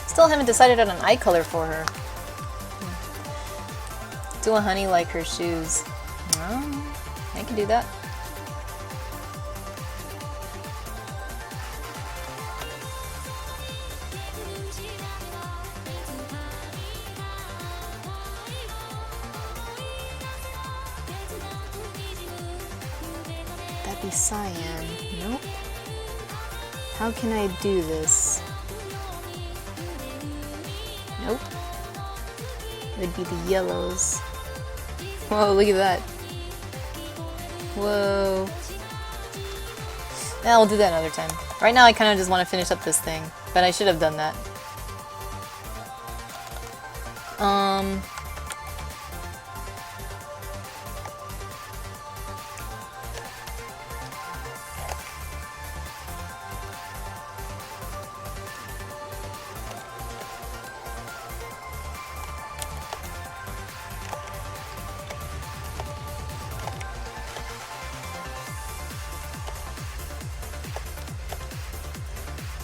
A: Still haven't decided on an eye color for her. Do a honey like her shoes. Oh, I can do that. That'd be cyan. Nope. How can I do this? Nope. It would be the yellows. Whoa, look at that. Whoa. Yeah, we'll do that another time. Right now I kind of just want to finish up this thing, but I should have done that.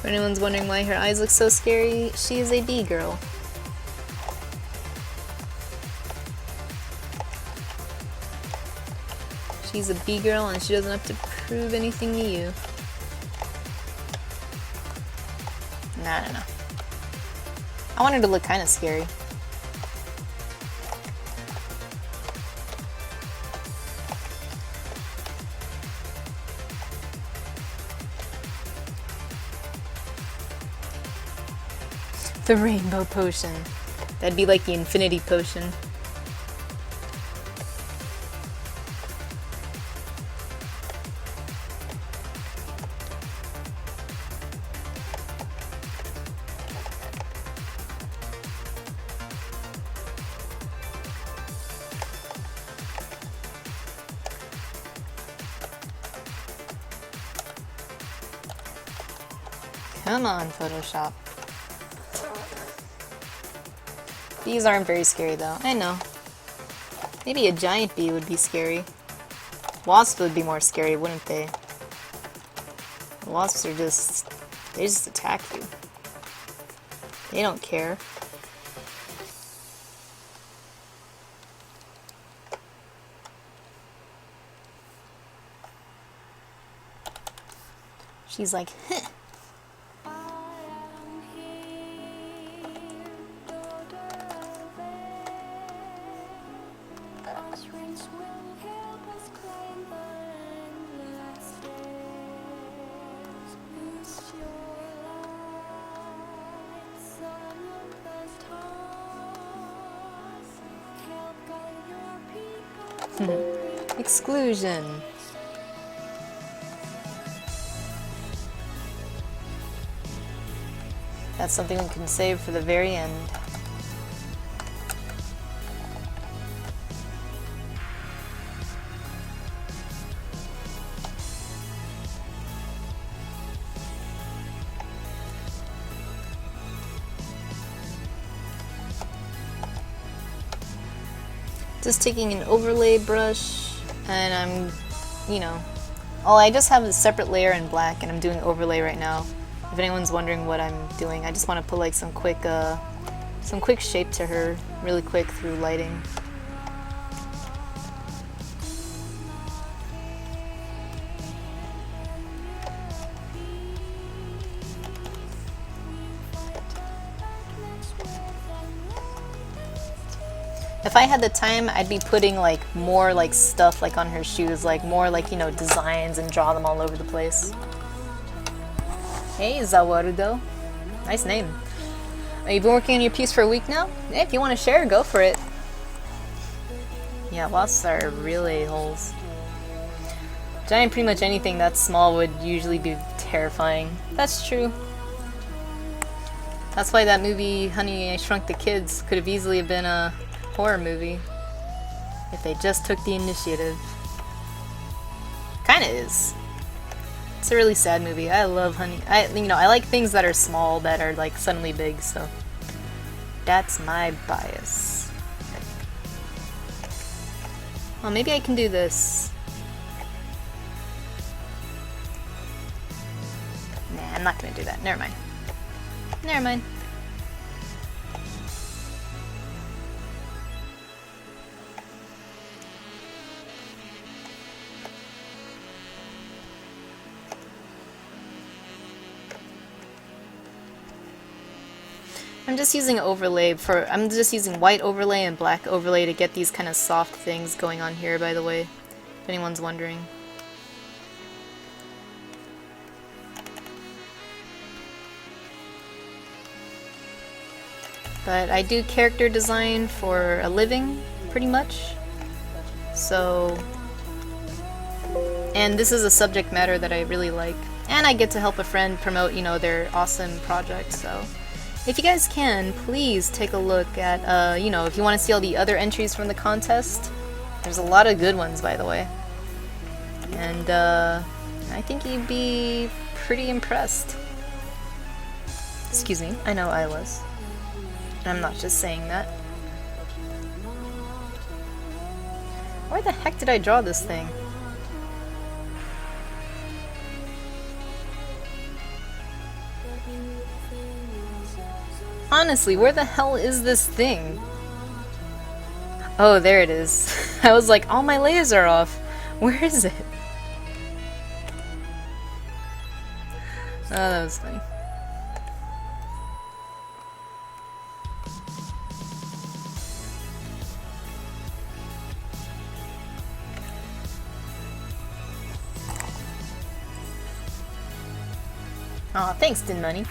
A: If anyone's wondering why her eyes look so scary, she is a bee girl. She's a bee girl and she doesn't have to prove anything to you. Nah. I want her to look kind of scary. The rainbow potion. That'd be like the infinity potion. Come on, Photoshop. Bees aren't very scary though, I know. Maybe a giant bee would be scary. Wasps would be more scary, wouldn't they? Wasps are they just attack you. They don't care. She's like, heh. Exclusion. That's something we can save for the very end. Just taking an overlay brush, and I'm, you know, I just have a separate layer in black, and I'm doing overlay right now. If anyone's wondering what I'm doing, I just want to put like some quick shape to her, really quick through lighting. If I had the time, I'd be putting like more like stuff like on her shoes, like more like, you know, designs, and draw them all over the place. Hey, Zawarudo. Nice name. You've been working on your piece for a week now? Hey, if you want to share, go for it. Yeah, wasps are real a-holes. Giant, pretty much anything that's small would usually be terrifying. That's true. That's why that movie, Honey, I Shrunk the Kids, could have easily been a horror movie if they just took the initiative. Kinda is. It's a really sad movie. I love Honey. I like things that are small that are like suddenly big, so that's my bias. Well, maybe I can do this. Nah, I'm not gonna do that. Never mind. Never mind. I'm just using white overlay and black overlay to get these kind of soft things going on here, by the way, if anyone's wondering. But I do character design for a living, pretty much. So, and this is a subject matter that I really like. And I get to help a friend promote, you know, their awesome project, so if you guys can, please take a look at, you know, if you want to see all the other entries from the contest. There's a lot of good ones, by the way. And, I think you'd be pretty impressed. Excuse me, I know I was. And I'm not just saying that. Where the heck did I draw this thing? Honestly, where the hell is this thing? Oh, there it is. I was like, all my layers are off. Where is it? Oh, that was funny. Aw, thanks, Din Money.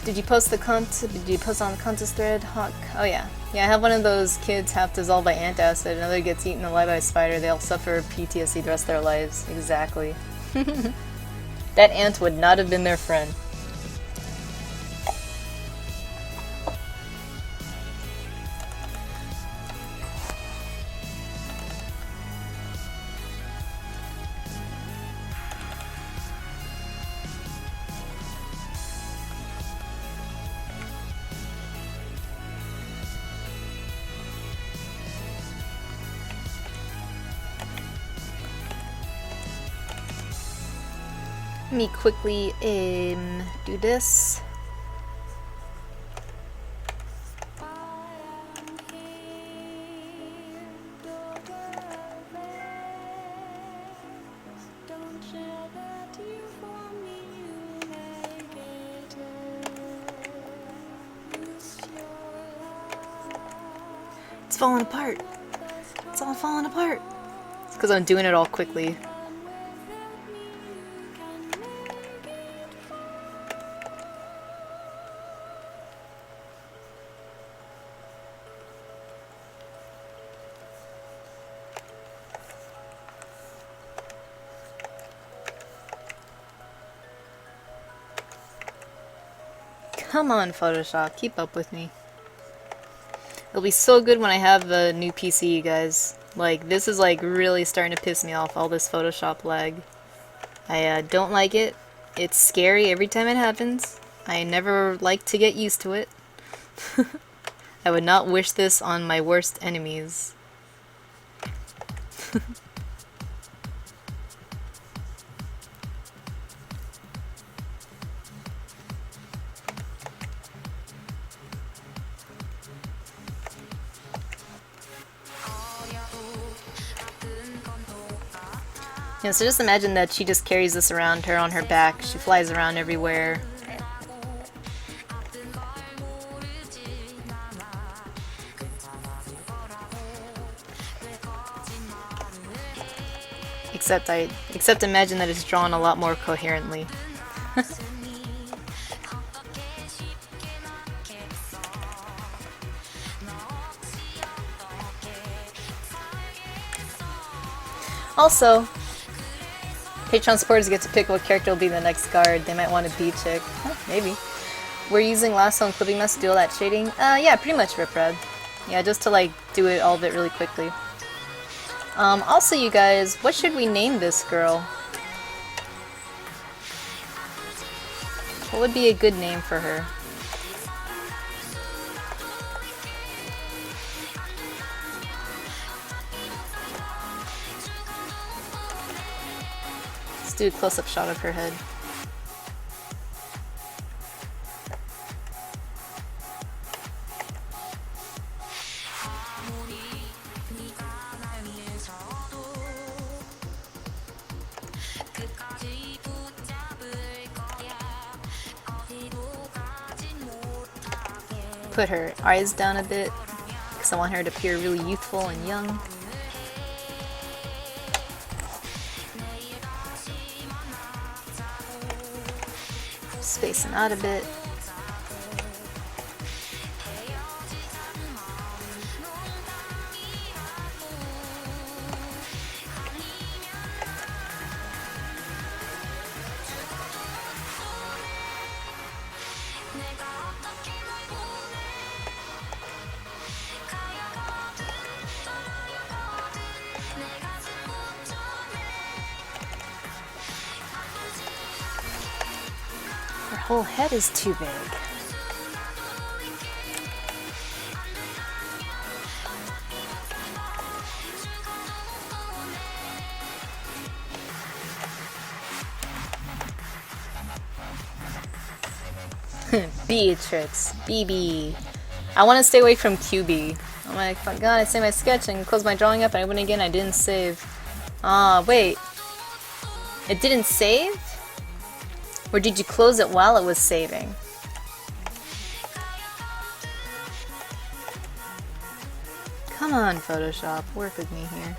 A: Did you post on the contest thread, Hawk? Oh yeah. Yeah, I have one of those kids half dissolved by antacid, another gets eaten alive by a spider, they all suffer PTSD the rest of their lives. Exactly. That ant would not have been their friend. Let me quickly do this. It's falling apart. It's all falling apart. It's because I'm doing it all quickly. Come on, Photoshop, keep up with me. It'll be so good when I have a new PC, you guys. Like, this is like really starting to piss me off, all this Photoshop lag. I don't like it. It's scary every time it happens. I never like to get used to it. I would not wish this on my worst enemies. Yeah, so just imagine that she just carries this around her on her back. She flies around everywhere. Except imagine that it's drawn a lot more coherently. Also, Patreon supporters get to pick what character will be the next guard. They might want a B-chick. Huh, maybe. We're using lasso and clipping mess to do all that shading? Yeah, pretty much, Riprad. Yeah, just to like do it all of it really quickly. Also, you guys, what should we name this girl? What would be a good name for her? Let's do a close-up shot of her head. Put her eyes down a bit, because I want her to appear really youthful and young. Spacing out a bit. Her whole head is too big. Beatrix. BB. I want to stay away from QB. I'm like, oh god, I saved my sketch and closed my drawing up and I went again, I didn't save. Ah, wait. It didn't save? Or did you close it while it was saving? Come on, Photoshop, work with me here.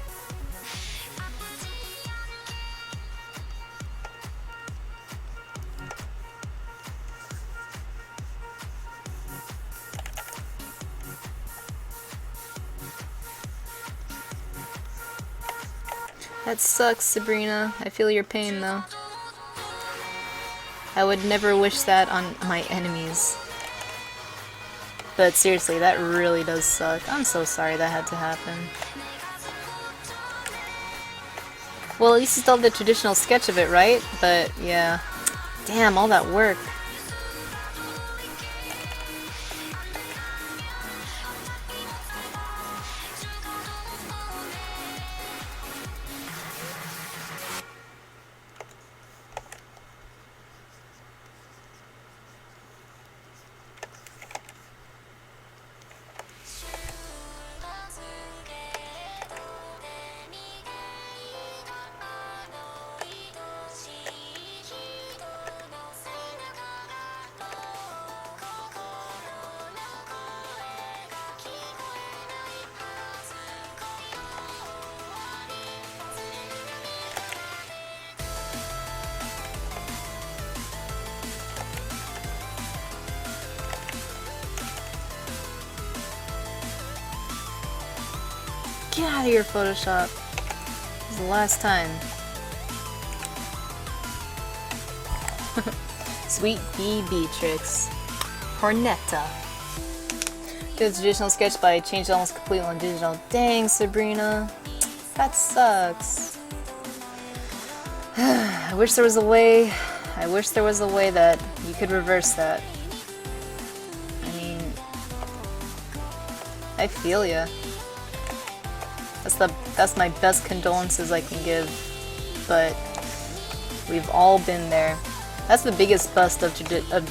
A: That sucks, Sabrina. I feel your pain, though. I would never wish that on my enemies. But seriously, that really does suck. I'm so sorry that had to happen. Well, at least you still have the traditional sketch of it, right? But, yeah. Damn, all that work. Get out of here, Photoshop. This is the last time. Sweet bee Beatrix. Hornetta. Did the traditional sketch by changed almost completely on digital. Dang, Sabrina. That sucks. I wish there was a way. I wish there was a way that you could reverse that. I mean, I feel ya. That's my best condolences I can give, but we've all been there. That's the biggest bust of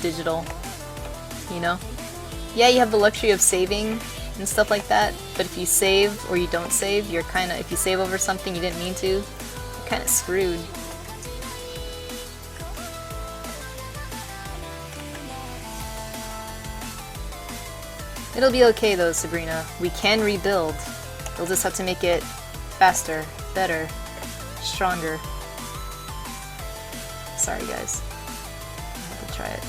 A: digital, you know? Yeah, you have the luxury of saving and stuff like that, but if you save or you don't save, you're kinda, if you save over something you didn't mean to, you're kinda screwed. It'll be okay though, Sabrina. We can rebuild. We'll just have to make it faster, better, stronger. Sorry guys. I have to try it.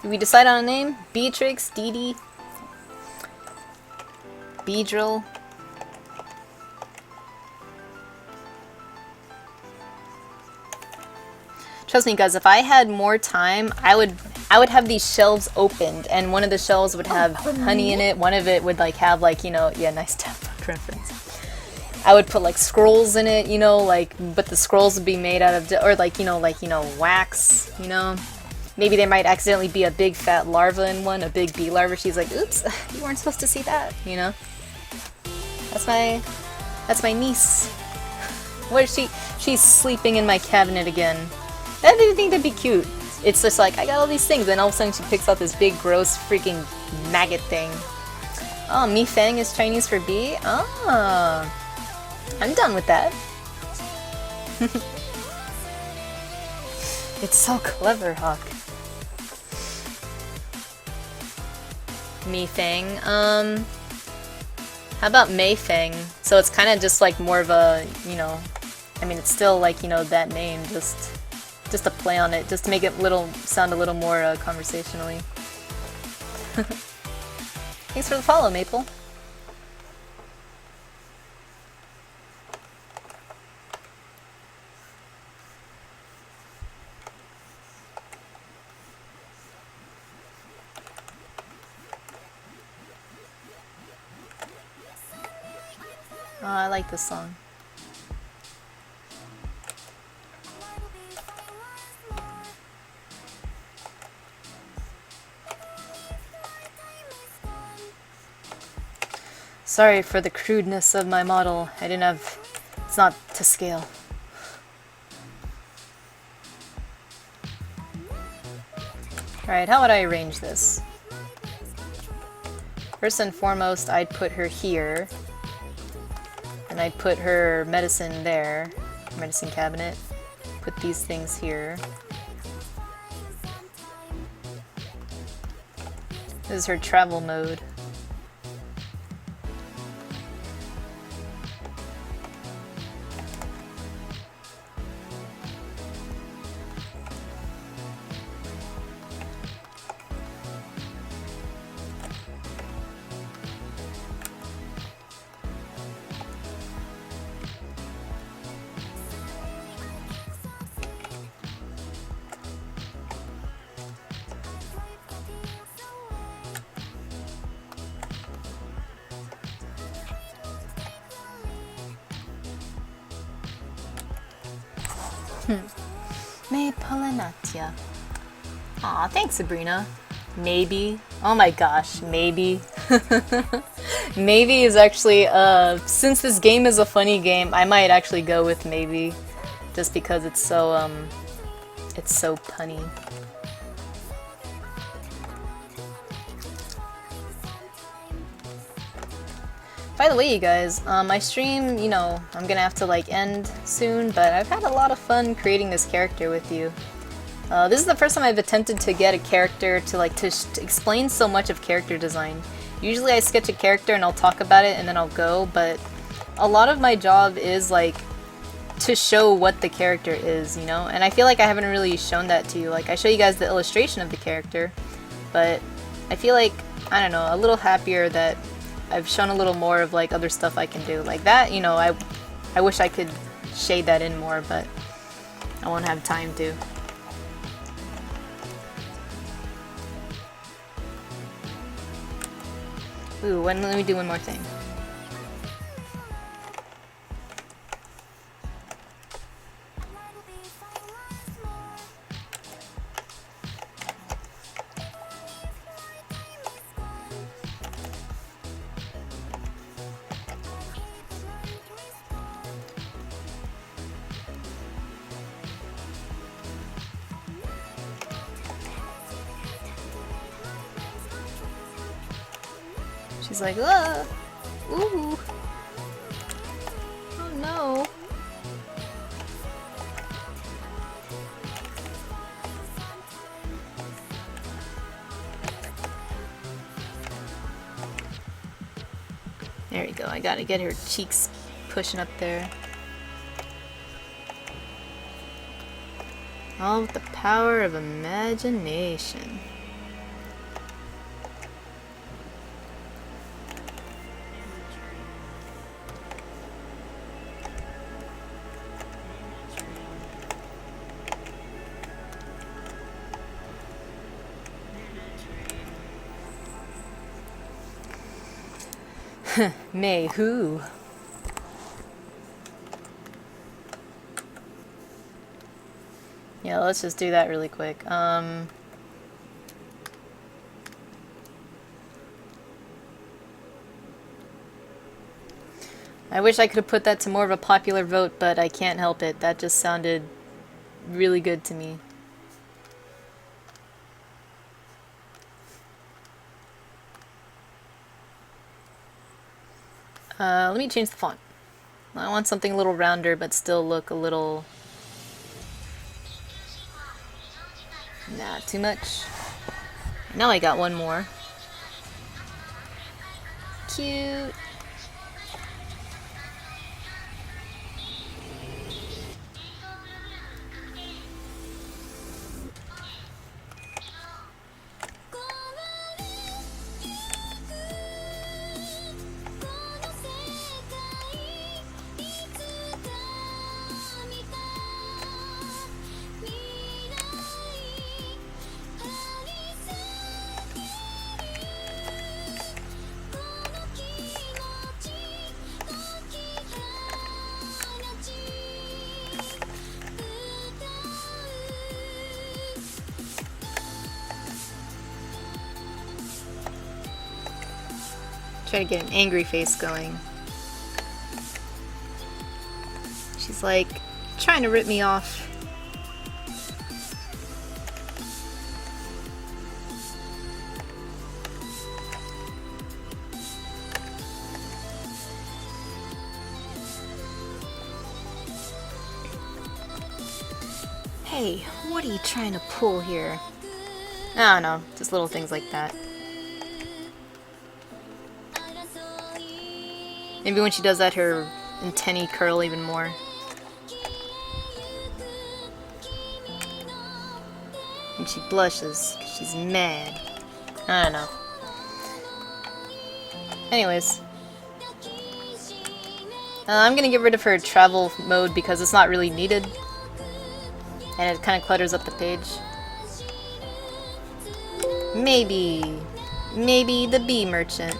A: Did we decide on a name? Beatrix, Dee Dee, Beedrill. Trust me guys, if I had more time, I would have these shelves opened, and one of the shelves would have honey in it, one of it would like have like, you know, yeah, nice tablet reference. I would put like scrolls in it, you know, like, but the scrolls would be made out of, or like, you know, wax, you know. Maybe there might accidentally be a big fat larva in one, a big bee larva. She's like, oops, you weren't supposed to see that, you know. That's my niece. What is she? She's sleeping in my cabinet again. I didn't think that'd be cute. It's just like, I got all these things, and all of a sudden she picks out this big, gross, freaking maggot thing. Oh, Mi Fang is Chinese for bee? Oh, I'm done with that. It's so clever, Hawk. Mi Fang, how about Mei Fang? So it's kind of just like more of a, you know, I mean, it's still like, you know, that name, just a play on it, just to make it sound a little more conversationally. Thanks for the follow, Maple. Oh, I like this song. Sorry for the crudeness of my model. I didn't have... It's not to scale. Alright, how would I arrange this? First and foremost, I'd put her here. And I'd put her medicine there. Medicine cabinet. Put these things here. This is her travel mode. Polinatia. Aw, thanks, Sabrina. Maybe. Oh my gosh, maybe. Maybe is actually, since this game is a funny game, I might actually go with maybe. Just because it's so punny. By the way, you guys, my stream, you know, I'm gonna have to like end soon, but I've had a lot of fun creating this character with you. This is the first time I've attempted to get a character to like to explain so much of character design. Usually I sketch a character and I'll talk about it and then I'll go, but a lot of my job is like to show what the character is, you know? And I feel like I haven't really shown that to you. Like, I show you guys the illustration of the character, but I feel like, I don't know, a little happier that I've shown a little more of like other stuff I can do. Like that, you know, I wish I could shade that in more, but I won't have time to. Ooh, let me do one more thing. She's like, ah! Ooh! Oh no! There we go, I gotta get her cheeks pushing up there. All with the power of imagination. May who? Yeah, let's just do that really quick. I wish I could have put that to more of a popular vote, but I can't help it. That just sounded really good to me. Let me change the font. I want something a little rounder, but still look a little... Not too much. Now I got one more. Cute. Try to get an angry face going. She's like, trying to rip me off. Hey, what are you trying to pull here? I don't know, just little things like that. Maybe when she does that, her antennae curl even more. And she blushes because she's mad. I don't know. Anyways. I'm gonna get rid of her travel mode because it's not really needed. And it kind of clutters up the page. Maybe the bee merchant.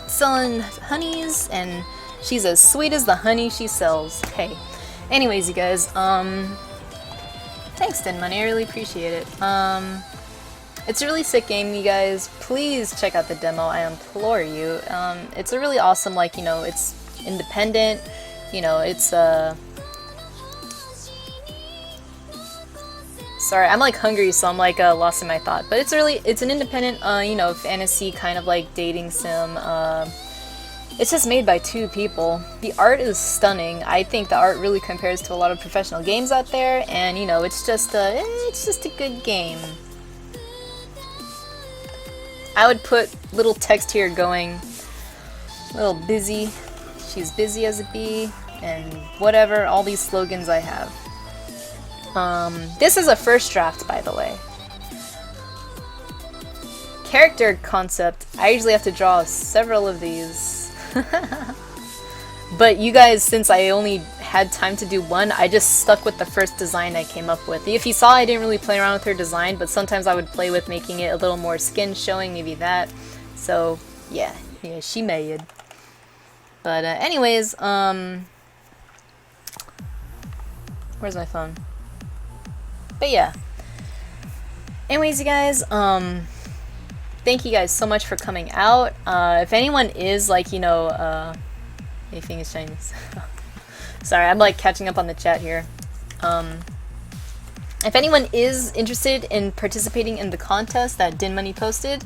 A: Selling honeys, and she's as sweet as the honey she sells. Hey, anyways, you guys, thanks, Den Money, I really appreciate it. It's a really sick game, you guys. Please check out the demo, I implore you. It's a really awesome, like, you know, it's independent, you know, it's sorry, I'm like hungry, so I'm like lost in my thought. But it's an independent, you know, fantasy kind of like dating sim. It's just made by 2 people. The art is stunning. I think the art really compares to a lot of professional games out there, and you know, it's just a good game. I would put little text here going, little busy. She's busy as a bee, and whatever. All these slogans I have. This is a first draft, by the way. Character concept. I usually have to draw several of these. But you guys, since I only had time to do one, I just stuck with the first design I came up with. If you saw, I didn't really play around with her design, but sometimes I would play with making it a little more skin showing, maybe that. So yeah, she made. But anyways, where's my phone? But yeah. Anyways, you guys, thank you guys so much for coming out. If anyone is like, anything is Chinese. Sorry, I'm like catching up on the chat here. If anyone is interested in participating in the contest that Din Money posted,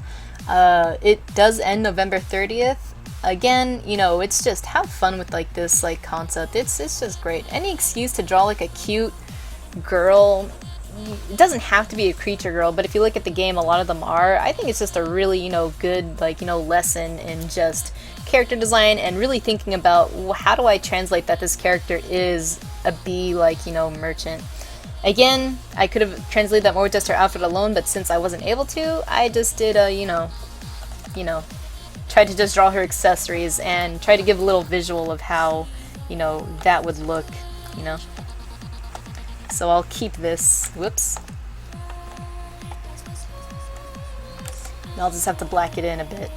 A: it does end November 30th. Again, it's just have fun with like this like concept. It's just great. Any excuse to draw like a cute girl. It doesn't have to be a creature girl, but if you look at the game, a lot of them are. I think it's just a really, good, lesson in just character design and really thinking about how do I translate that this character is a bee, merchant. Again, I could have translated that more with just her outfit alone, but since I wasn't able to, I just did tried to just draw her accessories and try to give a little visual of how, that would look, So I'll keep this. Whoops. I'll just have to black it in a bit.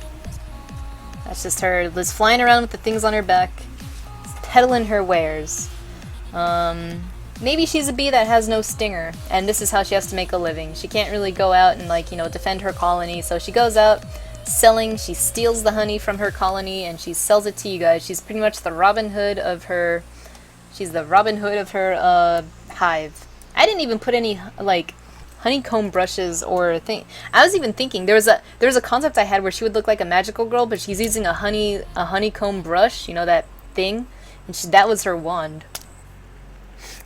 A: That's just her just flying around with the things on her back, peddling her wares. Maybe she's a bee that has no stinger, and this is how she has to make a living. She can't really go out and defend her colony, so she goes out selling. She steals the honey from her colony and she sells it to you guys. She's pretty much the Robin Hood of her. She's the Robin Hood of her hive. I didn't even put any honeycomb brushes or thing. I was even thinking there was a concept I had where she would look like a magical girl, but she's using a honeycomb brush, that thing, and that was her wand.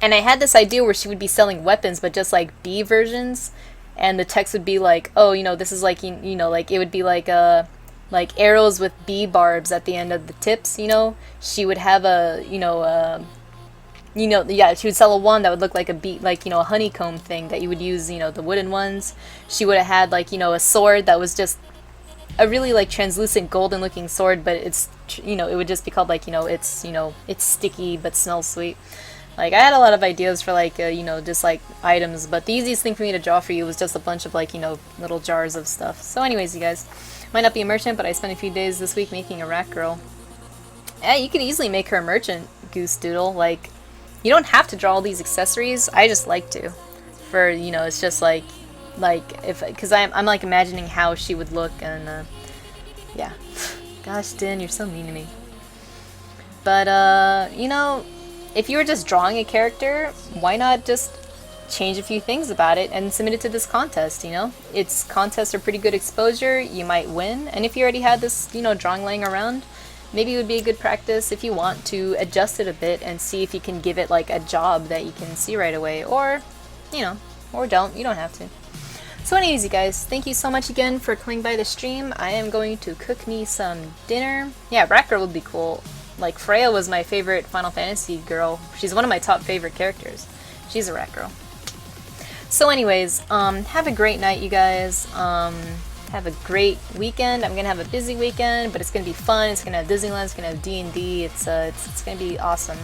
A: And I had this idea where she would be selling weapons, but just like bee versions, and the text would be like, oh, this is like like it would be like arrows with bee barbs at the end of the tips. She would have a she would sell a wand that would look like a bee, a honeycomb thing that you would use, the wooden ones. She would have had a sword that was just a really translucent golden looking sword, but it's it would just be called it's sticky but smells sweet. I had a lot of ideas for just items, but the easiest thing for me to draw for you was just a bunch of little jars of stuff. So anyways, you guys, might not be a merchant, but I spent a few days this week making a rat girl. Yeah, you could easily make her a merchant, Goose Doodle. You don't have to draw all these accessories. I just like to. For, it's just because I'm imagining how she would look, and yeah. Gosh, Din, you're so mean to me. But if you were just drawing a character, why not just change a few things about it and submit it to this contest, Its contests are pretty good exposure, you might win, and if you already had this, drawing laying around, maybe it would be a good practice if you want to adjust it a bit and see if you can give it a job that you can see right away, or, or don't, you don't have to. So anyways, you guys, thank you so much again for coming by the stream. I am going to cook me some dinner. Yeah, Rat Girl would be cool. Freya was my favorite Final Fantasy girl. She's one of my top favorite characters. She's a rat girl. So anyways, have a great night, you guys. Have a great weekend. I'm gonna have a busy weekend, but it's gonna be fun. It's gonna have Disneyland. It's gonna have D&D. It's gonna be awesome.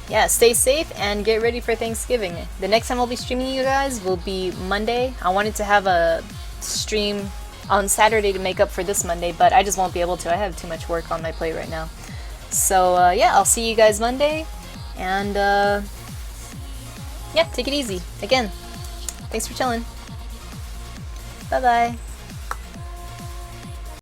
A: Yeah, stay safe and get ready for Thanksgiving. The next time I'll be streaming you guys will be Monday. I wanted to have a stream on Saturday to make up for this Monday, but I just won't be able to. I have too much work on my plate right now. So yeah, I'll see you guys Monday, and yeah, take it easy. Again, thanks for chilling. Bye bye.